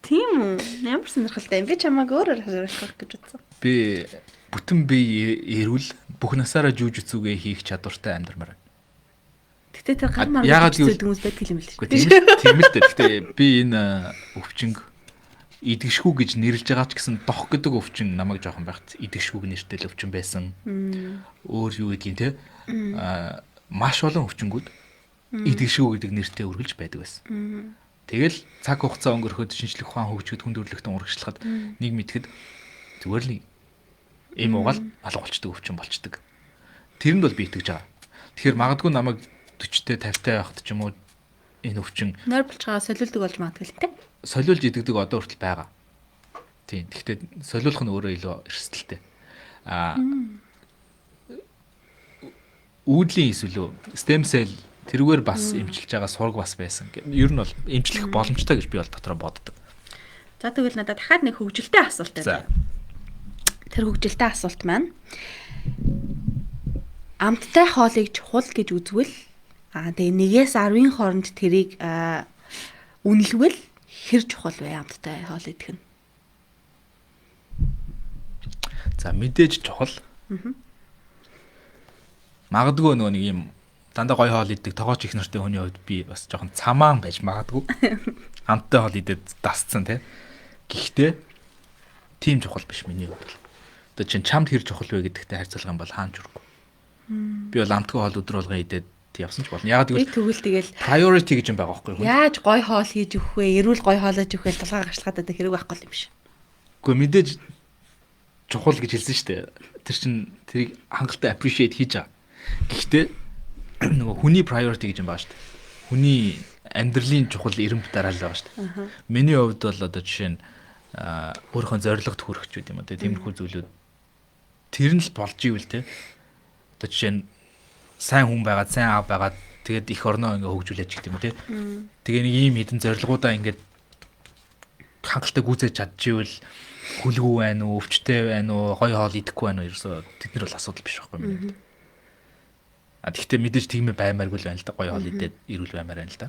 Тийм үү? Ямар сонирхолтой юм. Би чамааг өөрөөр хариулах гэж бодсон. Би бүтэн бие эрүүл бүх насаараа жүжицүүгээ хийх чадвартай амьдармаар. Гэтэ тэр гар маргаж үздэг хүмүүс байдаг юм л шүү. Тийм л дээ. Гэтэ би энэ өвчнг идэгшгүй гэж нэрлэж байгаа ч гэсэн дох гэдэг өвчин намайг жоохон байхад идэгшгүйг нэртэй л өвчин байсан. Өөр юу гэдгийг те маш олон өвчнгүүд идэгшгүй гэдэг нэртэй үргэлж байдаг байсан. Тэгэл цаг хугацаа өнгөрөхөд шинжлэх ухаан хөгжөхөд хүнд хөрлөлтөнд урагшлахад нэг мэдхэд зүгээр л ийм угаал алга болчдөг өвчин болчдөг. Тэрэнд бол би итгэж байгаа. Тэгэхээр магадгүй намайг 40-тэй 50-тай байхад ч юм уу энэ өвчин нойр болж байгаа солиулдаг болж магадгүй л те. Солиулж идэгдэг одоо хүртэл байгаа. Тийм. Гэхдээ солиулах нь өөрөө илүү эрсдэлтэй. Үүдлийн эсвэл stem cell тэрүүгээр бас эмчилж байгаа сураг бас байсан. Ер нь бол эмчлэх боломжтой гэж би бол дотроо боддог. За тэгвэл надад дахиад нэг хөвгөлтэй асуулт байна. Тэр хөвгөлтэй асуулт маань амттай хоолыг чухал гэж үзвэл тэгээ 1-ээс 10-ийн хооронд тэрийг үнэлвэл хэр чухал вэ амттай хоол идэх нь? За мэдээж чухал. Магадгүй нөгөө нэг юм дандаа гоё хоол идэх тогооч их нартай хүний хувьд би бас жоохон цамаан байж магадгүй. Амттай хоол идээд дасцсан тий. Гэхдээ тийм чухал биш миний хувьд. Одоо чинь чамд хэр чухал вэ гэдэгтэй харьцуулах юм бол хаанч үргүй. Би бол амтгүй хоол өдөр болгон идээд явсан ч болно. Ягаад гэвэл тэгэл priority гэж юм байгаа байхгүй юу? Яаж гоё хоол хийж өгөх вэ? Эрүүл гоё хоолож өгөх вэ? Талгаа гарчлахад одоо хэрэг байхгүй юм биш. Гэхдээ мэдээж чухал гэж хэлсэн шүү дээ. Тэр чинь тэрийг хангалттай appreciate хийж байгаа. Гэхдээ нөгөө хүний priority гэж юм байгаа шүү дээ. Хүний амьдралын чухал эренб дараалал байгаа шүү дээ. Миний хувьд бол одоо жишээ нь өөрийнхөө зорилгот хүрэх ч үгүй юм одоо тиймэрхүү зүйлүүд тэр нь л болж ивэл те. Одоо жишээ нь сайн хүн байгаад сайн аав байгаад тэгээд их орноо ингээ хөгжүүлээд ч гэдэг юм те. Тэгээ нэг ийм хідэн зорилгоудаа ингээд хангалттай гүйцээж чадчихвэл хүлгүү байна уу, өвчтэй байна уу, гоё хоол идэхгүй байна уу ерөөсөө тэд нар бол асуудал биш байхгүй юм. Тэгэхдээ мэдээж тиймээ баймааргүй л байна л да. Гоё хоол идээд ирүүл баймаар байна л да.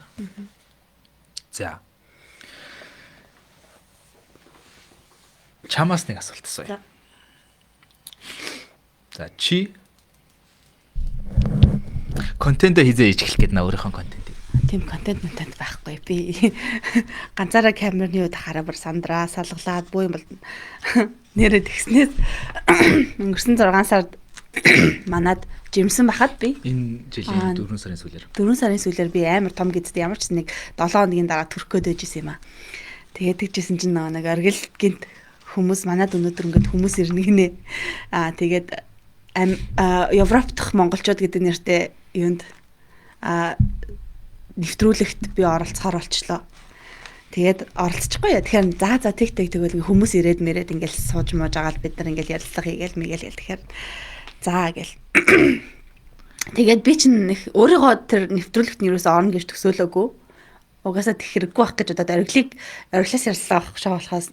За. Чамаас нэг асуулт асууя. За чи контент хийзээ ичгэлэх гээд наа өөрийнхөө контент. Тийм контент байхгүй. Би ганцаараа камерны үед хараа бүр сандраа салглаад буу юм бол нэрээ тэгснээс өнгөрсөн 6 сард манад жимсэн бахад би энэ жилийн 4 сарын сүүлээр 4 сарын сүүлээр би амар том гэдэгт ямар ч нэг 7 хоногийн дараа төрөх гээд байжсэн юм аа. Тэгээд тэгжсэн чинь нэг оргил гинт хүмүүс манад өнөөдөр ингээд хүмүүс ирнэ гинэ. Тэгээд Европ дахь монголчууд гэдэг нэртэй юунд нэвтрүүлэгт би оролцохоор болчлоо. Тэгээд оролцчихгүй яа. Тэгэхээр за тэгвэл хүмүүс ирээд мэрээд ингээл сууж мууж агаад бид нар ингээл ярилцлага хийгээл мэгэл тэгэхээр За гэл. Тэгээд би чинь өөрийгөө тэр нэвтрүүлэгт нь юусоо орно гэж төсөөлөөгүй. Угаасаа тэг хэрэггүй байх гэж удаад ориглаас ярьсан болохоос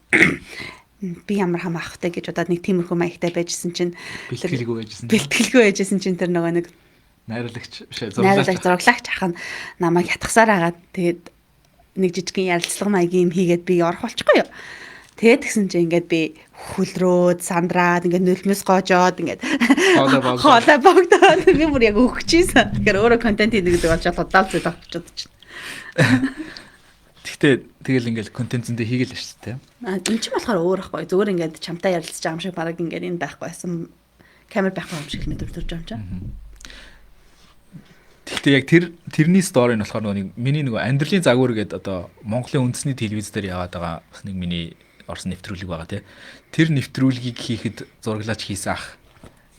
би ямар хамаа авахтай гэж удаад нэг тиймэрхүү маягтай байжсэн чинь бэлтгэлгүй байжсэн чинь тэр нөгөө нэг найруулагч зураглагч ахын намайг ятгахсаар агаад тэгээд нэг жижигхэн ярилцлага маягийн юм хийгээд би орох болчихгүй юу. Тэгээд тэгсэн чинь ингээд би хүлрөөд сандраад ингээд нөлмөс гоожоод ингээд хоолой богдоод би бүр яг өгчихсэн. Тэгэхээр өөрөө контент хийдэг гэдэг бол удаал зүйл авчиад чинь. Гэхдээ тэгэл ингээд контент зөндөө хийгээл шүү дээ. Энэ ч болохоор өөр ахгүй. Зүгээр ингээд чамтай ярилцж байгаа юм шиг бараг ингээд энэ байхгүй байсан. Камер байхгүй юм шиг мэдэрч байгаа юм чинь. Гэхдээ яг тэрний стори нь болохоор нэг миний нөгөө амьдралын загвар гэдэг одоо Монголын үндэсний телевиз дээр яваад байгаа нэг миний орсон нэвтрүүлэг байгаа тий. Тэр нэвтрүүлгийг хийхэд зураглаач хийсэн ах.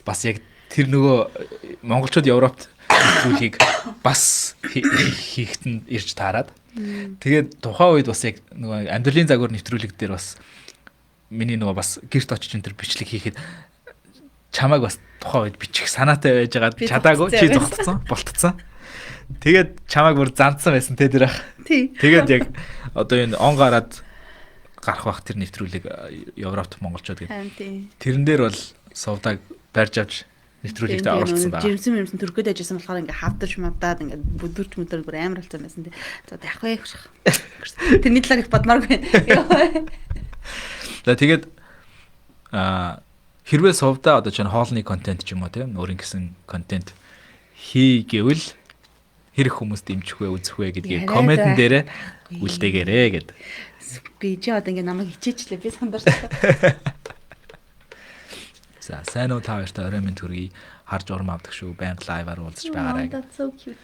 Бас яг тэр нөгөө монголчууд Европт нэвтрүүлгийг бас хийхэд нь ирж таарад. Тэгээд тухайн үед бас яг нөгөө амьдралын загвар нэвтрүүлэг дээр бас миний нөгөө бас гэрт очиж энэ төр бичлэг хийхэд чамайг бас тухайн үед бичих санаатай байж байгаа чадаагүй чи зогтцсон болтцсон. Тэгээд чамайг бүр зандсан байсан те тэр ах. Тэгээд яг одоо энэ он гараад гарах бах тэр нэвтрүүлэг Европт монголчууд гэдэг. Тэрэн дээр бол сувдаг барьж авч нэвтрүүлэгт оролцсон байна. Жимсэн төрөхөд ажилласан болохоор ингээ хавдаж мавдаад ингээ бүдүүрч мөдөр бүр амар болсон байсан те. За яах вэ? Тэрний талаар их бодмааргүй. За тэгээд хэрвээ сувдаа одоо чинь хоолны контент ч юм уу тийм өөрийн гэсэн контент хий гэвэл хэрэг хүмүүс дэмжих вэ үзэх вэ гэдгийг комментэн дээр үлдээгээрэй гэд. Би ч одоо ингээ намайг хичээчлээ би сандарсан. За сайн уу та хоёртай орой минь төргий харж урам авдаг шүү. Байнга лайваар уулзаж байгаарай. That's so cute.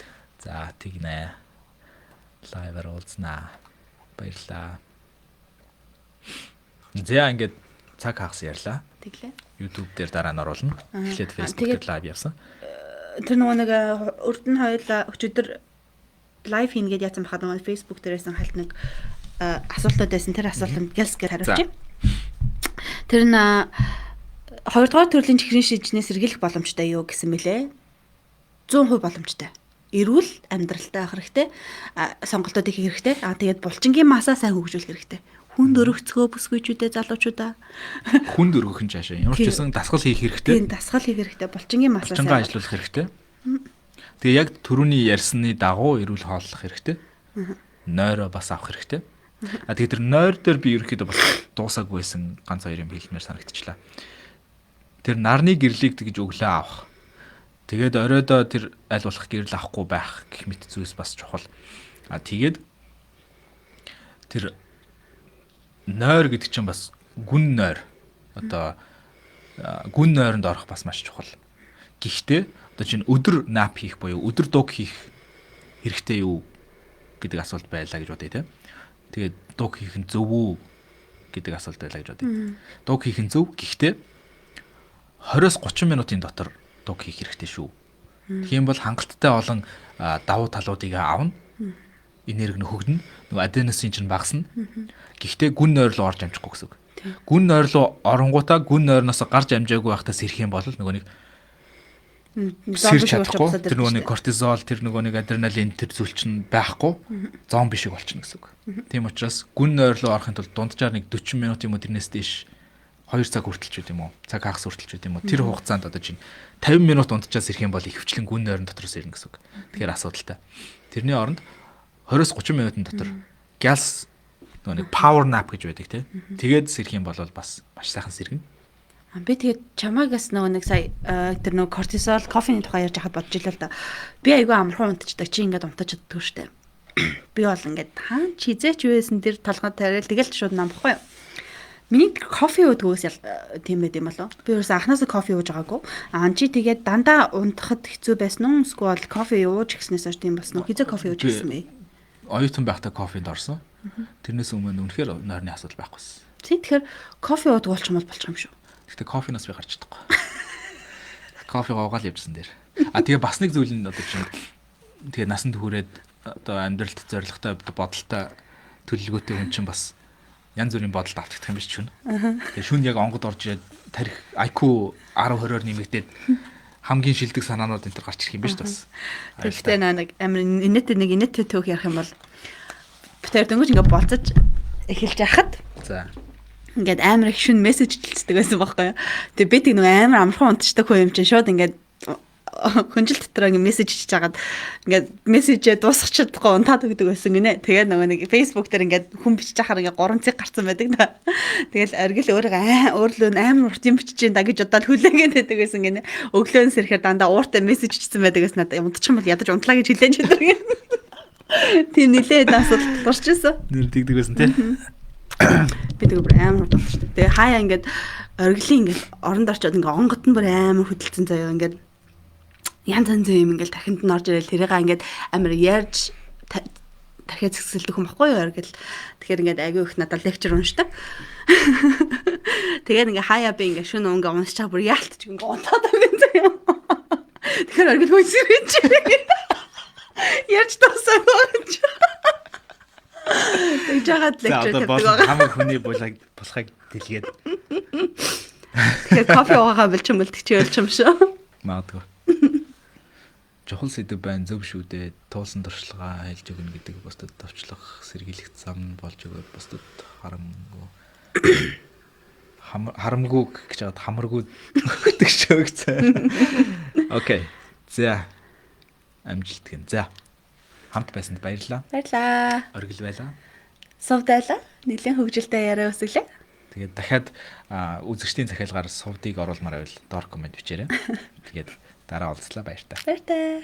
За тэгнэ. Лайваар уулзнаа. Баярлалаа. Зэ ингээд цаг хагас ярьлаа. Тэглээ. YouTube дээр дараа нь оруулна. Эхлээд Facebook дээр лайв явсан. Тэр нөгөө нэг урд нь хоёулаа өчигдөр лайв хийнэ гэдээ яатсан бахад нөгөө Facebook дээрээс хальт нэг асуултууд байсан. Тэр асуултанд гэлсгээр хариулчих. Тэр нь хоёрдугаар төрлийн чихрийн шижнээс сэргийлэх боломжтой юу гэсэн мэлээ. 100% боломжтой. Эрүүл амьдралтай авах хэрэгтэй. Сонголтуудыг хийх хэрэгтэй. Тэгээд булчингийн масаа сайн хөгжүүлэх хэрэгтэй. Хүнд өргөцгөө бүсгүйчүүдээ залуучуудаа хүнд өргөх нь цаашаа ямар ч гэсэн дасгал хийх хэрэгтэй. Тийм дасгал хийх хэрэгтэй. Булчингийн масаа сайн ажиллуулах хэрэгтэй. Тэгээ яг түрүүний ярьсны дагуу эрүүл хооллох хэрэгтэй. Нойроо бас авах хэрэгтэй. Тэгээд тэр нойр дээр би ерөөхдөө бас дуусаагүй байсан ганц хоёр юм хэлмээр санагдчихлаа. Тэр нарны гэрлийг тэгж өглөө авах. Тэгээд оройдоо тэр аль болох гэрэл авахгүй байх гэх мэт зүйлс бас чухал. Тэгээд тэр нойр гэдэг чинь бас гүн нойр. Одоо гүн нойронд орох бас маш чухал. Гэхдээ одоо чинь өдөр нап хийх буюу өдөр дуг хийх хэрэгтэй юу гэдэг асуулт байлаа гэж бодъё те. Тэгээд дуг хийх нь зөв үү гэдэг асуулт байлаа гэж бодъё. Дуг хийх нь зөв. Гэхдээ 20-30 минутын дотор дуг хийх хэрэгтэй шүү. Тийм бол хангалттай олон давуу талуудыг авна. Энерги хөгдөнө. Нөгөө аденосын чинь багасна. Гэхдээ гүн нойр руу орж амжихгүй гэсэн үг. Гүн нойр руу оронгуудаа гүн нойрноос гарч амжаагүй байхдаа сэрэх юм бол нөгөө нэг сэрч чадахгүй. Тэр нөгөө нэг кортизол, тэр нөгөө нэг адреналин тэр зүйл чинь байхгүй. Зомби шиг болчихно гэсэн үг. Тийм учраас гүн нойр руу орохын тулд дунджаар нэг 40 минут юм уу тэрнээс дээш 2 цаг хүртэл ч гэдэм үү. Цаг хагас хүртэл ч гэдэм үү. Тэр хугацаанд одоо чинь 50 минут унтчаас ирэх юм бол ихвчлэн гүн нойрон дотроос ирнэ гэсэн үг. Тэгэхээр асуудалтай. Тэрний оронд 20-30 минутын дотор галс нэг power nap гэж байдаг тийм. Тэгээд сэрх юм бол бас маш сайхан сэргэнэ. Би тэгээд чамаагаас нөгөө нэг сая тэр нөгөө кортизол, кофений тухай ярьж хахад бодож илээ л да. Би айгүй амархан унтчихдаг. Чи ингээд унтаж чаддаг штэ. Би бол ингээд хаан чизээч байсан тэр толгой тариал тэгэл шууд намхгүй. Миний кофе уудгаас тийм байт юм болов. Би ерөөс анханасаа кофе ууж байгаагүй. Чи тэгээд дандаа унтахад хэцүү байсан уу? Эсвэл кофе ууж гиснээс хойш тийм болсон уу? Хизээ кофе ууж гисэн бэ? Оюутан байхдаа кофенд орсон. Тэрнээс өмнө үнэхээр нойрны асуудал байхгүйсэн. Тэгэхээр кофе уудаг болчих юм шүү. Гэхдээ кофеноос би гарч чадахгүй. Кофе уугаал явжсан дээр. Тэгээ бас нэг зүйл нь одоо чинь тэгээ насанд хүрээд одоо амьдралд зоригтой бодолтой төлөвлөгөөтэй хүн чинь бас янз бүрийн бодолд автагдах юм биш ч шүн. Тэгээ шүн яг онгод орж ирээд тарих IQ 10-20-оор нэмэгдээд хамгийн шилдэг санаанууд энэ төр гарч ирэх юм биш бас. Тэгтээ нэг амар инээт төөх ярих юм бол битэр дөнгөж ингээ болцож эхэлж яхад. За. Ингээд амар их шүн мессеж хэлцдэг байсан байхгүй юу. Тэгээ би тэг нэг амар амархан унтчихдаг хүн юм чинь шууд ингээд хүнжил дотор ингээ мессеж хийж чагаад ингээд мессежээ дуусгах чадахгүй унтаад өгдөг байсан гинэ. Тэгээд нөгөө нэг Facebook дээр ингээд хүн бичиж хахаар ингээ 3 цаг гарсан байдаг да. Тэгэл оргил өөрлөө амар урт юм бичиж энэ да гэж удаад хүлээгээд байдаг байсан гинэ. Өглөөнөөс ирэхээр дандаа ууртай мессеж хийсэн байдаг гэсэн надад унтчих юм бол ядаж унтлаа гэж хэлэн чаддаг юм. Тийм нилээд асуудал гарч ирсэн. Нэр дигдэг байсан тий. Би тэг бүр амар удаа. Тэгээ хаяа ингээд оргилын ингээд оронд орчоод ингээ онгот нь бүр амар хөдөлсөн заяа ингээд янз янз юм ингээл тархинд нь орж ирэл тэрийгээ ингээд амар ярьж тархиа зэгсэлдэг юм баггүй юу гэл тэгэхээр ингээд агүй их надад лекчер уншдаг. Тэгээд ингээ хаяа би ингээ шөнө ингээ уншчаа бүр яалтч ингээ унтаад байгаа юм. Тэгэхээр оргил хөөсөрч ярьж тасаа болж. Тэг жагаад лекчер тавьдаг байгаа. Хамаг хүний болохыг дэлгээд. Тэгэхээр кофе уугаа бэлч юм бол тэгчээлч юм шүү. Магадгүй. Чухал сэдв байна зөв шүү дээ. Туулсан туршлагаа хэлж өгнө гэдэг бусдад товчлох сэргийлэх зам болж өгөөд бусдад харамгүй гэж хаад хамаргүй гэдэг шөөгцөө. Окей. За. Амжилт гэн. За. Хамт байсанд баярлалаа. Баярлаа. Оргил байлаа. Сувдайлаа. Нэлийн хөвгөлтэй яриа өсөглөө. Тэгээд дахиад үзэгчдийн захиалгаар сувдыг оруулмаар байвал доор комент бичээрэй. Тэгээд дараа уулзлаа баяр та. Баяр та.